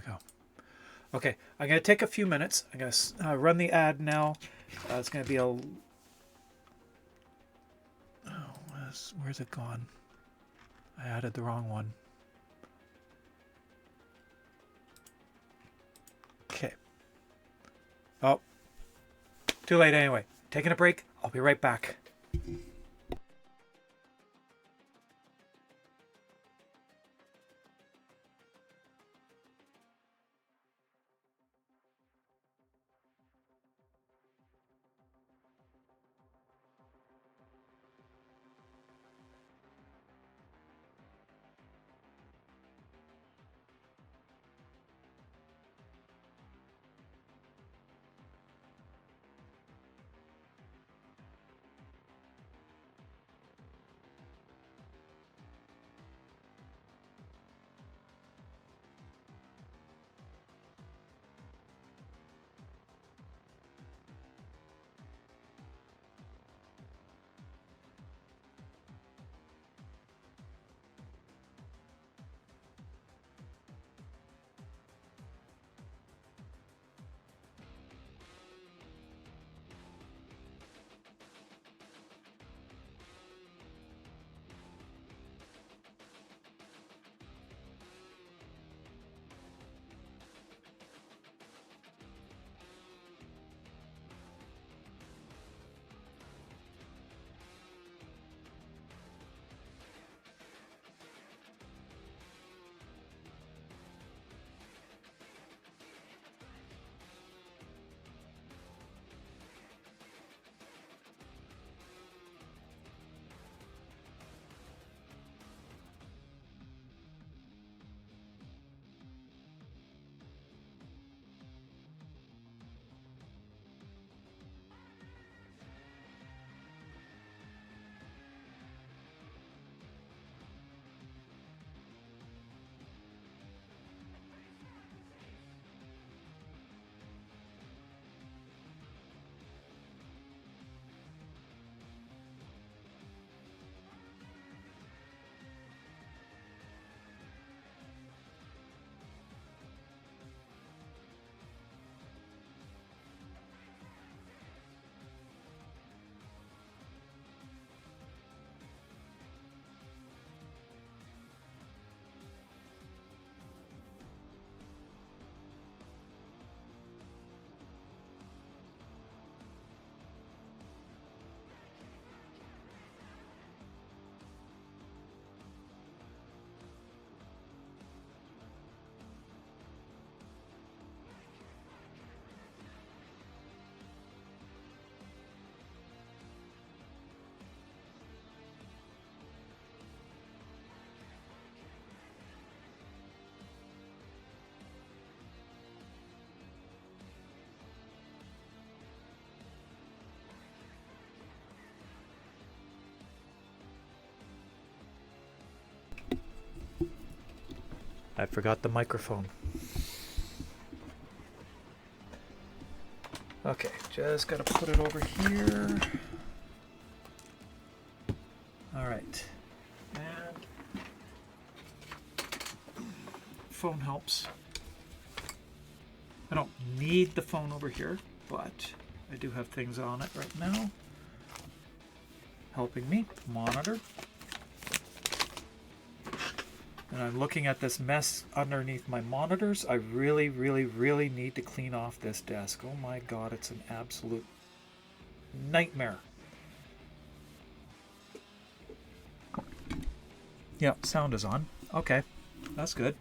B: we go. Okay, I'm going to take a few minutes. I'm going to run the ad now. It's going to be a... Oh, where's it gone? I added the wrong one. Okay. Oh. Too late anyway. Taking a break. I'll be right back. I forgot the microphone. Okay, just gotta put it over here. All right. And phone helps. I don't need the phone over here, but I do have things on it right now. Helping me. Monitor. And I'm looking at this mess underneath my monitors. I really, really, really need to clean off this desk. Oh my God, it's an absolute nightmare. Yep, sound is on. Okay, that's good.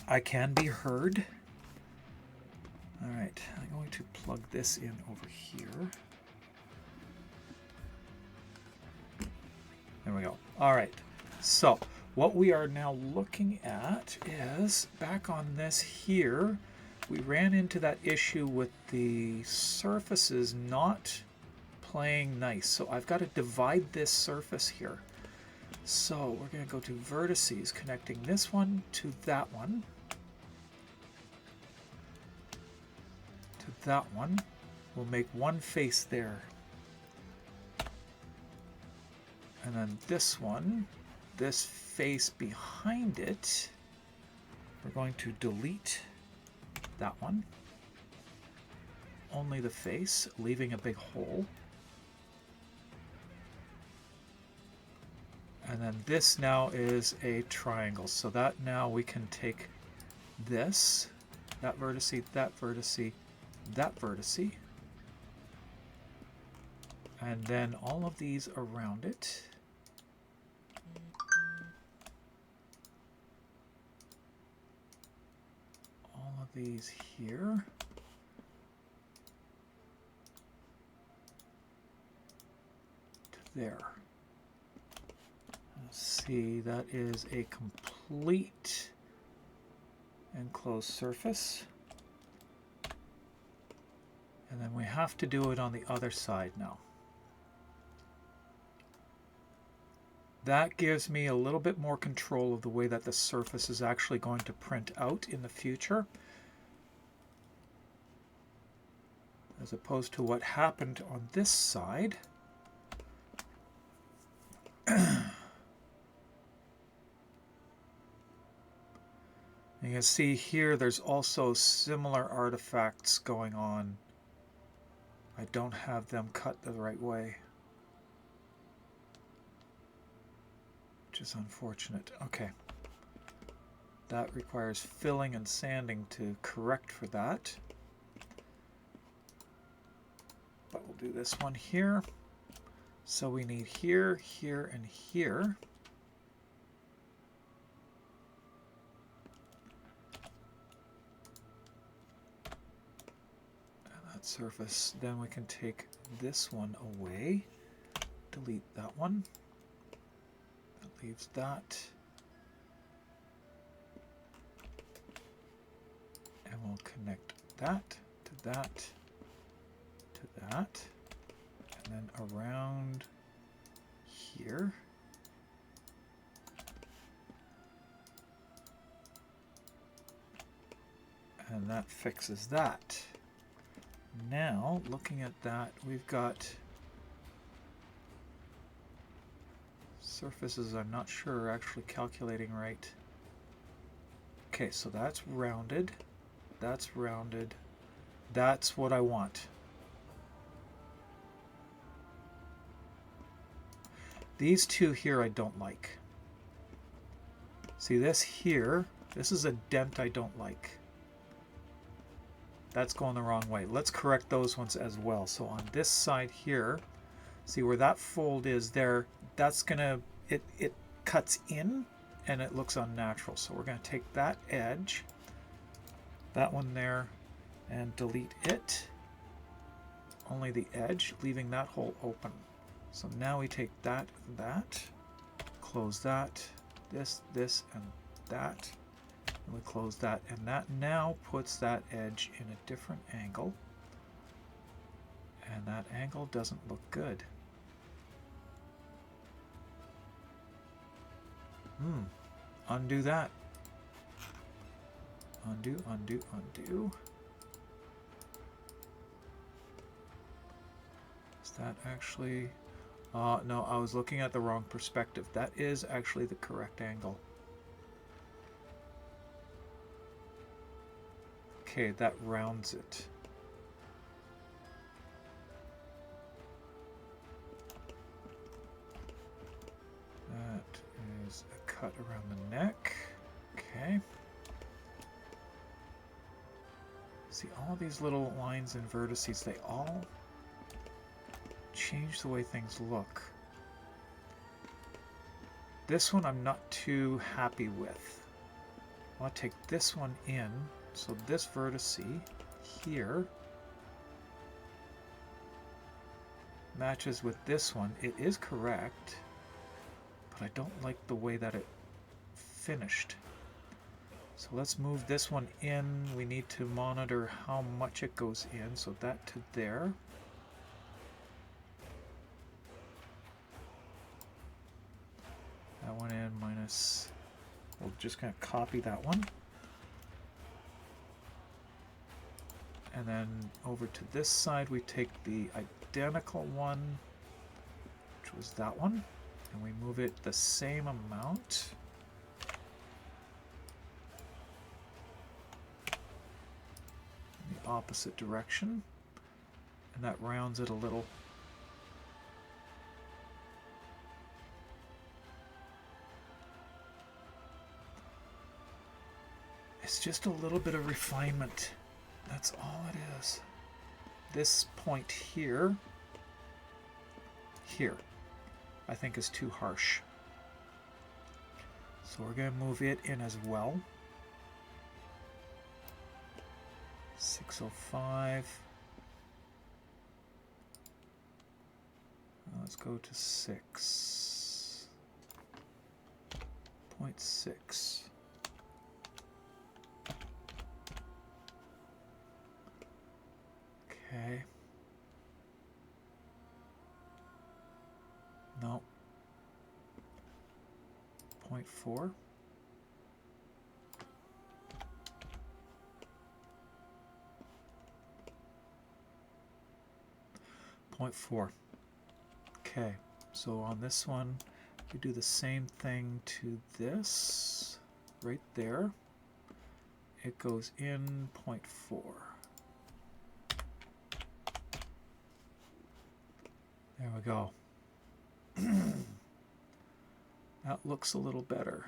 B: I can be heard. All right, I'm going to plug this in over here. There we go. All right, so what we are now looking at is back on this here. We ran into that issue with the surfaces not playing nice. So I've got to divide this surface here. So we're going to go to vertices, connecting this one to that one. To that one. We'll make one face there. And then this one, this face behind it, We're going to delete that one. Only the face, leaving a big hole. And then this now is a triangle. So that now we can take this, that vertice, that vertice, that vertice, and then all of these around it. All of these here. To there. Let's see, that is a complete enclosed surface. And then we have to do it on the other side now. That gives me a little bit more control of the way that the surface is actually going to print out in the future, as opposed to what happened on this side. You can see here there's also similar artifacts going on. I don't have them cut the right way, which is unfortunate. Okay. That requires filling and sanding to correct for that. But we'll do this one here. So we need here, here, and here. And that surface, then we can take this one away. Delete that one. That leaves that. And we'll connect that to that to that. And then around here. And that fixes that. Now, looking at that, we've got surfaces I'm not sure are actually calculating right. Okay, so that's rounded. That's rounded. That's what I want. These two here I don't like. See this here, this is a dent I don't like. That's going the wrong way. Let's correct those ones as well. So on this side here, see where that fold is there, that's gonna, it cuts in and it looks unnatural. So we're gonna take that edge, that one there, and delete it. Only the edge, leaving that hole open. So now we take that, close that, this, and that, and we close that, and that now puts that edge in a different angle, and that angle doesn't look good. Undo that. Undo, undo, undo. Is that actually... no, I was looking at the wrong perspective. That is actually the correct angle. Okay, that rounds it. That is a cut around the neck. Okay. See all these little lines and vertices, they all change the way things look. This one I'm not too happy with. I want to take this one in, so this vertice here matches with this one. It is correct, but I don't like the way that it finished. So let's move this one in. We need to monitor how much it goes in, so that to there. That one in minus, we're just going to copy that one. And then over to this side, we take the identical one, which was that one, and we move it the same amount. opposite direction. And that rounds it a little. It's just a little bit of refinement. That's all it is. This point here, I think is too harsh. So we're going to move it in as well. 605. Let's go to 6.6. Okay. No. 0.4. 0.4. Okay, so on this one, we do the same thing to this right there. It goes in 0.4. There we go. That looks a little better.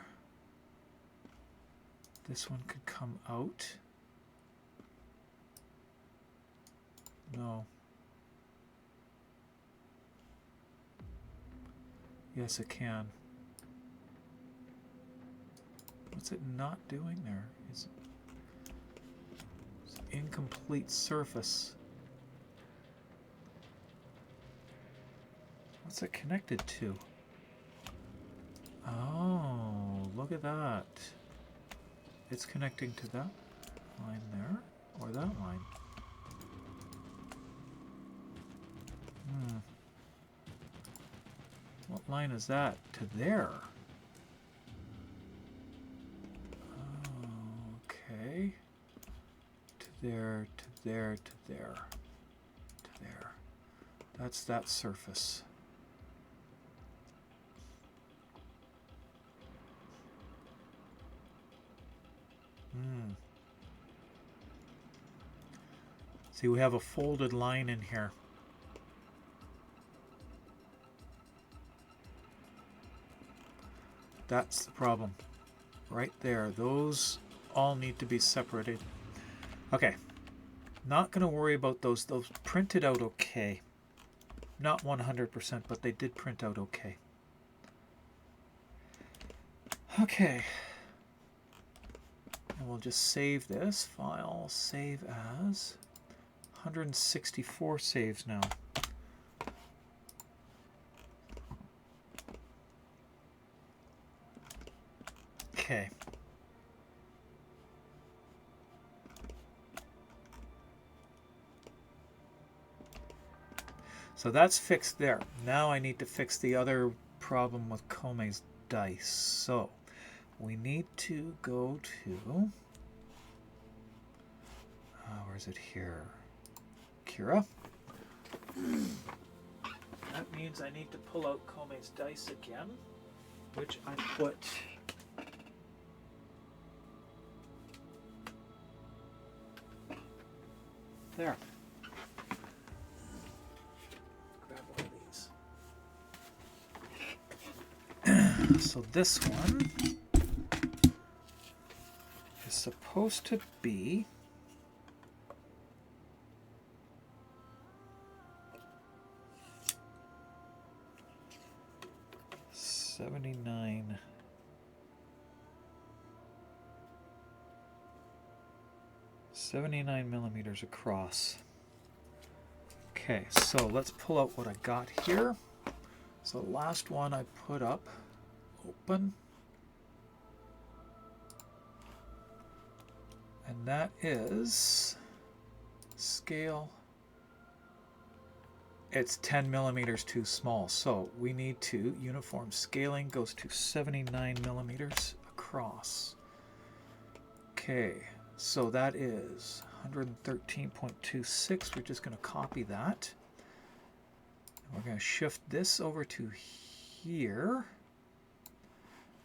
B: This one could come out. No. Yes, it can. What's it not doing there? It's incomplete surface. What's it connected to? Oh, look at that. It's connecting to that line there, or that line. What line is that? To there. Okay. To there, to there, to there. To there. That's that surface. See, we have a folded line in here. That's the problem. Right there. Those all need to be separated. Okay. Not going to worry about those. Those printed out okay. Not 100%, but they did print out okay. Okay. And we'll just save this file. Save as. 164 saves now. Okay. So that's fixed there. Now I need to fix the other problem with Kome's dice. So we need to go to... where is it here? Kira. That means I need to pull out Kome's dice again, which I put... there. Grab one of these. So this one is supposed to be 79 millimeters across. Okay, so let's pull out what I got here. So the last one I put up, open, and that is scale. It's 10 millimeters too small, so we need to uniform scaling goes to 79 millimeters across. Okay, so that is 113.26. We're just going to copy that. We're going to shift this over to here,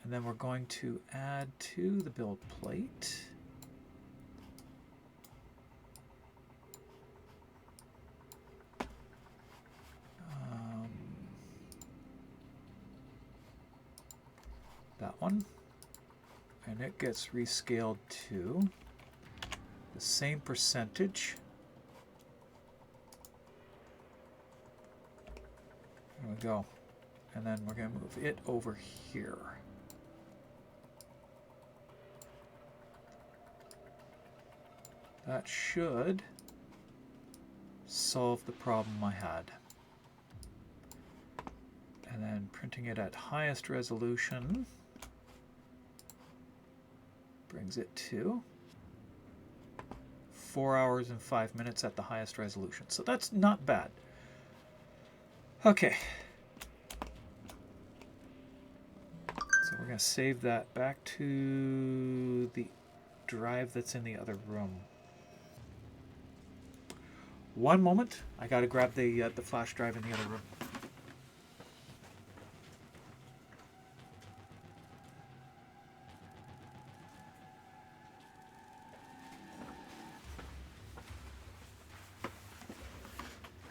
B: and then we're going to add to the build plate one. And it gets rescaled to the same percentage. There we go. And then we're going to move it over here. That should solve the problem I had. And then printing it at highest resolution brings it to 4 hours and 5 minutes at the highest resolution. So that's not bad. Okay. So we're going to save that back to the drive that's in the other room. One moment. I got to grab the flash drive in the other room.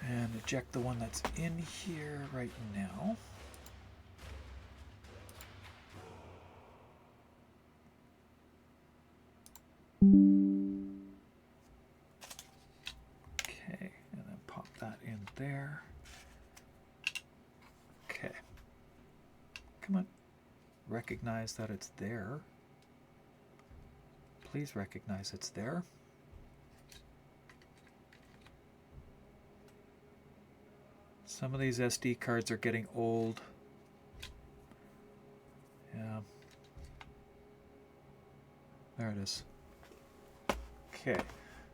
B: And eject the one that's in here right now. Okay, and then pop that in there. Okay. Come on. Recognize that it's there. Please recognize it's there. Some of these SD cards are getting old. Yeah. There it is. Okay.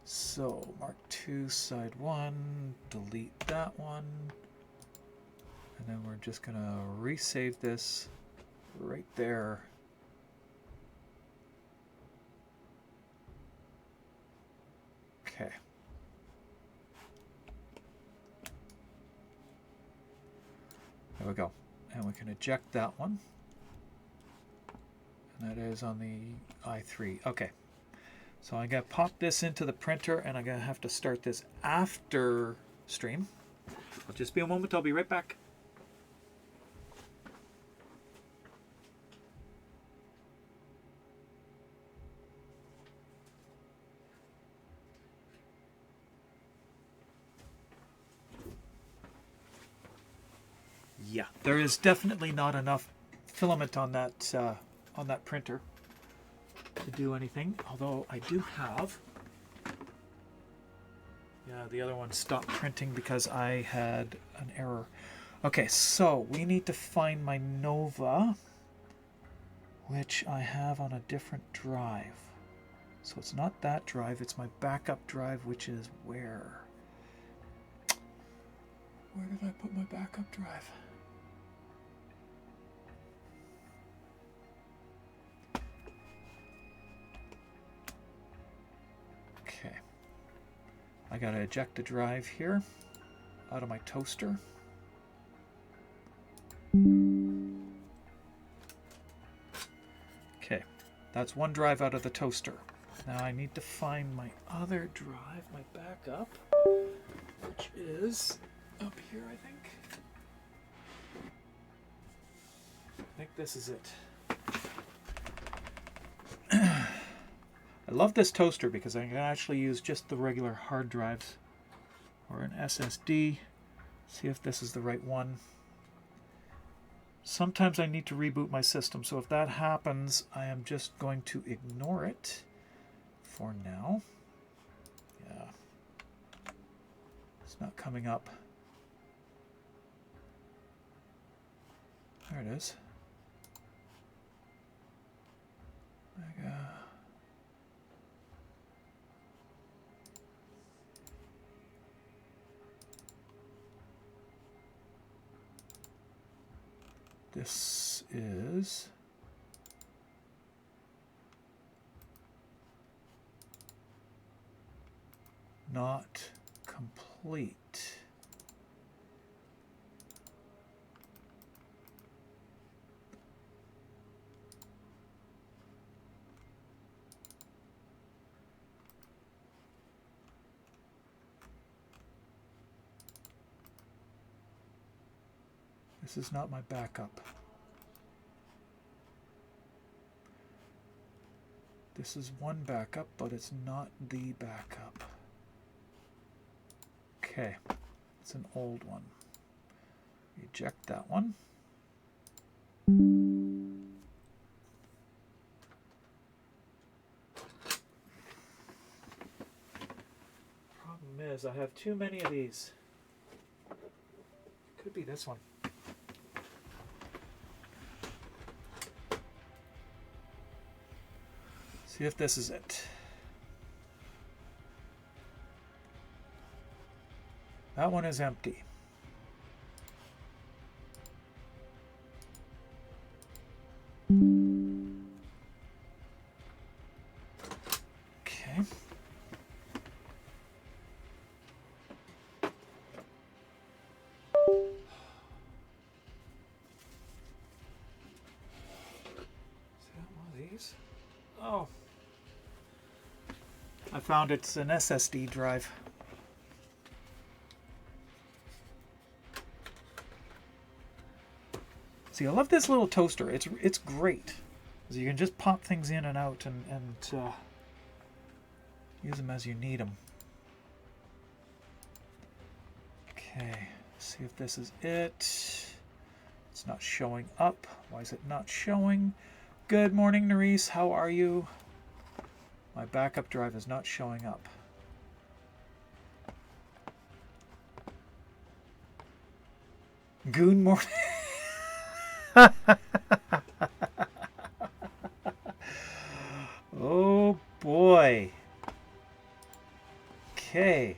B: So, Mark II, side 1, delete that one. And then we're just going to resave this right there. Okay. There we go. And we can eject that one. And that is on the i3. Okay. So I'm going to pop this into the printer, and I'm going to have to start this after stream. I'll just be a moment. I'll be right back. Yeah, there is definitely not enough filament on that printer to do anything, although I do have. Yeah, the other one stopped printing because I had an error. Okay, so we need to find my Nova, which I have on a different drive. So it's not that drive, it's my backup drive, which is where? Where did I put my backup drive? Okay. I gotta eject a drive here out of my toaster. Okay, that's one drive out of the toaster. Now I need to find my other drive, my backup, which is up here, I think. I think this is it. I love this toaster because I can actually use just the regular hard drives or an SSD. See if this is the right one. Sometimes I need to reboot my system, so if that happens, I am just going to ignore it for now. Yeah. It's not coming up. There it is. Mega. This is not complete. This is not my backup. This is one backup, but it's not the backup. Okay, it's an old one. Eject that one. Problem is, I have too many of these. Could be this one. See if this is it. That one is empty. Okay. Is that one of these? Oh. I found it's an SSD drive. See, I love this little toaster. It's great. So you can just pop things in and out and use them as you need them. Okay, see if this is it. It's not showing up. Why is it not showing? Good morning, Nerese. How are you? My backup drive is not showing up. Good morning. Oh boy. Okay.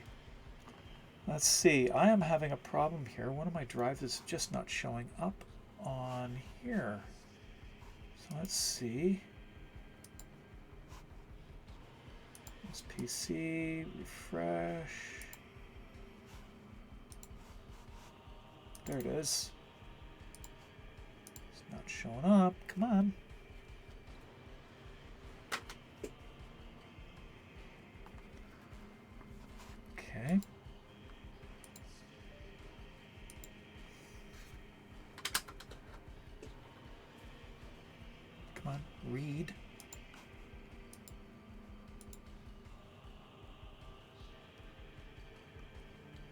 B: Let's see. I am having a problem here. One of my drives is just not showing up on here. So let's see. This PC, refresh. There it is. It's not showing up. Come on. Okay. Come on, read.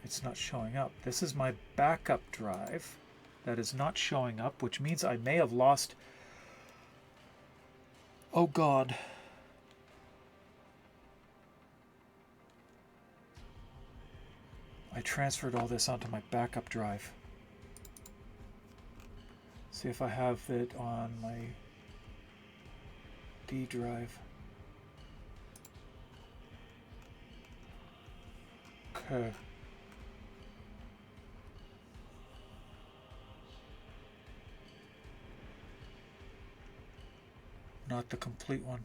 B: It's not showing up. This is my backup drive that is not showing up, which means I may have lost... Oh God. I transferred all this onto my backup drive. See if I have it on my D drive. Okay. Not the complete one.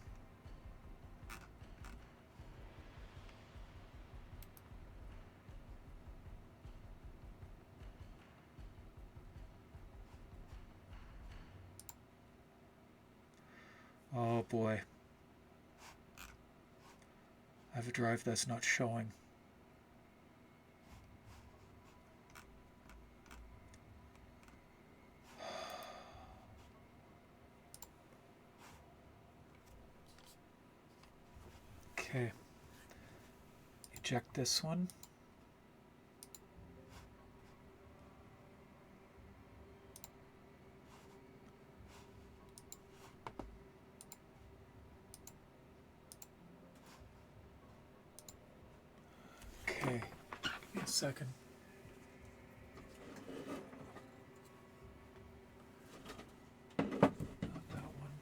B: Oh boy. I have a drive that's not showing. Okay. Eject this one. Okay. Give me a second. Not that one.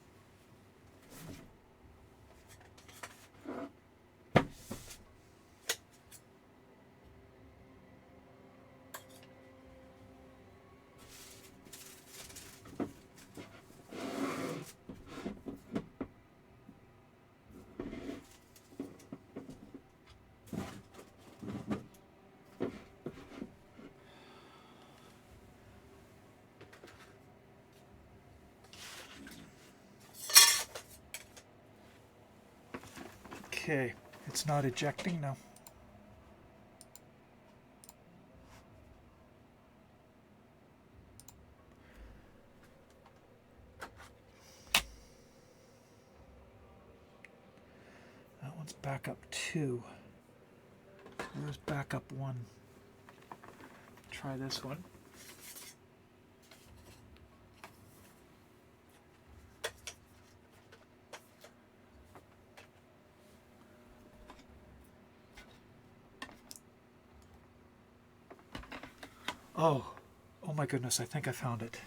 B: Okay, it's not ejecting now. backup 2. Where's backup 1? Try this one. Oh my goodness, I think I found it.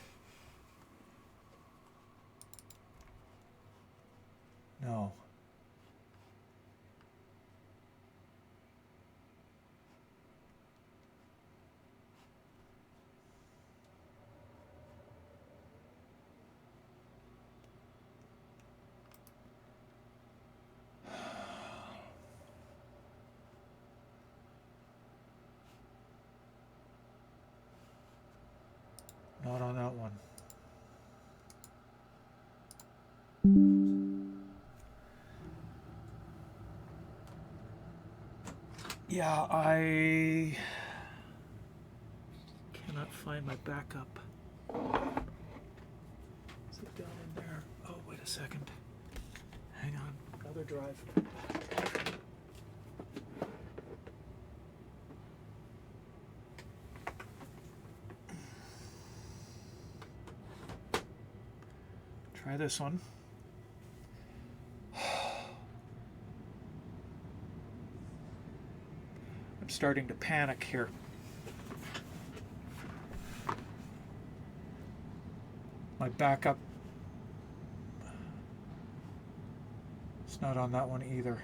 B: No. Not on that one. Yeah, I cannot find my backup. Is it down in there? Oh, wait a second. Hang on. Another drive. Try this one. I'm starting to panic here. My backup. It's not on that one either.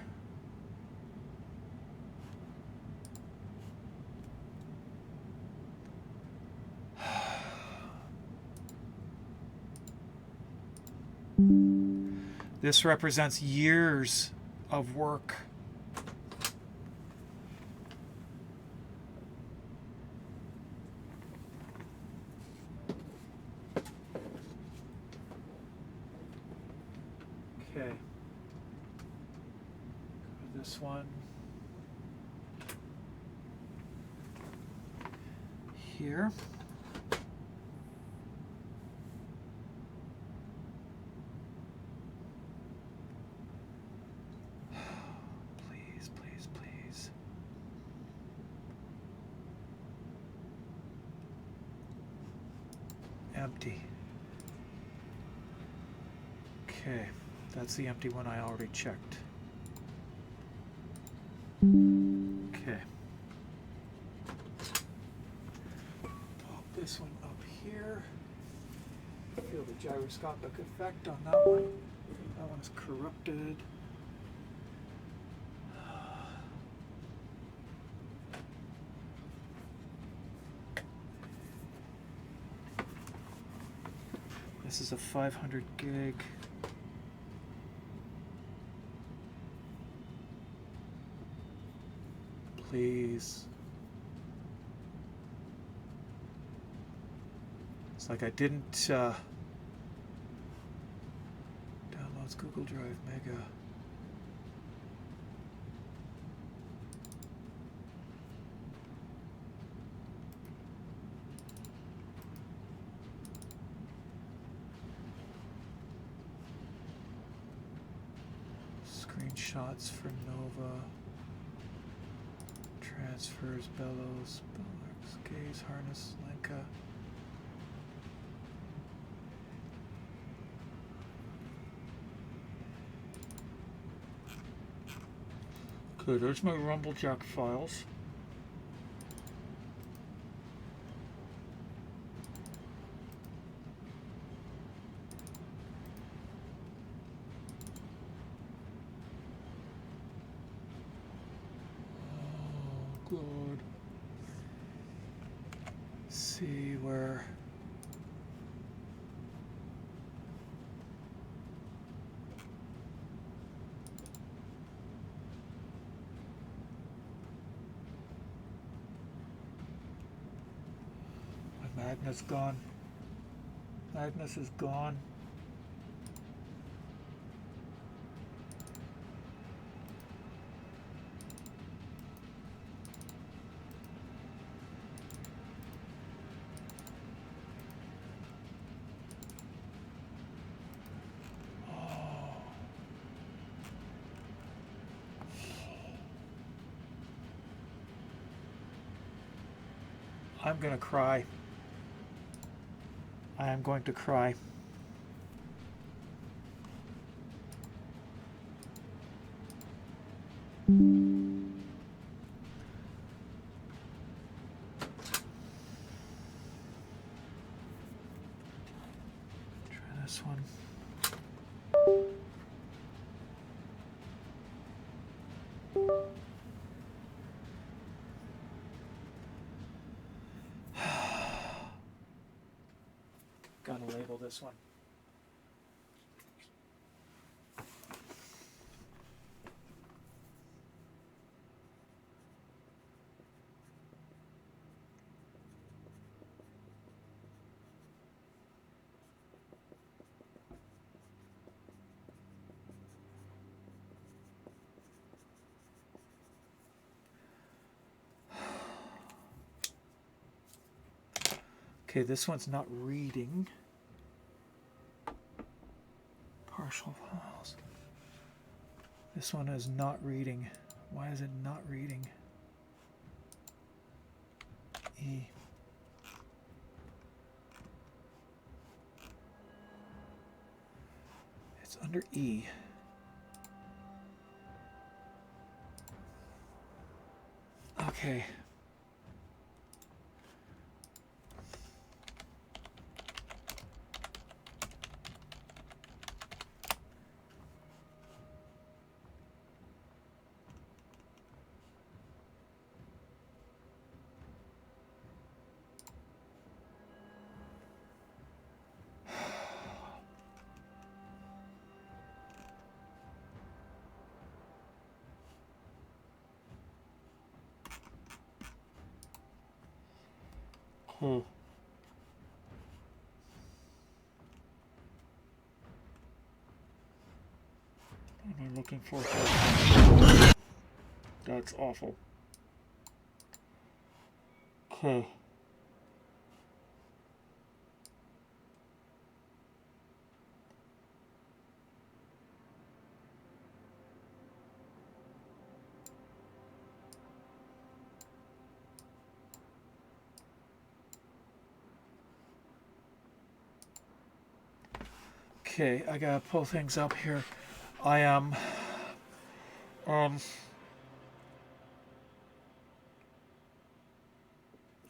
B: This represents years of work. Okay. This one. Here. Please, please, please. Empty. Okay, that's the empty one I already checked. Okay. Pop this one up here. Feel the gyroscopic effect on that one. That one is corrupted. This is a 500 gig. Please. It's like I didn't downloads Google Drive Mega. Screenshots for Nova. Transfers, bellows, gaze, harness, Lenka. Okay, there's my Rumblejack files. Oh, God. See where... Magnus gone. Magnus is gone. I'm gonna cry. I am going to cry. Try this one. Gotta label this one. Okay, this one's not reading. Partial files. This one is not reading. Why is it not reading? E. It's under E. Okay. Hmm. What am I looking for here? That's awful. Okay. Okay, I gotta pull things up here. I am I'm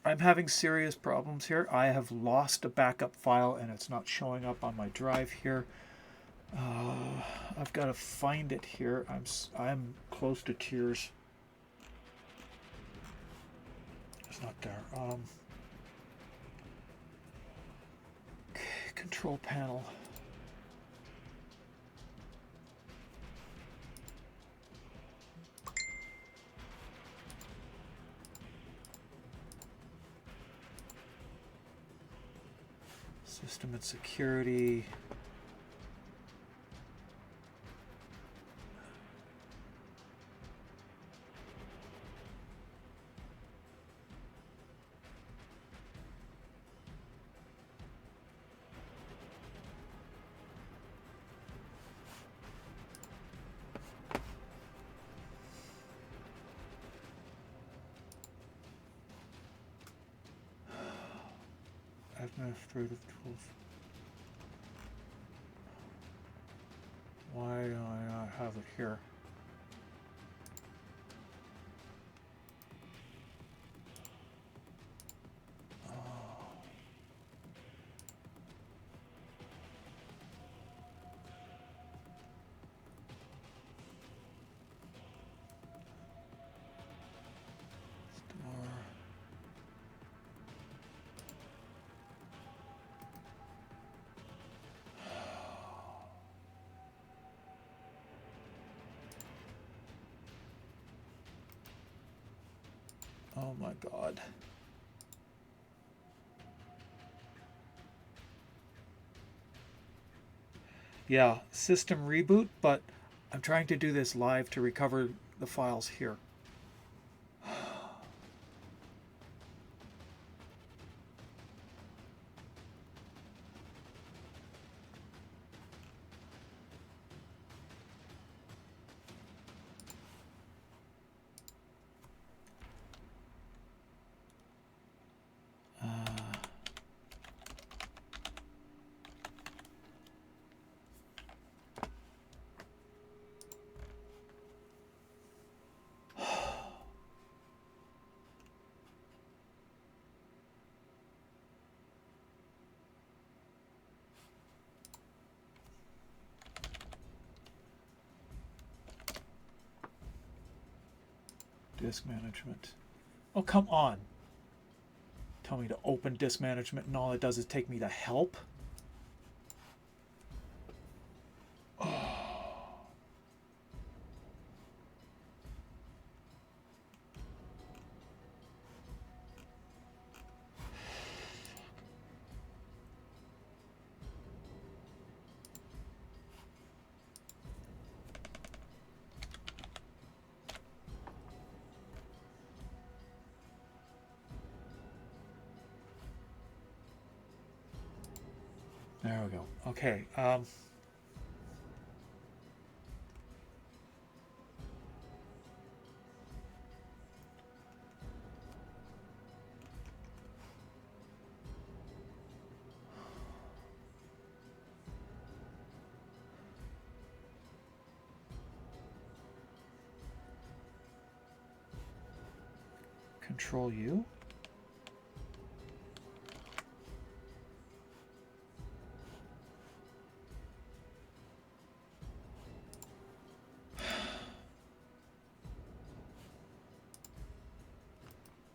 B: having serious problems here. I have lost a backup file and it's not showing up on my drive here. I've got to find it here. I'm close to tears. It's not there. Okay, control panel. System and security. Administrative tools. Why do I not have it here? Oh my God. Yeah, system reboot, but I'm trying to do this live to recover the files here. Disk management. Oh, come on. Tell me to open disk management and all it does is take me to help? There we go. Okay. Control U.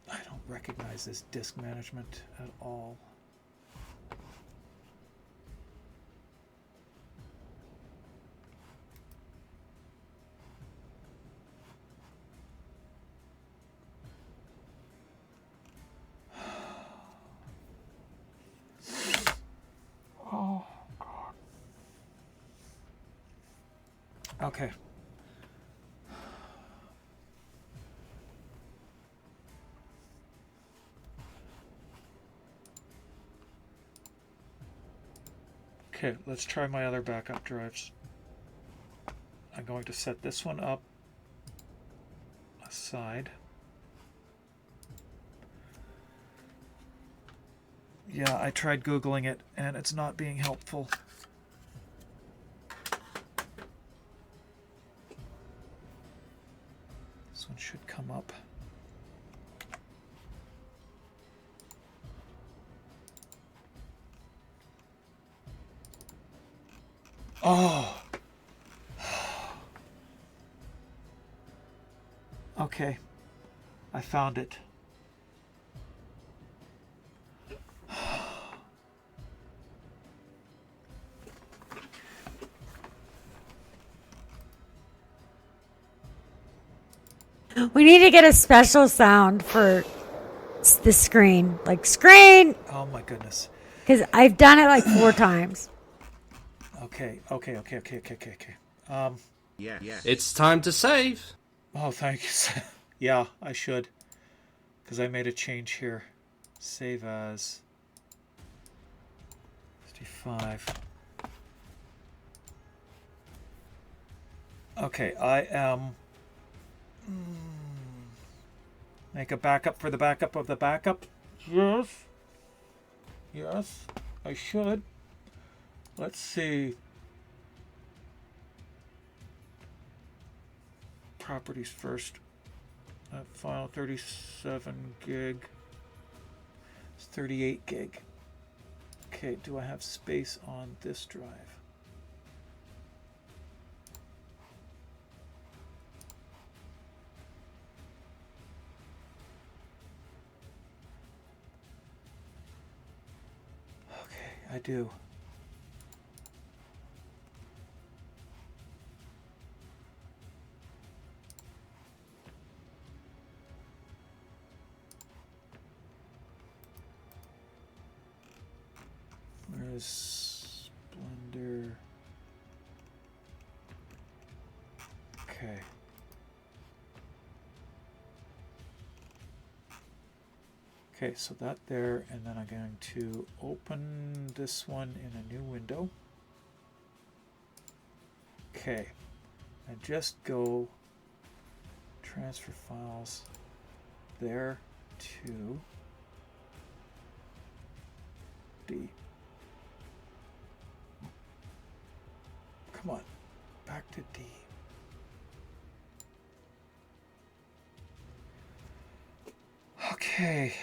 B: I don't recognize this disk management at all. Oh, God. Okay. Okay, let's try my other backup drives. I'm going to set this one up aside. Yeah, I tried Googling it and it's not being helpful. This one should come up. Oh. Okay. I found it.
G: We need to get a special sound for the screen. Like, screen!
B: Oh my goodness.
G: Because I've done it like 4 times.
B: Okay.
C: Yes.
H: It's time to save.
B: Oh, thank you. Yeah, I should. Because I made a change here. Save as 55. Okay, I am... Make a backup for the backup of the backup. Yes. Yes, I should. Let's see. Properties first. File 37 gig. It's 38 gig. Okay, do I have space on this drive? Okay, I do. Where's Blender? Okay. Okay, so that there, and then I'm going to open this one in a new window. Okay, and just go transfer files there to D. Come on, back to D. Okay.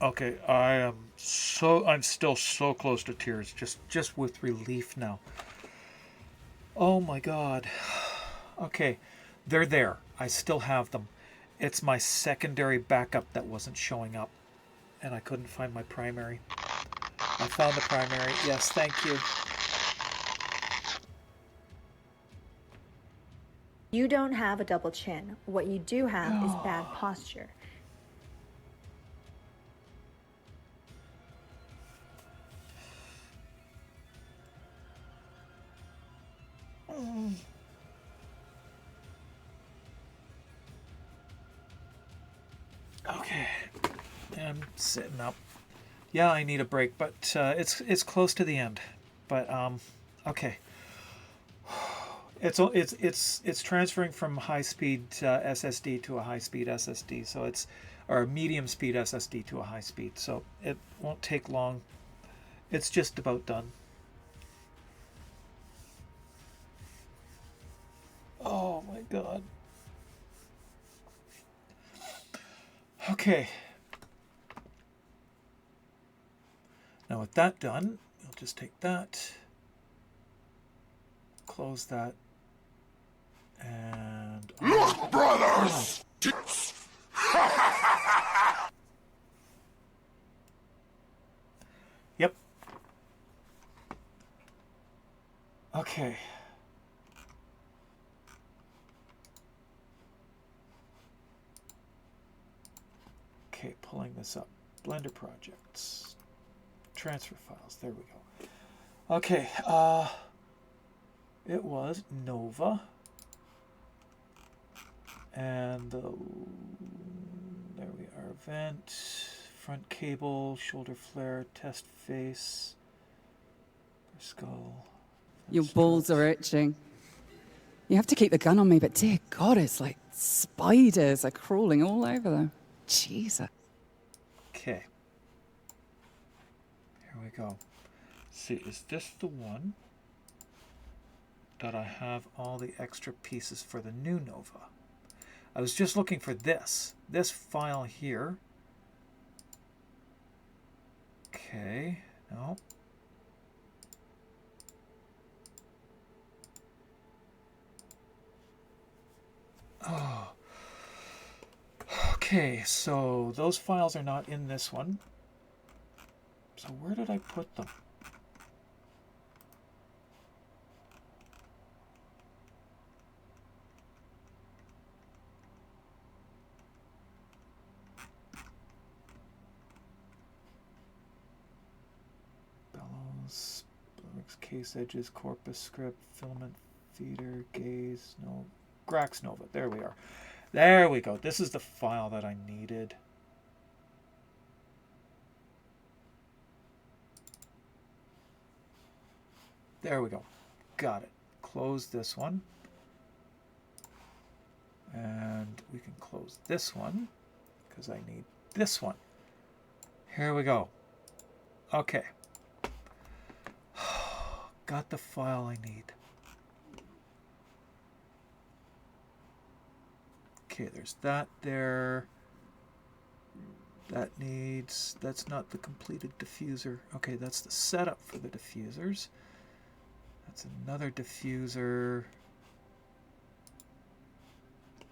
B: Okay, I'm still so close to tears, just with relief now. Oh my God. Okay, they're there. I still have them. It's my secondary backup that wasn't showing up, and I couldn't find my primary. I found the primary. Yes, thank you.
H: You don't have a double chin. What you do have is bad posture.
B: Okay, I'm sitting up. Yeah, I need a break, but it's close to the end. But okay. It's transferring from high speed SSD to a high speed SSD, so it's or a medium speed SSD to a high speed, so it won't take long. It's just about done. Oh my god. Okay. Now with that done, I'll just take that, close that, and look, brothers. Yep. Okay. Okay, pulling this up. Blender projects. Transfer files. There we go. Okay, it was Nova. And there we are. Vent, front cable, shoulder flare, test face, skull.
A: Your balls are itching. You have to keep the gun on me, but dear God, it's like spiders are crawling all over them. Jesus.
B: Okay. Here we go. See, is this the one that I have all the extra pieces for the new Nova? I was just looking for this file here. Okay, no. Oh. Okay, so those files are not in this one. So where did I put them? Bellows, case edges, corpus script, filament feeder, gaze, no, Grax Nova. There we are. There we go. This is the file that I needed. There we go. Got it. Close this one. And we can close this one because I need this one. Here we go. Okay. Got the file I need. Okay, there's that there. That needs, that's not the completed diffuser. Okay, that's the setup for the diffusers. That's another diffuser.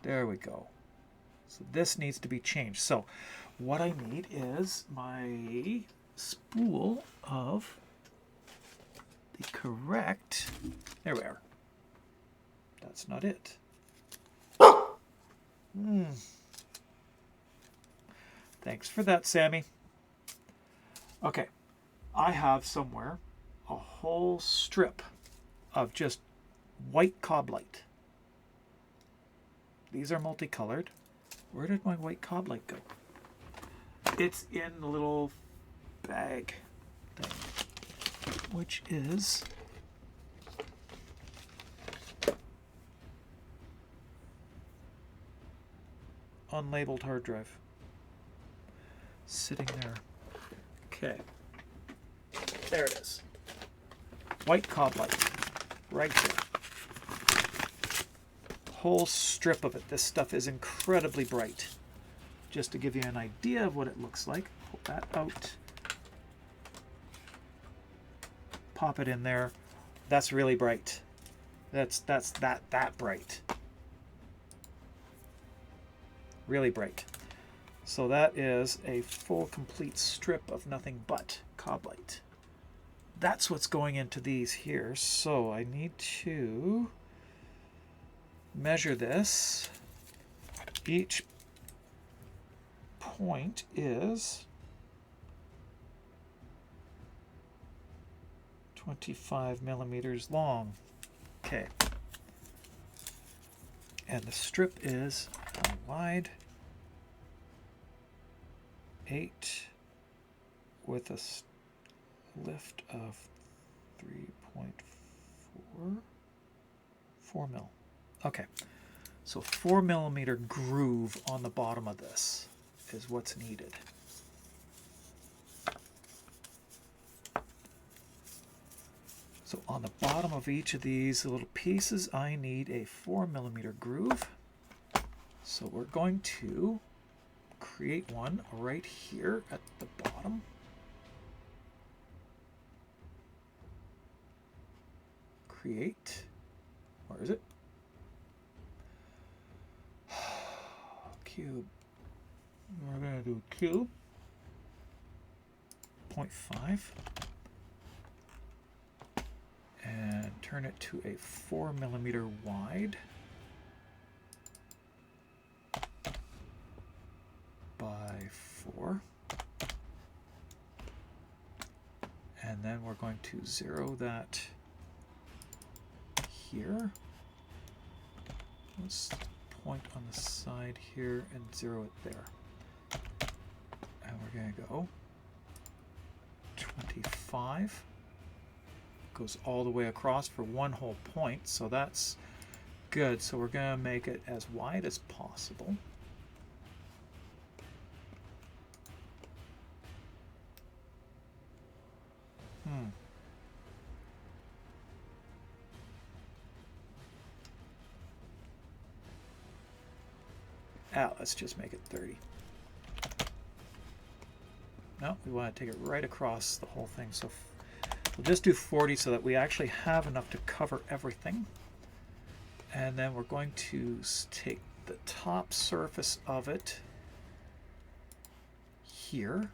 B: There we go. So this needs to be changed. So what I need is my spool of the correct, there we are. That's not it. Thanks for that, Sammy. Okay, I have somewhere a whole strip of just white cob light. These are multicolored. Where did my white cob light go? It's in the little bag thing, which is unlabeled hard drive. Sitting there. Okay. There it is. White cob light. Right there. Whole strip of it. This stuff is incredibly bright. Just to give you an idea of what it looks like, pull that out. Pop it in there. That's really bright. That's that bright. really bright. So that is a full complete strip of nothing but coblite. That's what's going into these here. So I need to measure this. Each point is 25 millimeters long. Okay. And the strip is wide, 8 with a lift of 4 mil. Okay, so 4 millimeter groove on the bottom of this is what's needed. So on the bottom of each of these little pieces, I need a 4 millimeter groove. So we're going to create one right here at the bottom. Create. Where is it? Cube. We're going to do cube. 0.5. And turn it to a 4 millimeter wide by 4. And then we're going to zero that here. Let's point on the side here and zero it there. And we're going to go 25. Goes all the way across for one whole point, so that's good. So we're going to make it as wide as possible. Let's just make it 30. No, we want to take it right across the whole thing. So we'll just do 40 so that we actually have enough to cover everything. And then we're going to take the top surface of it here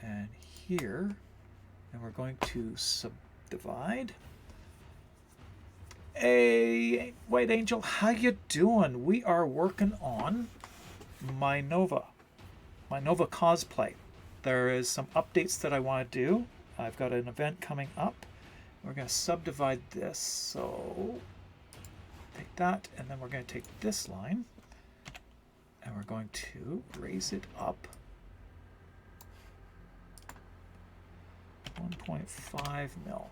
B: and here, and we're going to subdivide. Hey, White Angel, how you doing? We are working on my Nova cosplay. There is some updates that I want to do. I've got an event coming up. We're going to subdivide this. So take that, and then we're going to take this line, and we're going to raise it up 1.5 mil,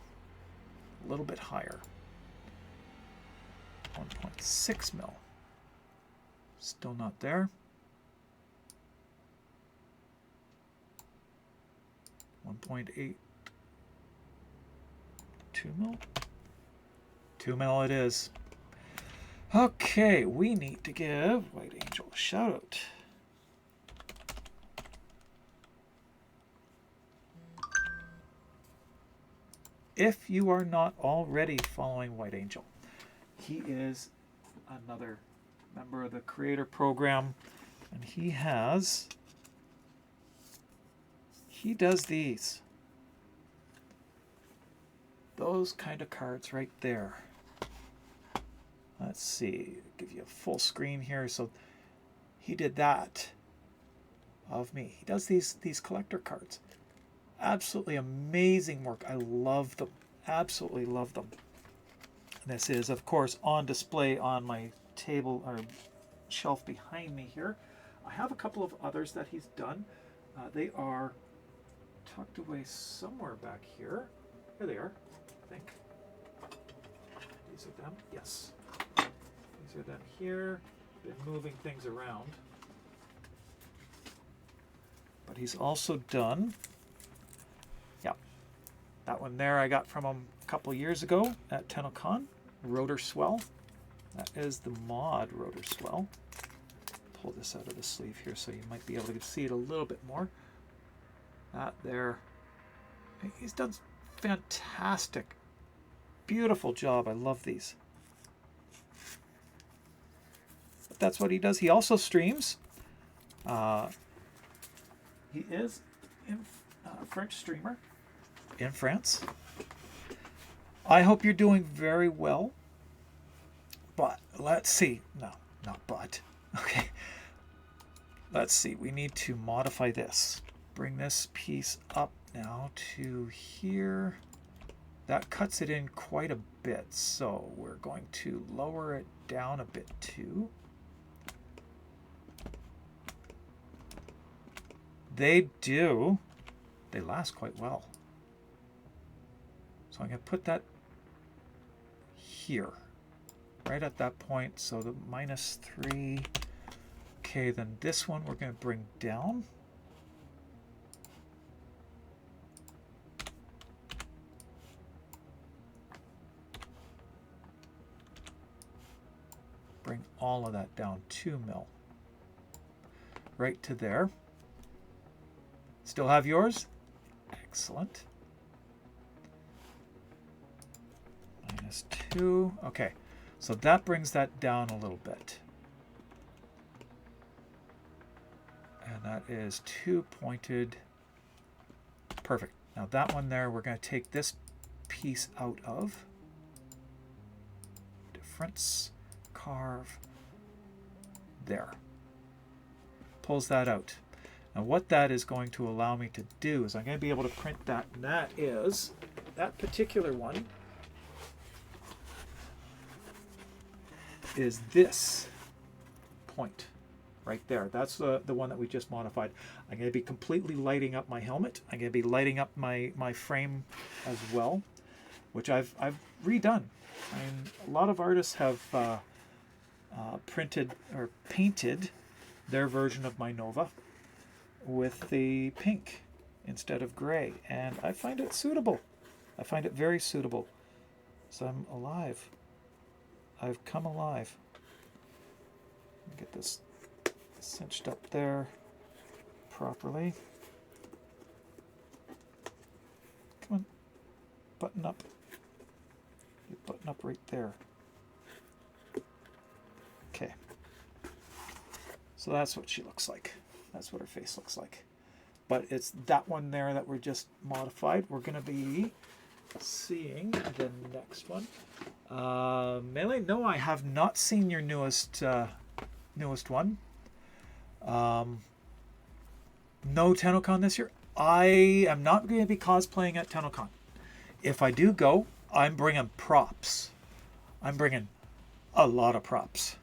B: a little bit higher. 1.6 mil. Still not there. 1.8. 2 mil? 2 mil it is. Okay, we need to give White Angel a shout out. If you are not already following White Angel, he is another member of the creator program, and he does these. Those kind of cards right there. Let's see, give you a full screen here. So he did that of me. He does these collector cards. Absolutely amazing work. I love them. Absolutely love them. This is, of course, on display on my table or shelf behind me here. I have a couple of others that he's done. They are tucked away somewhere back here. Here they are, I think. These are them. Yes. These are them here. Been moving things around. But he's also done, that one there I got from him a couple years ago at TennoCon. Rotor Swell. That is the mod Rotor Swell. Pull this out of the sleeve here so you might be able to see it a little bit more. That there. He's done fantastic, beautiful job. I love these. but that's what he does. He also streams. He is a French streamer in France. I hope you're doing very well. But let's see. No, not but. Okay. Let's see. We need to modify this. Bring this piece up now to here. That cuts it in quite a bit. So we're going to lower it down a bit too. They last quite well. So I'm going to put that here, right at that point. So the -3. Okay, then this one we're going to bring down. Bring all of that down 2 mil. Right to there. Still have yours? Excellent. -2. Okay, so that brings that down a little bit. And that is 2 pointed. Perfect. Now that one there, we're going to take this piece out of. Difference. Carve. There. Pulls that out. Now what that is going to allow me to do is I'm going to be able to print that, and that is that particular one is this point right there. That's the one that we just modified. I'm going to be completely lighting up my helmet. I'm going to be lighting up my frame as well, which I've redone. I mean, a lot of artists have printed or painted their version of my Nova with the pink instead of gray, and I find it suitable. I find it very suitable. So I'm alive. I've come alive. Get this cinched up there properly. Come on, button up. You button up right there. Okay. So that's what she looks like. That's what her face looks like. But it's that one there that we're just modified. We're going to be seeing the next one. Melee, no, I have not seen your newest one. No TennoCon this year. I am not going to be cosplaying at TennoCon. If I do go, I'm bringing props. I'm bringing a lot of props.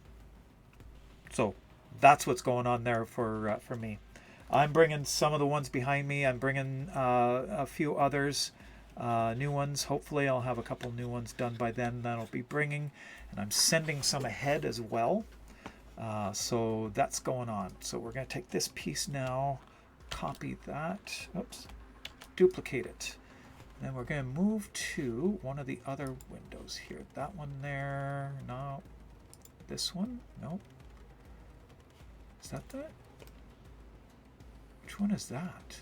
B: So that's what's going on there for me. I'm bringing some of the ones behind me. I'm bringing a few others, new ones. Hopefully I'll have a couple new ones done by then that I'll be bringing. And I'm sending some ahead as well. So that's going on. So we're going to take this piece now, copy that, oops, duplicate it. Then we're going to move to one of the other windows here. That one there, no. This one, no. Is that that? Which one is that?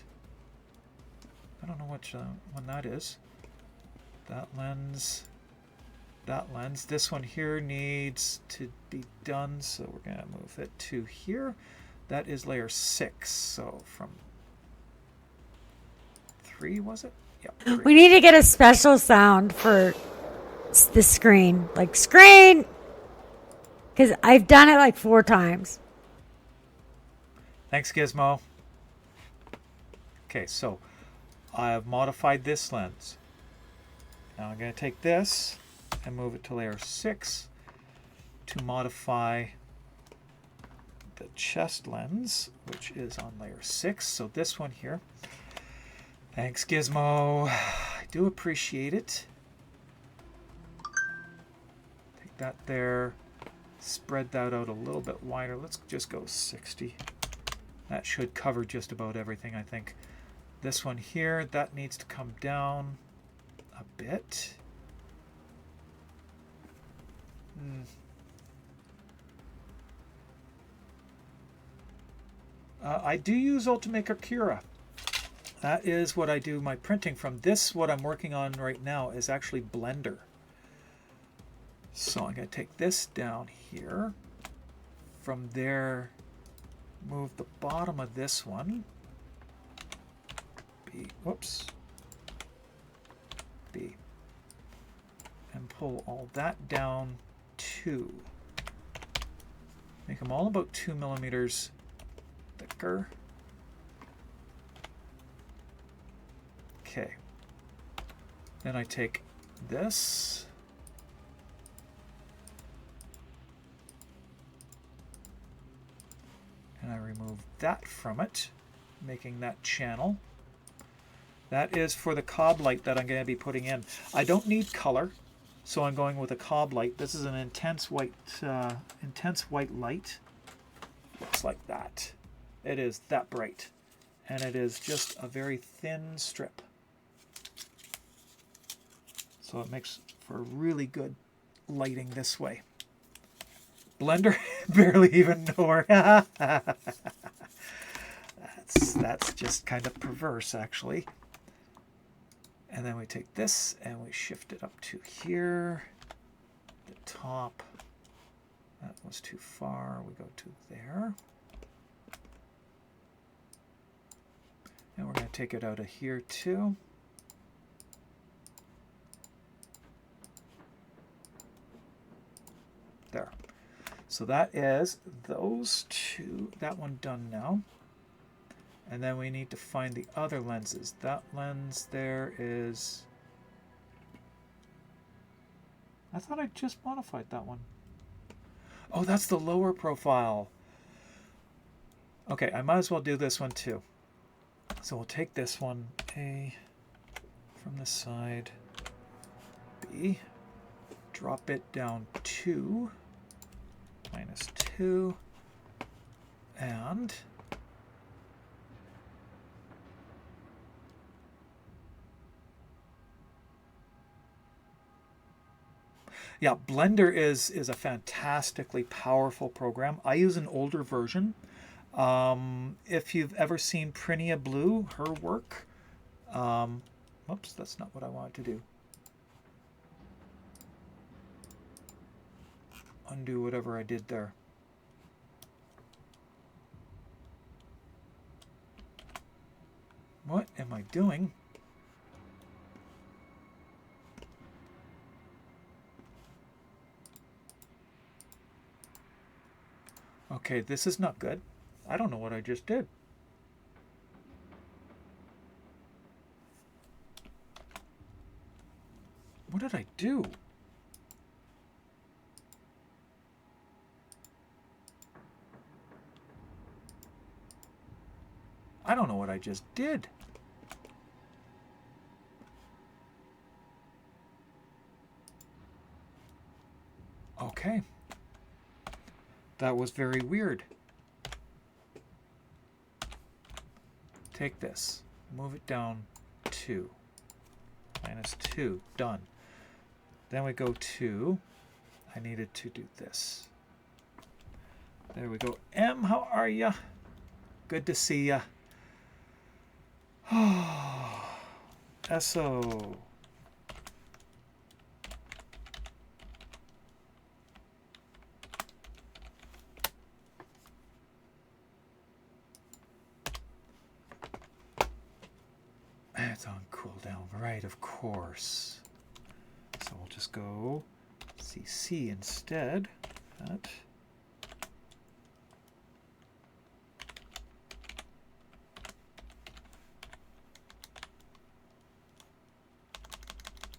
B: I don't know which one that is. That lens. That lens. This one here needs to be done, so we're going to move it to here. That is layer 6, so from 3, was it? Yep. 3.
G: We need to get a special sound for the screen. Like, screen! Because I've done it like 4 times.
B: Thanks, Gizmo. Okay, so I have modified this lens. Now I'm going to take this and move it to layer 6 to modify the chest lens, which is on layer 6. So this one here. Thanks, Gizmo. I do appreciate it. Take that there. Spread that out a little bit wider. Let's just go 60. That should cover just about everything, I think. This one here, that needs to come down a bit. I do use Ultimaker Cura. That is what I do my printing from. This, what I'm working on right now, is actually Blender. So I'm going to take this down here. from there, move the bottom of this one. B, whoops. B. And pull all that down 2. Make them all about 2 millimeters thicker. Okay. Then I take this. And I remove that from it, making that channel. That is for the cob light that I'm going to be putting in. I don't need color, so I'm going with a cob light. This is an intense white light. Looks like that. It is that bright. And it is just a very thin strip. So it makes for really good lighting this way. Blender, barely even know her. That's just kind of perverse, actually. And then we take this and we shift it up to here. The top. That was too far. We go to there. And we're going to take it out of here too. There. So that is those two, that one done now. And then we need to find the other lenses. That lens there is... I thought I just modified that one. Oh, that's the lower profile. Okay, I might as well do this one too. So we'll take this one, A, from the side, B, drop it down 2, -2, and yeah, Blender is a fantastically powerful program. I use an older version. If you've ever seen Prinia Blue, her work, whoops, that's not what I wanted to do. Undo whatever I did there. What am I doing? Okay, this is not good. I don't know what I just did. What did I do? I don't know what I just did. Okay. That was very weird. Take this, move it down 2, -2, done. Then we go to, I needed to do this. There we go. M, how are ya? Good to see ya. SO. It's on cooldown, right, of course. So we'll just go CC instead. That.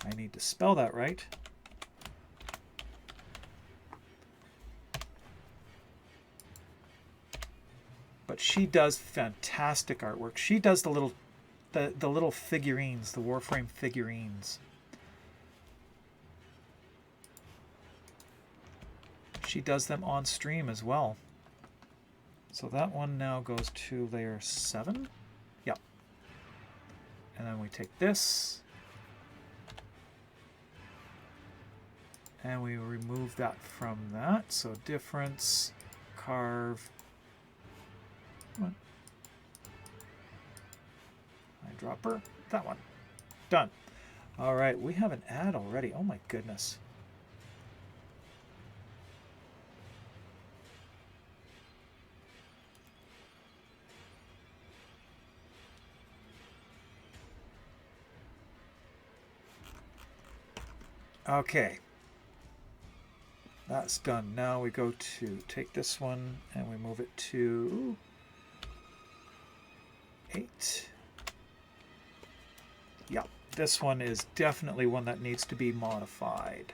B: I need to spell that right. But she does fantastic artwork. She does the little figurines, the Warframe figurines. She does them on stream as well. So that one now goes to layer 7. Yep. And then we take this. And we remove that from that. So difference, carve. Come on. Eyedropper. That one. Done. All right, we have an ad already. Oh my goodness. Okay. That's done. Now we go to take this one and we move it to 8. Yeah, this one is definitely one that needs to be modified.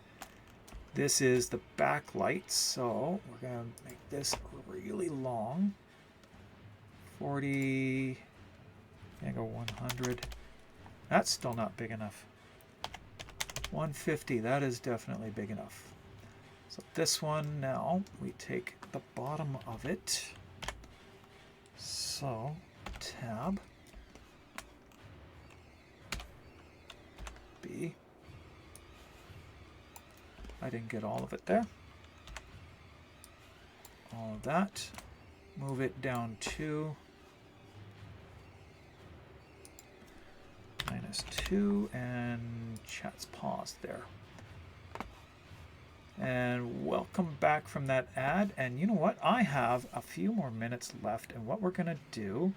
B: This is the backlight, so we're going to make this really long. 40, I'm going to go 100. That's still not big enough. 150, that is definitely big enough. So this one now, we take the bottom of it. So, tab. B. I didn't get all of it there. All of that. Move it down to -2 and chat's paused there. And welcome back from that ad. And you know what? I have a few more minutes left. And what we're going to do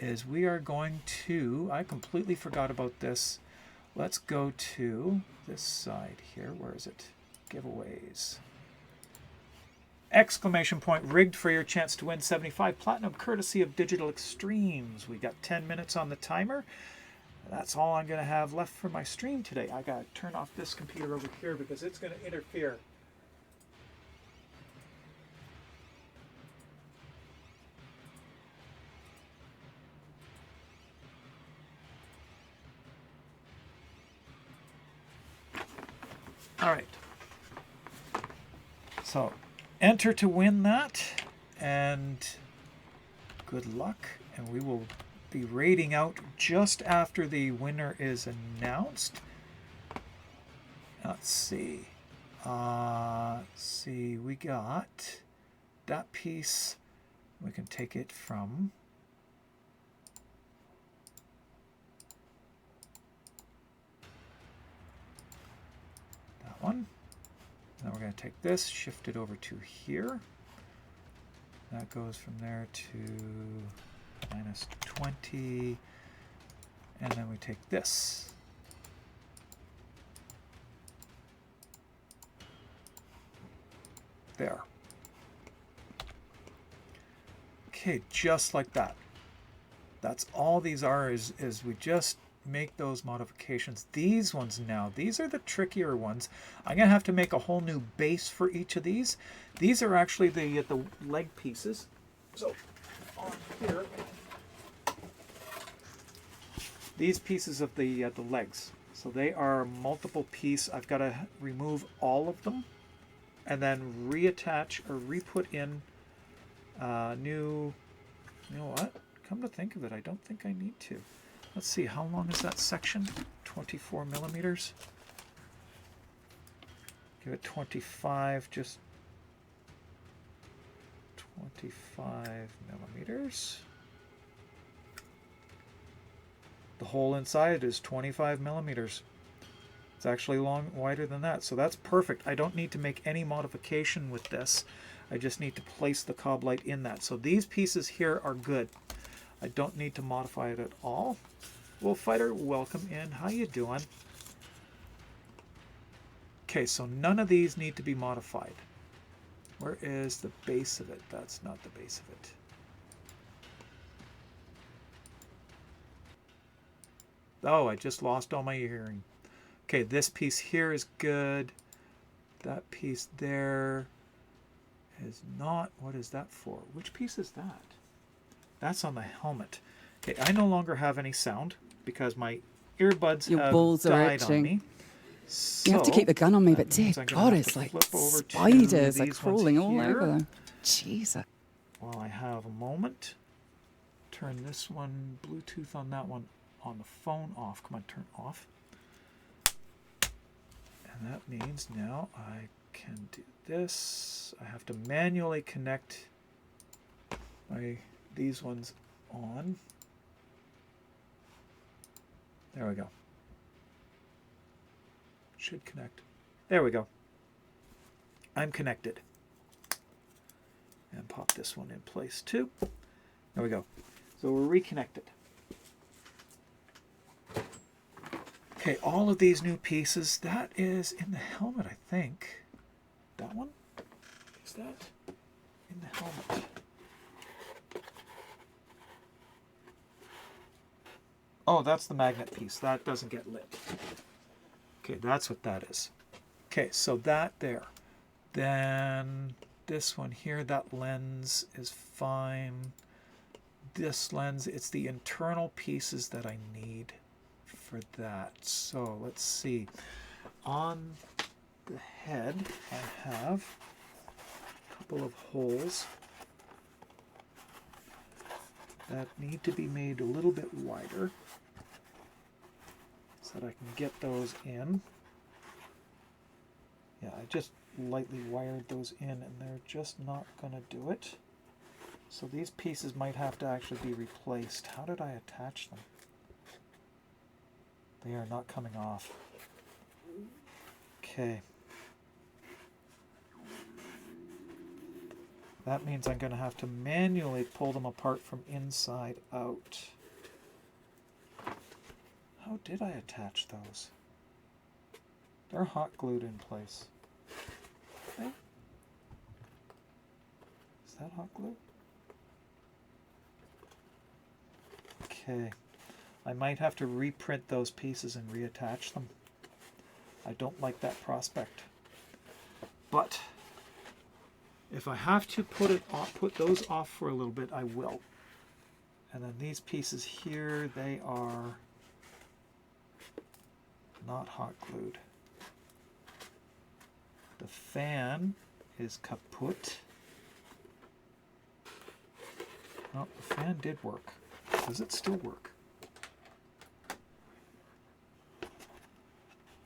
B: is we are going to, I completely forgot about this. Let's go to this side here. Where is it? Giveaways. Exclamation point, rigged for your chance to win 75 platinum courtesy of Digital Extremes. We got 10 minutes on the timer. That's all I'm going to have left for my stream today. I got to turn off this computer over here because it's going to interfere. All right. So, enter to win that, and good luck. And we will be rating out just after the winner is announced. Let's see. We got that piece. We can take it from that one. Now we're going to take this, shift it over to here. That goes from there to -20. And then we take this. There. Okay, just like that. That's all these are, is we just make those modifications. These ones now, these are the trickier ones. I'm going to have to make a whole new base for each of these. These are actually the leg pieces. So on here, these pieces of the legs. So they are multiple piece. I've got to remove all of them and then reattach or re-put in new, you know what? Come to think of it, I don't think I need to. Let's see, how long is that section? 24 millimeters. Give it 25, just 25 millimeters. The hole inside is 25 millimeters. It's actually wider than that, so that's perfect. I don't need to make any modification with this. I just need to place the cob light in that. So these pieces here are good. I don't need to modify it at all. Wolffighter, welcome in. How you doing? Okay, so none of these need to be modified. Where is the base of it? That's not the base of it. Oh, I just lost all my hearing. Okay, this piece here is good. That piece there is not. What is that for? Which piece is that? That's on the helmet. Okay, I no longer have any sound because my earbuds
A: Your
B: have
A: balls are
B: died on
A: itching.
B: me.
A: You have to keep the gun on me, but dear
B: means I'm gonna
A: God,
B: have
A: it's
B: to
A: like
B: flip over to
A: spiders are
B: these ones
A: crawling all
B: here.
A: over them. Jesus.
B: While I have a moment, turn this one, Bluetooth on that one, on the phone off. Come on, turn off. And that means now I can do this. I have to manually connect these ones on. There we go. Should connect. There we go. I'm connected. And pop this one in place too. There we go. So we're reconnected. Okay, all of these new pieces, that is in the helmet, I think. That one? Is that in the helmet? Oh, that's the magnet piece. That doesn't get lit. Okay, that's what that is. Okay, so that there. Then this one here, that lens is fine. This lens, it's the internal pieces that I need for that. So let's see. On the head, I have a couple of holes that need to be made a little bit wider so that I can get those in. Yeah, I just lightly wired those in and they're just not going to do it. So these pieces might have to actually be replaced. How did I attach them? They are not coming off. Okay. That means I'm going to have to manually pull them apart from inside out. How did I attach those? They're hot glued in place. Okay. Is that hot glue? Okay. I might have to reprint those pieces and reattach them. I don't like that prospect. But if I have to put those off for a little bit, I will. And then these pieces here, they are not hot glued. The fan is kaput. Oh, the fan did work. Does it still work?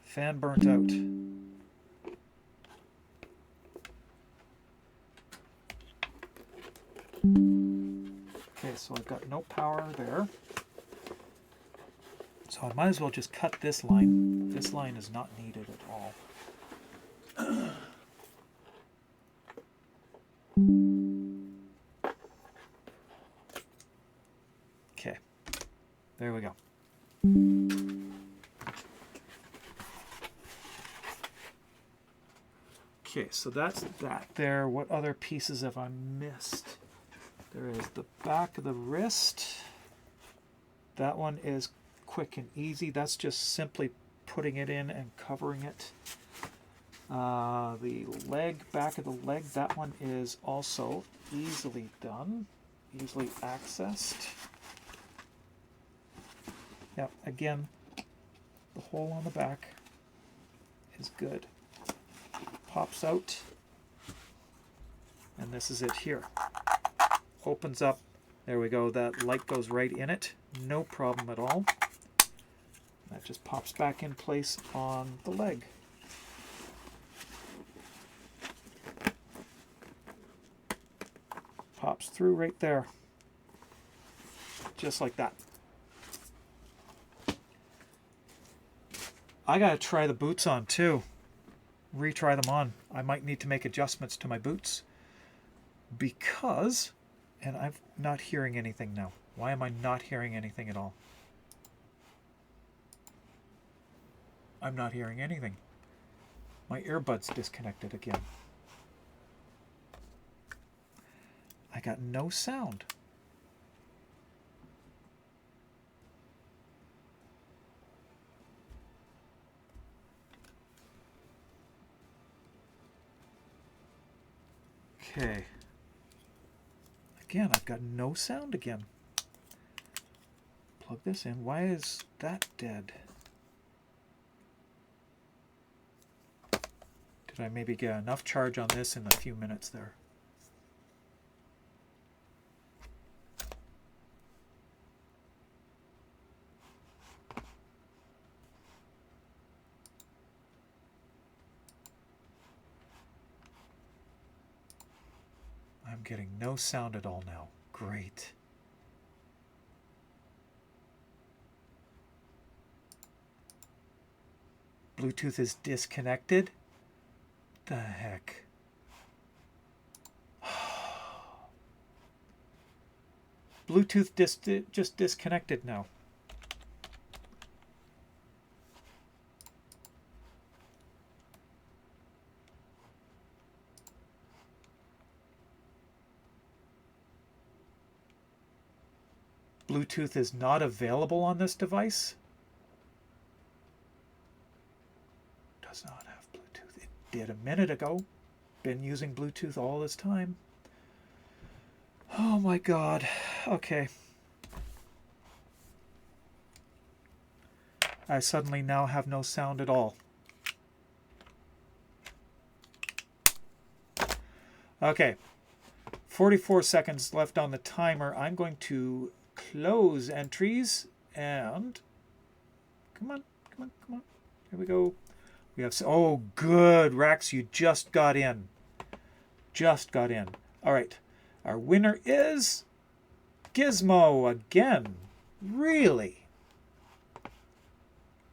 B: Fan burnt out. Okay, so I've got no power there. So I might as well just cut this line. This line is not needed at all. Okay, there we go. Okay, so that's that there. What other pieces have I missed? There is the back of the wrist. That one is quick and easy. That's just simply putting it in and covering it. The leg, back of the leg, that one is also easily done, easily accessed. Yep, again, the hole on the back is good. Pops out, and this is it here. Opens up, there we go, that light goes right in it, no problem at all. That just pops back in place on the leg. Pops through right there, just like that. I gotta try the boots on too. Retry them on. I might need to make adjustments to my boots because, and I'm not hearing anything now. Why am I not hearing anything at all? I'm not hearing anything. My earbuds disconnected again. I got no sound. Okay. Again, I've got no sound again. Plug this in. Why is that dead? Did I maybe get enough charge on this in a few minutes there? I'm getting no sound at all now. Great. Bluetooth is disconnected? The heck? Bluetooth just disconnected now. Bluetooth is not available on this device. Does not have Bluetooth. It did a minute ago. Been using Bluetooth all this time. Oh my God. Okay. I suddenly now have no sound at all. Okay. 44 seconds left on the timer. I'm going to close entries and come on. Here we go. We have, oh, good, Rax, you just got in. All right. Our winner is Gizmo again. Really?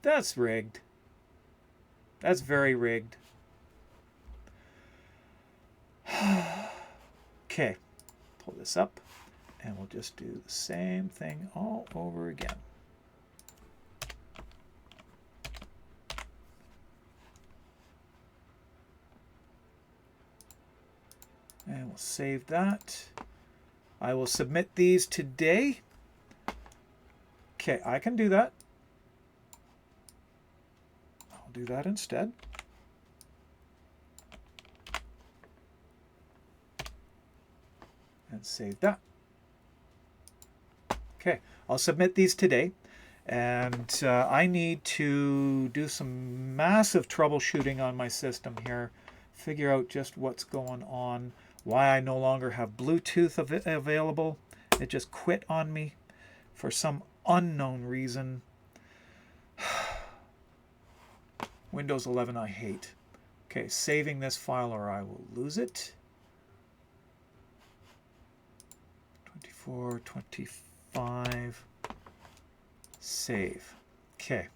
B: That's rigged. That's very rigged. Okay. Pull this up and we'll just do the same thing all over again. And we'll save that. I will submit these today. Okay, I can do that. I'll do that instead. And save that. Okay, I'll submit these today. And I need to do some massive troubleshooting on my system here. Figure out just what's going on. Why I no longer have Bluetooth available. It just quit on me for some unknown reason. Windows 11 I hate. Okay, saving this file or I will lose it. 24, 25. Save. Okay.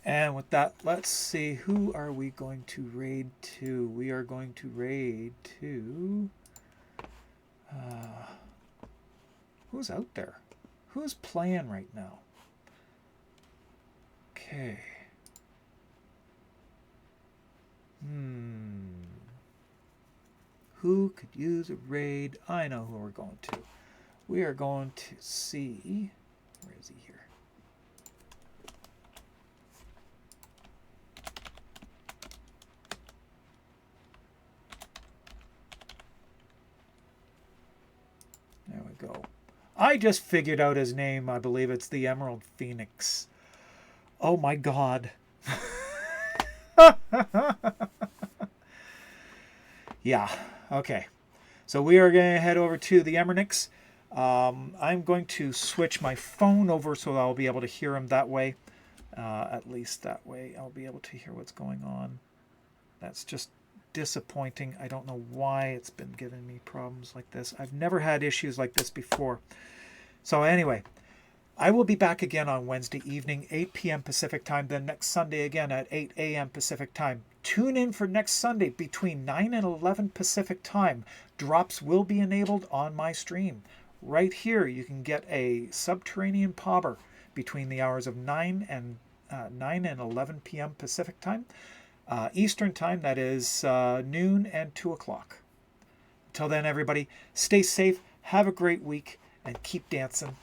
B: And with that, let's see, who are we going to raid to? We are going to raid to... who's out there? Who's playing right now? Okay. Who could use a raid? I know who we're going to. We are going to see... Where is he here? There we go. I just figured out his name. I believe it's the Emerald Phoenix. Oh my God. Yeah. Okay. So we are going to head over to the Emernix. I'm going to switch my phone over so I'll be able to hear him that way. At least that way I'll be able to hear what's going on. That's just disappointing. I don't know why it's been giving me problems like this. I've never had issues like this before. So anyway, I will be back again on Wednesday evening, 8 p.m. Pacific time, then next Sunday again at 8 a.m. Pacific time. Tune in for next Sunday between 9 and 11 Pacific time. Drops will be enabled on my stream. Right here, you can get a subterranean pauper between the hours of 9 and 11 p.m. Pacific time. Eastern time, that is noon and 2 o'clock. Until then, everybody, stay safe, have a great week, and keep dancing.